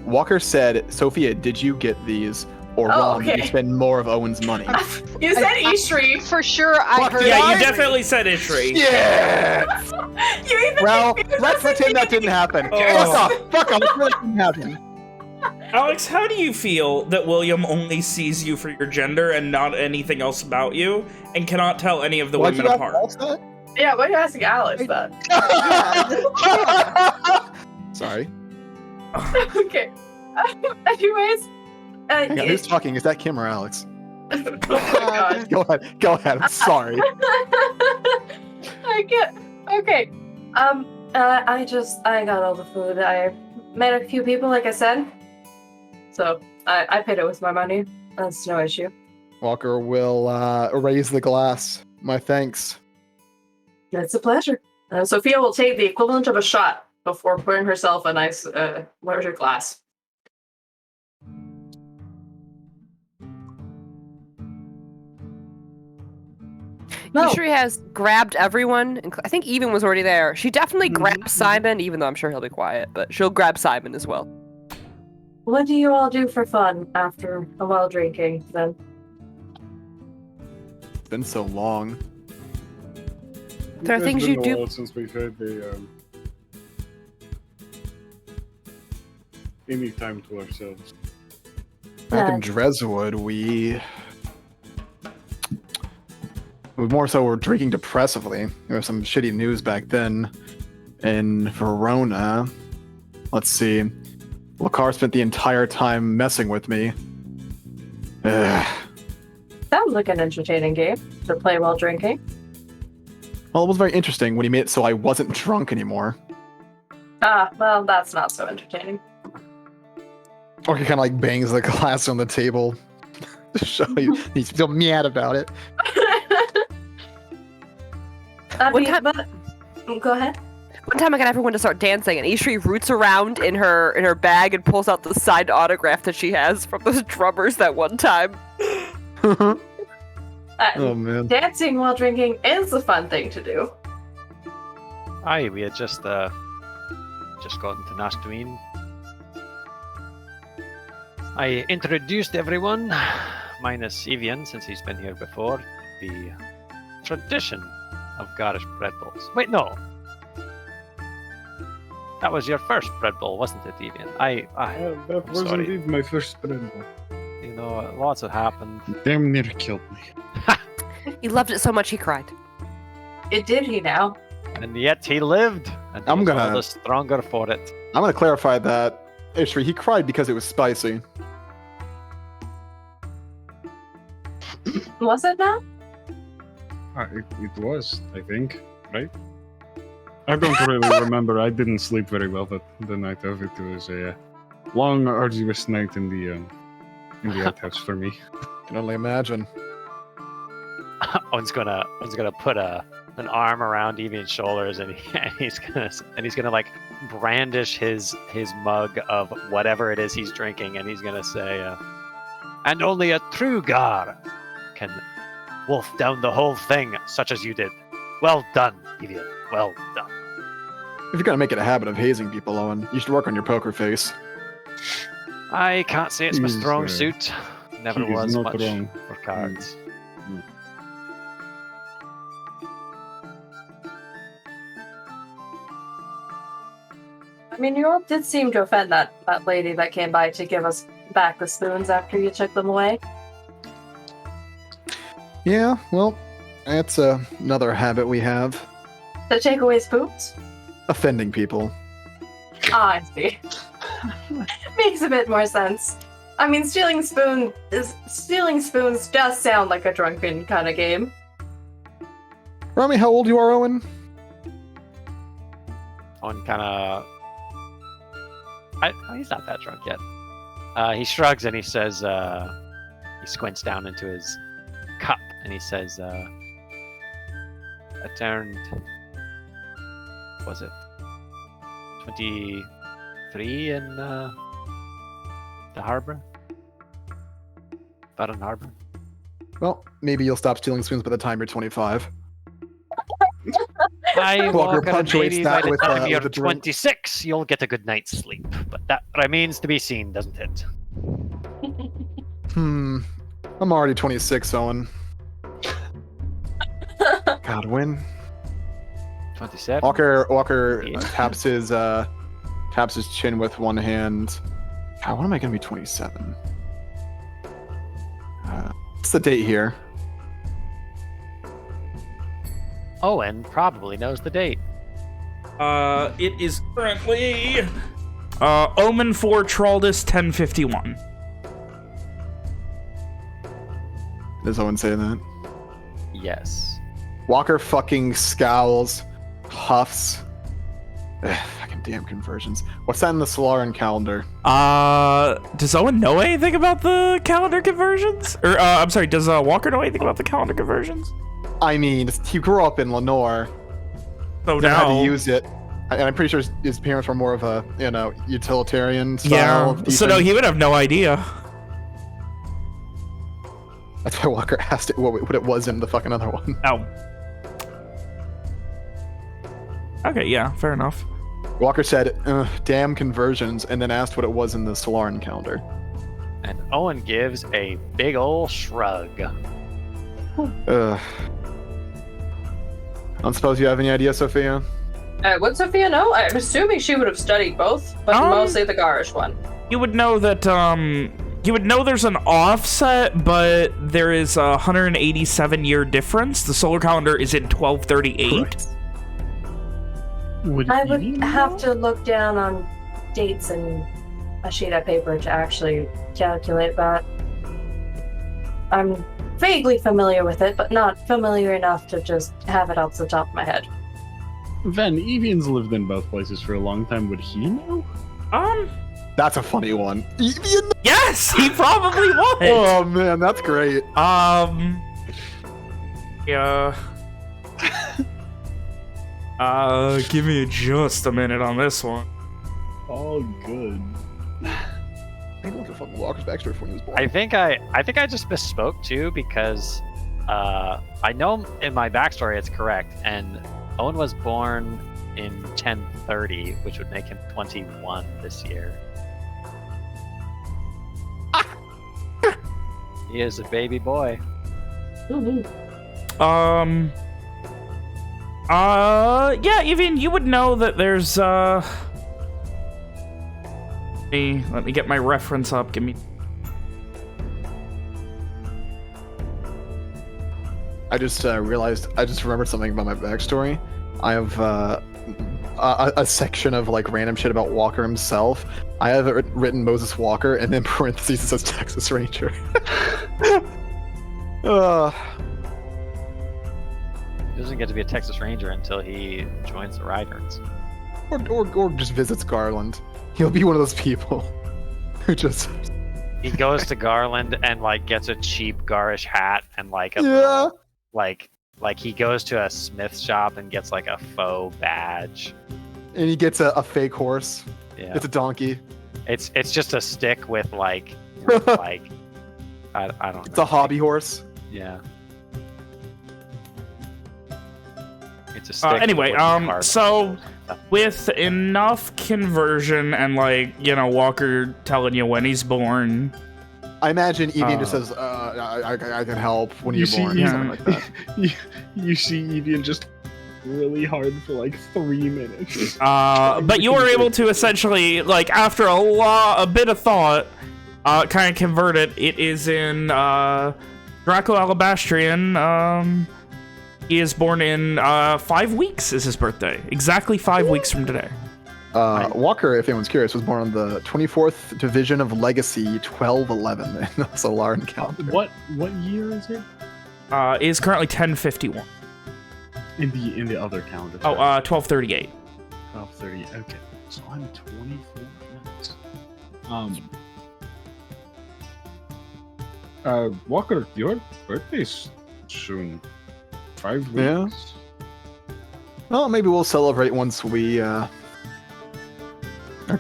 Walker said, Sophia, did you get these? Or Oh, Rom, did okay. you spend more of Owen's money? You said Ishri. For sure, I heard. Yeah, you I- definitely said Ishri. Yeah! You even Well, confused let's us pretend that into didn't happen. Oh. Fuck off, it really didn't happen. Alex, how do you feel that William only sees you for your gender and not anything else about you, and cannot tell any of the Why'd women you ask apart? Alex that? Yeah, why are you asking Alex that? Sorry. Okay. Anyways. Hang on, who's talking? Is that Kim or Alex? Oh my god. Go ahead. I'm sorry. I get. Okay. I got all the food. I met a few people, like I said. So I paid it with my money. That's no issue. Walker will raise the glass. My thanks. It's a pleasure. Sophia will take the equivalent of a shot before pouring herself a nice larger glass. No. Ishri has grabbed everyone. I think Even was already there. She definitely grabbed Simon, even though I'm sure he'll be quiet, but she'll grab Simon as well. What do you all do for fun after a while drinking, then? It's been so long. There are things you do. Since we've had the any time to ourselves. Back in Dreswood, we more so were drinking depressively. There was some shitty news back then. In Verona, let's see, Lakar spent the entire time messing with me. Ugh. Sounds like an entertaining game to play while drinking. Well, it was very interesting when he made it so I wasn't drunk anymore. Ah, well, that's not so entertaining. Or he kind of like bangs the glass on the table to show you he's still mad about it. Go ahead. One time I got everyone to start dancing, and Ishri roots around in her bag and pulls out the signed autograph that she has from those drummers that one time. Oh man. Dancing while drinking is a fun thing to do. Aye, we had just gotten to Nashtamine. I introduced everyone, minus Evian, since he's been here before, the tradition of Garish bread bowls. Wait, no. That was your first bread bowl, wasn't it, Evian? That was sorry. indeed my first spread. You know, lots have happened. Damn near killed me. He loved it so much he cried. It did he now? And yet he lived. And I'm he's all gonna- the stronger for it. I'm gonna clarify that. Ishri, he cried because it was spicy. Was it now? It was, I think, right? I don't really remember. I didn't sleep very well the night of it. It was a long, arduous night in the outhouse for me. I can only imagine. Owen's gonna put an arm around Evian's shoulders, and he's gonna like brandish his mug of whatever it is he's drinking, and he's gonna say, "And only a true Gar can wolf down the whole thing, such as you did. Well done, Evian. Well done." If you're gonna make it a habit of hazing people, Owen, you should work on your poker face. I can't say it's my He's, strong suit. Never he is was not much wrong. for cards. I mean, you all did seem to offend that lady that came by to give us back the spoons after you took them away. Yeah, well, that's another habit we have. To take away spoons? Offending people. Ah, I see. Makes a bit more sense. I mean, stealing spoons does sound like a drunken kind of game. Remind me how old you are, Owen? Owen kind of... he's not that drunk yet. He shrugs and he says, he squints down into his cup and he says, I turned, was it 23 in the harbor? Baden Harbor? Well, maybe you'll stop stealing spoons by the time you're 25. I Walker walk on punctuates maybe by that the with, time you're with a drink. 26, you'll get a good night's sleep. But that remains to be seen, doesn't it? I'm already 26, Owen. God, when? 27? Walker Yeah. taps his chin with one hand. God, when am I gonna be 27? What's the date here? Owen probably knows the date. It is currently Omen 4 Traldis 1051. Does Owen say that? Yes. Walker fucking scowls, huffs. Ugh, fucking damn conversions. What's that in the Solaran calendar? Does Owen know anything about the calendar conversions? Or, I'm sorry, does Walker know anything about the calendar conversions? I mean, he grew up in Lenore. So Didn't know how now... to use it. And I'm pretty sure his parents were more of a, utilitarian style of Yeah, so no, teaching. he would have no idea. That's why Walker asked it what it was in the fucking other one. Oh. Okay, yeah, fair enough. Walker said, damn conversions, and then asked what it was in the Solaran calendar. And Owen gives a big ol' shrug. Ugh. I don't suppose you have any idea, Sophia? Would Sophia know? I'm assuming she would have studied both, but mostly the Garish one. You would know that, you would know there's an offset, but there is a 187-year difference. The solar calendar is in 1238. Correct. I would have to look down on dates and a sheet of paper to actually calculate that. I'm vaguely familiar with it, but not familiar enough to just have it off the top of my head. Ven, Evian's lived in both places for a long time. Would he know? That's a funny one. Evian? Yes, he probably would. Oh man, that's great. Yeah. Give me just a minute on this one. Oh, good. I looked at fucking Walker's backstory before he was born. I think I just misspoke too because I know in my backstory it's correct, and Owen was born in 1030, which would make him 21 this year. He is a baby boy. Yeah, even you would know that there's, let me get my reference up. Give me... I just realized, I just remembered something about my backstory. I have a section of like random shit about Walker himself. I have it written Moses Walker, and then parentheses it says Texas Ranger. He doesn't get to be a Texas Ranger until he joins the Ryders. Or just visits Garland. He'll be one of those people who just... He goes to Garland and like gets a cheap garish hat and like a Yeah. little, like he goes to a smith shop and gets like a faux badge. And he gets a fake horse. Yeah. It's a donkey. It's just a stick with like you know, like I don't know. It's a hobby horse. Yeah. It's a stick. Anyway, with carved so stuff. with enough conversion and like, you know, Walker telling you when he's born. I imagine Evian just says, I can help when You you're see born. Evian- Something like that. you see Evian just really hard for like 3 minutes. But you were able to essentially, like, after a bit of thought, kind of convert it. It is in Draco Alabastrian. He is born in 5 weeks is his birthday. Exactly 5 weeks from today. Walker, if anyone's curious, was born on the 24th Division of Legacy 1211 in the Solaran calendar. What year is it? Is currently 1051. In the other calendar. Oh, 1238. 12:30. Okay, so I'm 24 months. Walker, your birthday's soon. 5 weeks. Yeah. Well, maybe we'll celebrate once we are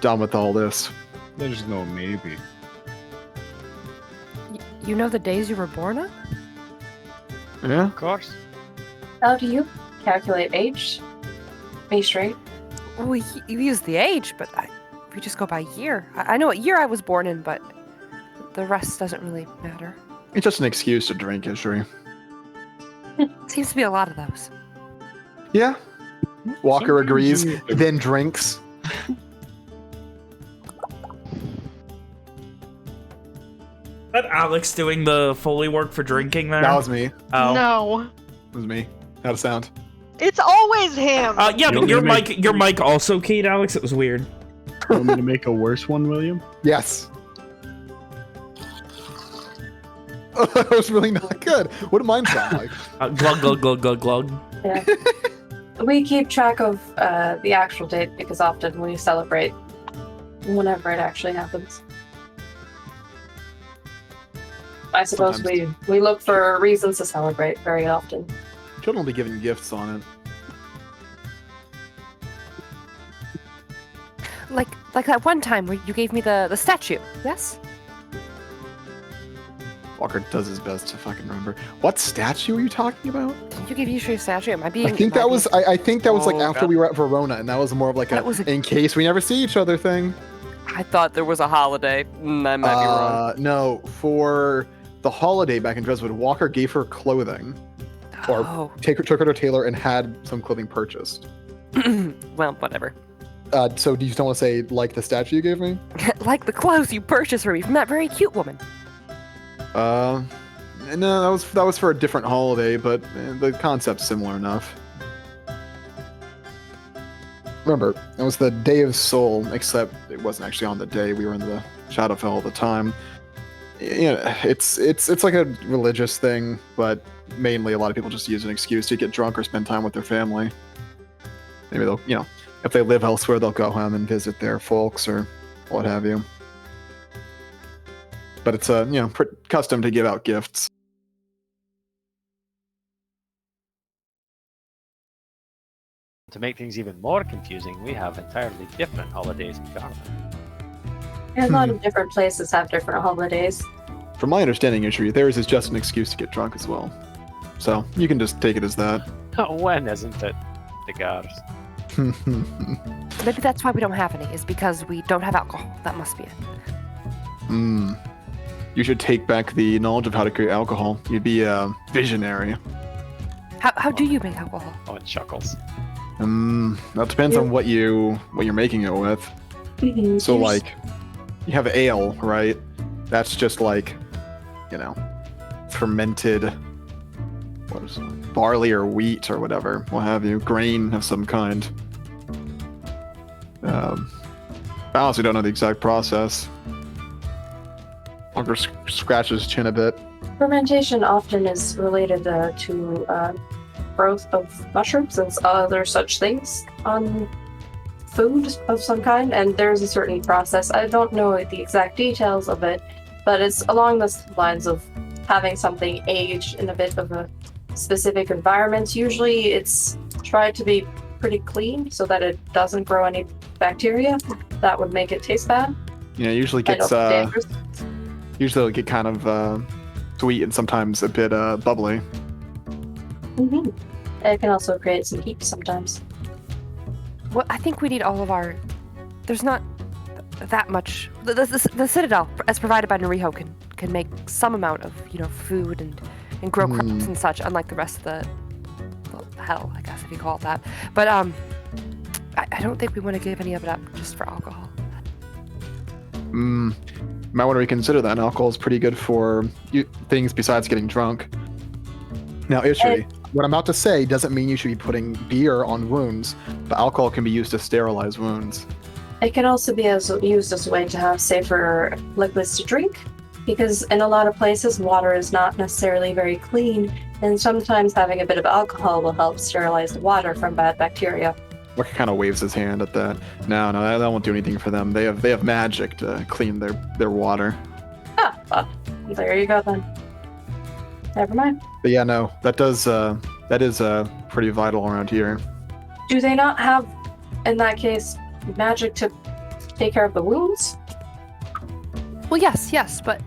done with all this. There's no maybe. You know the days you were born on? Yeah. Of course. How do you calculate age? Me straight. Well, you use the age, but we just go by year. I know what year I was born in, but the rest doesn't really matter. It's just an excuse to drink, Ishri. Seems to be a lot of those. Yeah. Walker Sometimes agrees, you need to- then drinks. Is that Alex doing the Foley work for drinking there? That was me. Oh. No. It was me. How'd it sound? It's always him. Yeah, but You your want me to mic, your mic also keyed, Alex. It was weird. You want me to make a worse one, William? Yes. That was really not good. What did mine sound like? Glug, glug, glug, glug, glug. Yeah. We keep track of the actual date because often we celebrate whenever it actually happens. I suppose Sometimes. we look for reasons to celebrate very often. Children will be given gifts on it. Like that one time where you gave me the statue, yes? Walker does his best to fucking remember. What statue are you talking about? Did you give Yusri a statue? Am I being... I think that was I think that was like Oh, after God. we were at Verona, and that was more of like That was a- in case we never see each other thing. I thought there was a holiday. I might be wrong. No, for the holiday back in Dreswood, Walker gave her clothing, or Oh, took her to a tailor and had some clothing purchased. well, whatever. So do you still want to say like the statue you gave me? Like the clothes you purchased for me from that very cute woman. No, that was for a different holiday, but the concept's similar enough. Remember, it was the Day of Soul, except it wasn't actually on the day. We were in the Shadowfell all the time. Yeah, it's like a religious thing, but mainly a lot of people just use an excuse to get drunk or spend time with their family. Maybe they'll, if they live elsewhere, they'll go home and visit their folks or what have you. But it's custom to give out gifts. To make things even more confusing, we have entirely different holidays in Garland. A lot of different places have different holidays. From my understanding, Ishri, theirs is just an excuse to get drunk as well. So you can just take it as that. When isn't it the gods? Maybe that's why we don't have any, is because we don't have alcohol. That must be it. You should take back the knowledge of how to create alcohol. You'd be a visionary. How do you make alcohol? Oh, it chuckles. That depends on what you're making it with. So like, you have ale, right? That's just like, fermented. barley or wheat or whatever, what have you, grain of some kind. I honestly don't know the exact process. Walker scratches his chin a bit. Fermentation often is related to growth of mushrooms and other such things on food of some kind, and there's a certain process. I don't know the exact details of it, but it's along the lines of having something aged in a bit of a specific environment. Usually it's tried to be pretty clean so that it doesn't grow any bacteria that would make it taste bad. Yeah, usually gets usually it'll get kind of sweet and sometimes a bit bubbly. Mm-hmm. It can also create some heat sometimes. Well, I think we need all of our... There's not that much... The Citadel, as provided by Nariho, can make some amount of, food and grow crops and such, unlike the rest of the hell, I guess, if you call it that. But I don't think we want to give any of it up just for alcohol. Might want to reconsider that. Alcohol is pretty good for things besides getting drunk. Now, Ishri, what I'm about to say doesn't mean you should be putting beer on wounds, but alcohol can be used to sterilize wounds. It can also be used as a way to have safer liquids to drink, because in a lot of places, water is not necessarily very clean, and sometimes having a bit of alcohol will help sterilize the water from bad bacteria. Walker kind of waves his hand at that. No, that won't do anything for them. They have magic to clean their water. Ah, well, there you go then. Never mind. But yeah, no, that is pretty vital around here. Do they not have, in that case, magic to take care of the wounds? Well, yes, but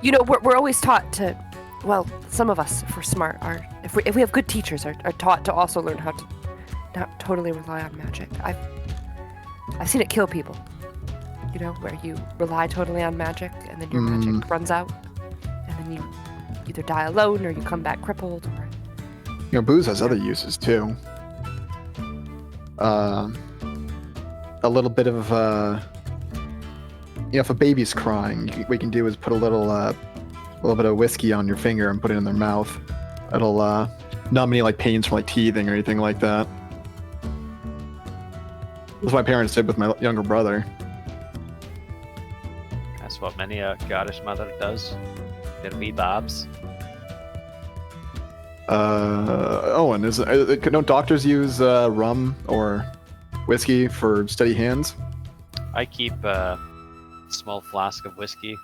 we're always taught to. Well, some of us, if we're smart, if we have good teachers, are taught to also learn how to not totally rely on magic. I've seen it kill people. Where you rely totally on magic and then your magic runs out, and then you either die alone or you come back crippled. Or booze has other uses too. A little bit of if a baby's crying, what we can do is put a little bit of whiskey on your finger and put it in their mouth. It'll numb any pains from teething or anything like that. That's what my parents did with my younger brother. That's what many a Scottish mother does. Their wee babs. Owen, don't doctors use rum or whiskey for steady hands? I keep a small flask of whiskey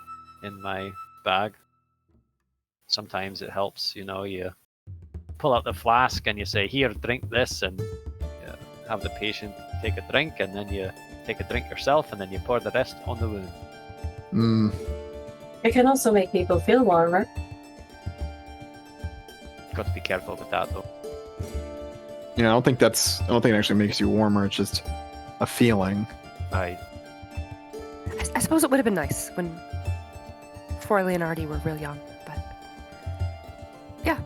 in my bag. Sometimes it helps, you pull out the flask and you say, "Here, drink this," and have the patient take a drink, and then you take a drink yourself, and then you pour the rest on the wound. It can also make people feel warmer. Got to be careful with that, though. Yeah, I don't think it actually makes you warmer. It's just a feeling. I suppose it would have been nice when Forley and Artie were real young, but yeah,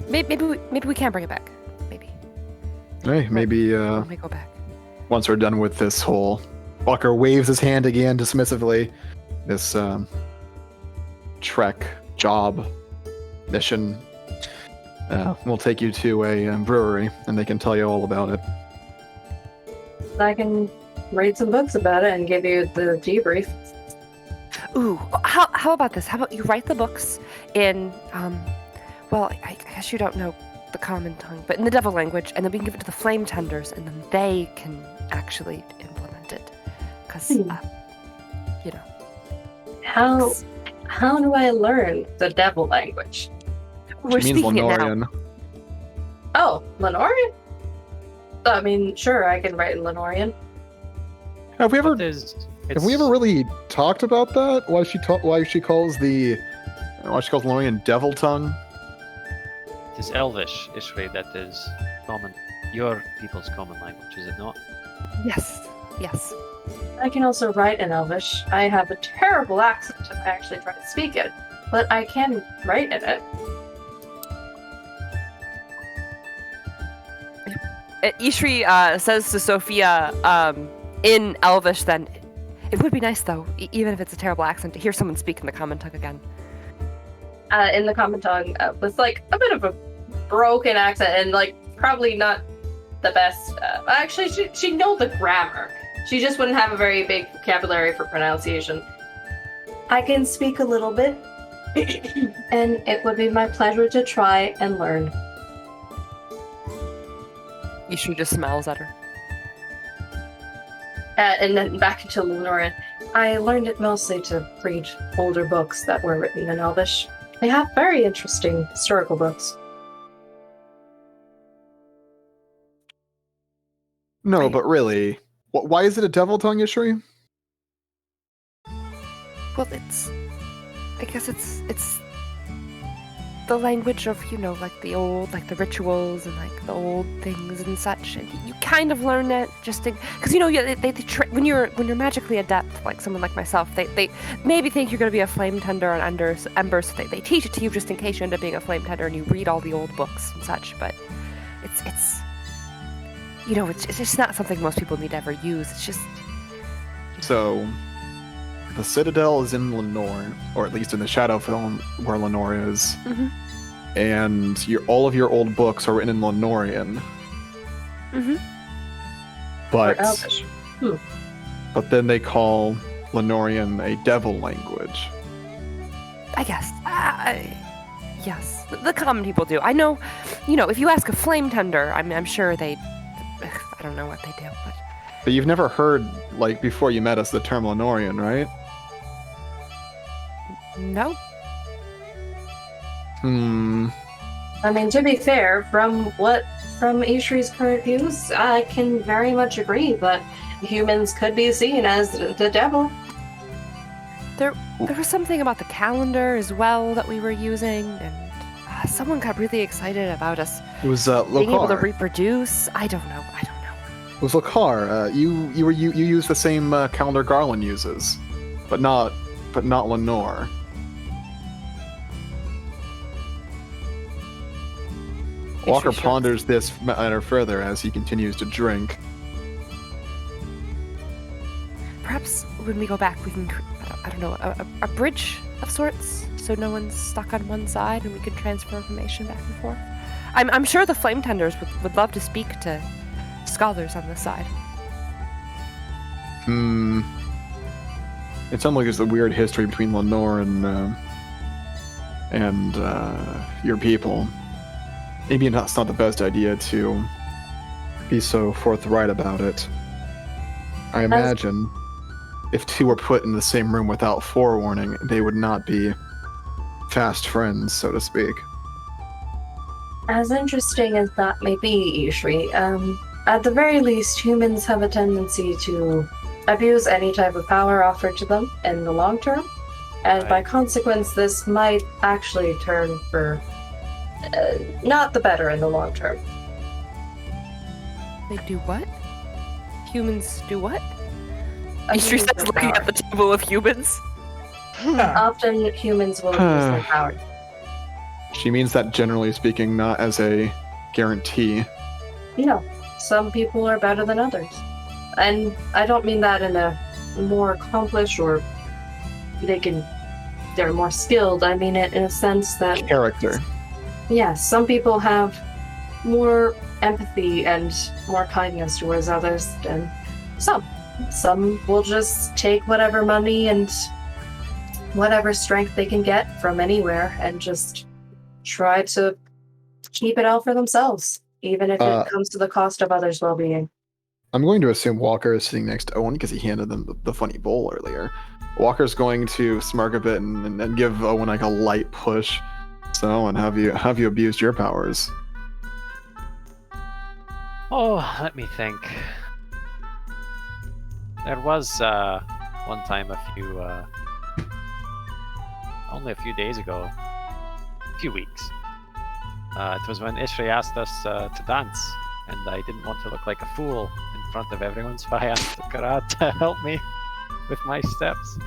maybe we can bring it back. Maybe. Hey, maybe when we go back. Once we're done with this whole, Walker waves his hand again dismissively. This trek job mission will take you to a brewery, and they can tell you all about it. I can read some books about it and give you the debrief. Ooh, how about this? How about you write the books in, I guess you don't know the common tongue, but in the devil language, and then we can give it to the flame tenders, and then they can actually implement it. Because, How do I learn the devil language? We're speaking it now. Oh, Lenorian? I mean, sure, I can write in Lenorian. Have we ever really talked about that? Why she calls Lenorian devil tongue? It is Elvish, Ishri, that is common. Your people's common language, is it not? Yes. I can also write in Elvish. I have a terrible accent if I actually try to speak it, but I can write in it. Ishri says to Sophia in Elvish, then, it would be nice, though, even if it's a terrible accent, to hear someone speak in the common tongue again. In the common tongue, with a bit of a broken accent and like probably not the best. Actually, she'd know the grammar. She just wouldn't have a very big vocabulary for pronunciation. I can speak a little bit, and it would be my pleasure to try and learn. Ishri just smiles at her. And then back to Lenore. I learned it mostly to read older books that were written in Elvish. They have very interesting historical books. No, but really, why is it a devil tongue, Ishri? Well, I guess it's the language of, like the old, like the rituals and like the old things and such. And you kind of learn it just because when you're magically adept, like someone like myself, they maybe think you're going to be a flame tender on Ember, so they teach it to you just in case you end up being a flame tender and you read all the old books and such. But it's just not something most people need to ever use. It's just So, the Citadel is in Lenore, or at least in the Shadowfell where Lenore is. Mm-hmm. And all of your old books are written in Lenorian. Mm-hmm. But then they call Lenorian a devil language. I guess. Yes, the common people do. I know, if you ask a flame tender, I'm sure I don't know what they do, but... But you've never heard, like, before you met us, the term Lenorian, right? No. I mean, to be fair, from Ishri's current views, I can very much agree that humans could be seen as the devil. There was something about the calendar as well that we were using, and someone got really excited about us It was being able to Lokar. reproduce. I don't know. It was Lokar. You use the same calendar Garland uses, but not Lenore. Walker ponders this matter further as he continues to drink. Perhaps when we go back, we can, I don't know, a bridge of sorts, so no one's stuck on one side and we can transfer information back and forth. I'm sure the flame tenders would love to speak to scholars on this side. It sounds like there's a weird history between Lenore and your people. Maybe that's not the best idea to be so forthright about it. I imagine if two were put in the same room without forewarning, they would not be fast friends, so to speak. As interesting as that may be, Ishri, at the very least, humans have a tendency to abuse any type of power offered to them in the long term, and by consequence, this might actually turn for not the better in the long term. They do what? Humans do what? Abuse Ishri says, their looking power. at the table of humans. Often humans will abuse their power. She means that, generally speaking, not as a guarantee. Some people are better than others. And I don't mean that in a more accomplished or they're more skilled. I mean it in a sense that Character. yes, some people have more empathy and more kindness towards others than some. Some will just take whatever money and whatever strength they can get from anywhere and just try to keep it all for themselves, even if it comes to the cost of others' well-being. I'm going to assume Walker is sitting next to Owen because he handed them the funny bowl earlier. Walker's going to smirk a bit and give Owen like a light push. So, Owen, have you abused your powers? Oh, let me think. There was one time only a few days ago, a few weeks. It was when Ishri asked us to dance, and I didn't want to look like a fool in front of everyone, so I asked Karat to help me with my steps.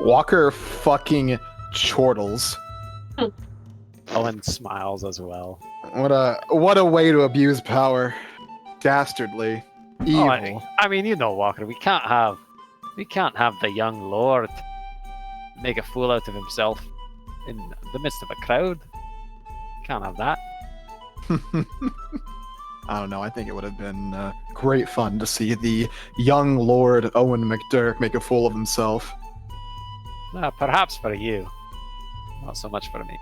Walker fucking chortles. Owen smiles as well. What a way to abuse power. Dastardly. Evil. Oh, I mean, Walker, we can't have the young lord make a fool out of himself in the midst of a crowd. Can't have that. I don't know. I think it would have been great fun to see the young Lord Owen McDurk make a fool of himself. Perhaps for you. Not so much for me.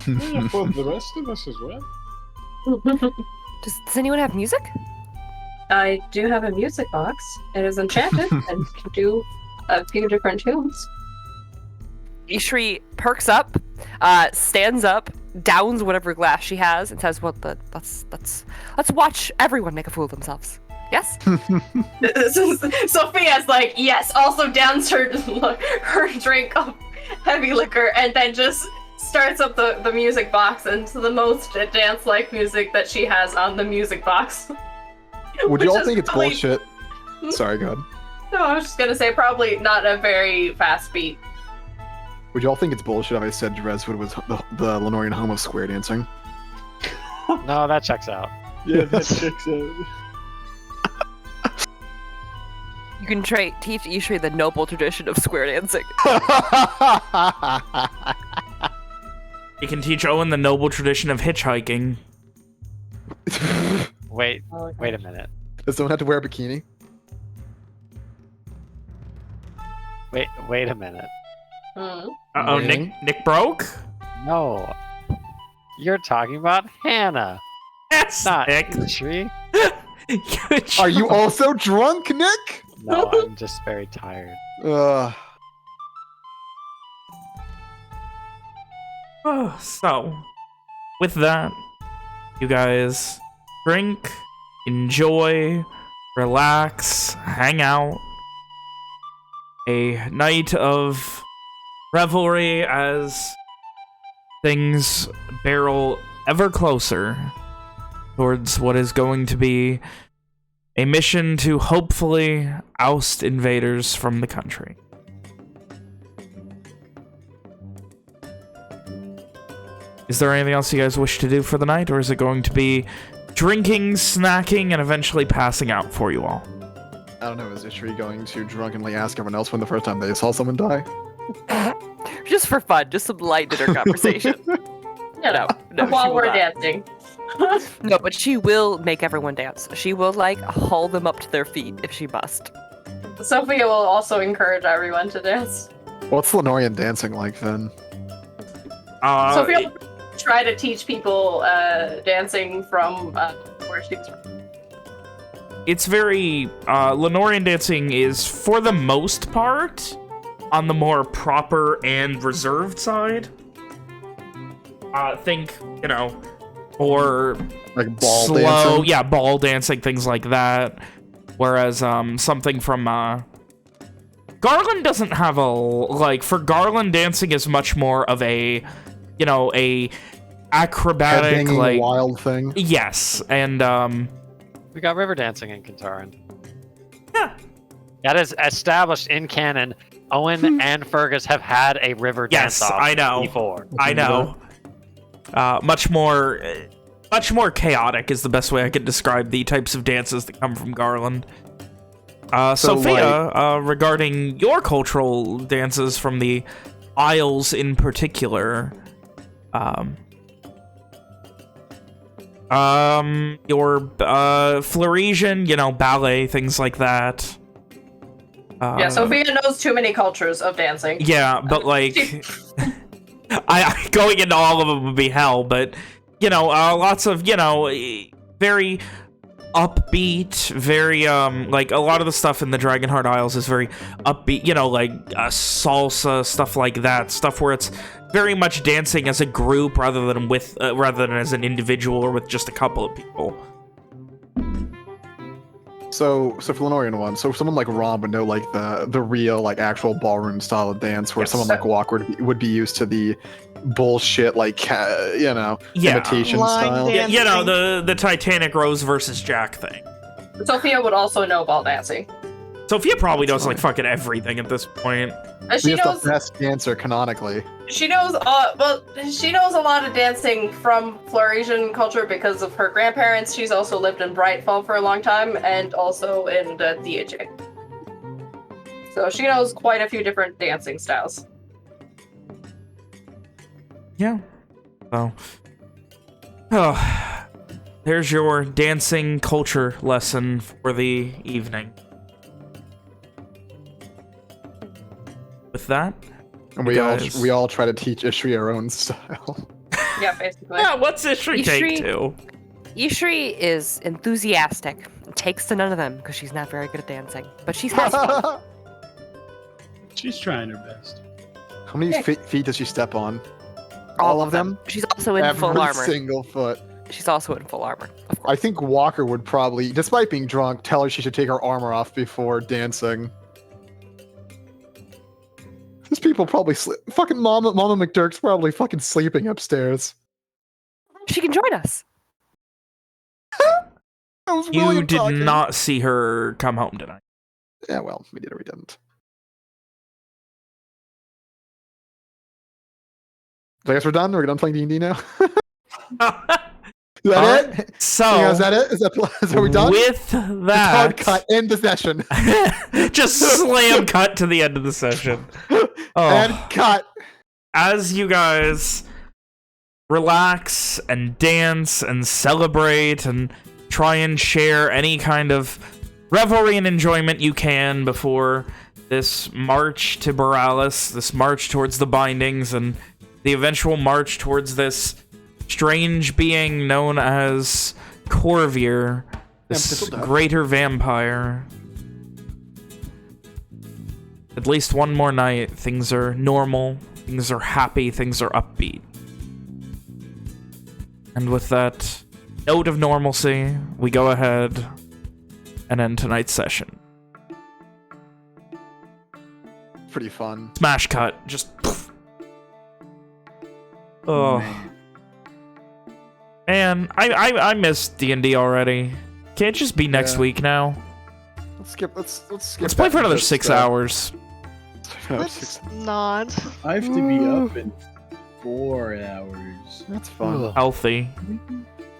Yeah, for the rest of us as well. Does anyone have music? I do have a music box. It is enchanted and can do a few different tunes. Ishri perks up, stands up, downs whatever glass she has, and says, "Well, let's watch everyone make a fool of themselves." Yes. Sophia's like, yes. Also downs her drink of heavy liquor, and then just starts up the music box into the most dance-like music that she has on the music box. Would you all think it's probably... bullshit? Sorry, go ahead. No, I was just gonna say probably not a very fast beat. Would you all think it's bullshit if I said Dreswood was the Lenorian home of square dancing? No, that checks out. Yeah, that checks out. You can teach Ishri the noble tradition of square dancing. You can teach Owen the noble tradition of hitchhiking. Wait a minute. Does someone have to wear a bikini? Wait a minute. Uh-oh, Really? Nick broke? No. You're talking about Hannah. Yes, Not Nick. Ishri. Are you also drunk, Nick? No, I'm just very tired. So, with that, you guys drink, enjoy, relax, hang out. A night of revelry as things barrel ever closer towards what is going to be a mission to hopefully oust invaders from the country. Is there anything else you guys wish to do for the night, or is it going to be drinking, snacking, and eventually passing out for you all? I don't know, is Ishri going to drunkenly ask everyone else when the first time they saw someone die? Just for fun, just some light dinner conversation. No, While she will we're not. dancing. No, but she will make everyone dance. She will, like, haul them up to their feet if she must. Sophia will also encourage everyone to dance. What's Lenorian dancing like then? Sophia will try to teach people dancing from where she's from. It's very... Lenorian dancing is, for the most part, on the more proper and reserved side. Think, you know, or like ball slow, dancing? yeah, ball dancing, things like that. Whereas something from Garland doesn't have a like. For Garland, dancing is much more of a, you know, a acrobatic, Headbanging, like wild thing. Yes, and We got river dancing in Kintaran. Yeah. That is established in canon. Owen and Fergus have had a river yes, dance-off I know, before. I know. Much more chaotic is the best way I could describe the types of dances that come from Garland. Sophia, regarding your cultural dances from the Isles in particular, your Floresian, you know, ballet, things like that. Yeah, Sophia knows too many cultures of dancing. Yeah, but like, I going into all of them would be hell. But you know, lots of, you know, very upbeat, very like a lot of the stuff in the Dragonheart Isles is very upbeat. You know, like salsa, stuff like that. Stuff where it's very much dancing as a group rather than with rather than as an individual or with just a couple of people. So for Lenorian one, so someone like Rom would know like the real like actual ballroom style of dance, where Yes. someone like Walk would be used to the bullshit like you know, imitation Line style. dance. Yeah, you know, the Titanic Rose versus Jack thing. Sophia would also know ball dancing. Sophia probably knows like fucking everything at this point. She She's knows the best dancer canonically. she knows she knows a lot of dancing from Floresian culture because of her grandparents. She's also lived in Brightfall for a long time and also in the DHA. So she knows quite a few different dancing styles. Yeah. So, oh, there's your dancing culture lesson for the evening. With that, And we all try to teach Ishri our own style. Yeah, basically. yeah, what's Ishri take Ishri- to? Ishri is enthusiastic and takes to none of them because she's not very good at dancing. But she's has fun. She's trying her best. How many feet does she step on? All of them. She's also in full Every armor. single foot. She's also in full armor. Of course. I think Walker would probably, despite being drunk, tell her she should take her armor off before dancing. These people probably sleep. Fucking Mama McDurk's probably fucking sleeping upstairs. She can join us. That was You William did talking. not see her come home tonight. Yeah, well, we did or we didn't. So I guess we're done. We're done playing D&D now. Is that Alright, it? so, Yeah, is that it? Is that we done? with that, Hard cut. End the session. just slam cut to the end of the session. And cut. As you guys relax and dance and celebrate and try and share any kind of revelry and enjoyment you can before this march to Borealis, this march towards the bindings, and the eventual march towards this strange being known as Corvier, this greater vampire. At least one more night, things are normal, things are happy, things are upbeat. And with that note of normalcy, we go ahead and end tonight's session. Pretty fun. Smash cut, just poof. Oh. Man, I miss D&D already. Can't it just be next week now? Let's skip. Let's skip. Let's play for another 6 hours. Let's not. I have to be up in 4 hours. That's fun. Healthy.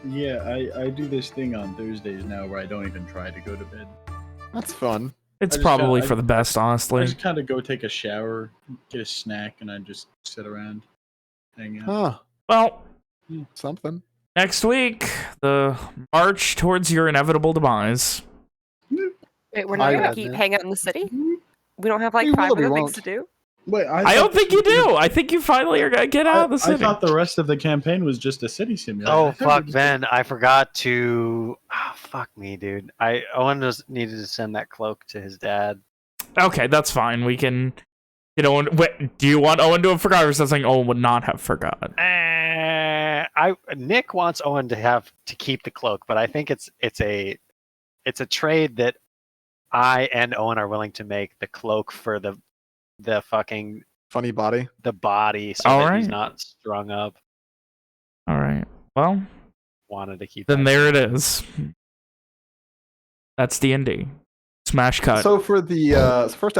Yeah, I do this thing on Thursdays now where I don't even try to go to bed. That's fun. It's I just probably got- for the best, I honestly. just kind of go take a shower, get a snack, and I just sit around, hang out. Huh. Well, Something. next week, the march towards your inevitable demise. Wait, we're not I- gonna keep hanging out in the city? We don't have like We 5 will, we other things won't. to do? Wait, I don't think you do. I think you finally are gonna get out of the I city. thought the rest of the campaign was just a city simulator. Oh I thought fuck, it was- Ben! I forgot to. Oh, fuck me, dude. Owen just needed to send that cloak to his dad. Okay, that's fine. We can. You know, wait, do you want Owen to have forgot, or is that something Owen would not have forgot? Nick wants Owen to keep the cloak, but I think it's a trade that I and Owen are willing to make the cloak for the fucking Funny body. the body, so All that he's right. not strung up. All right. Well, Wanted to keep. then that. there it is. That's D&D. Smash cut. So for the first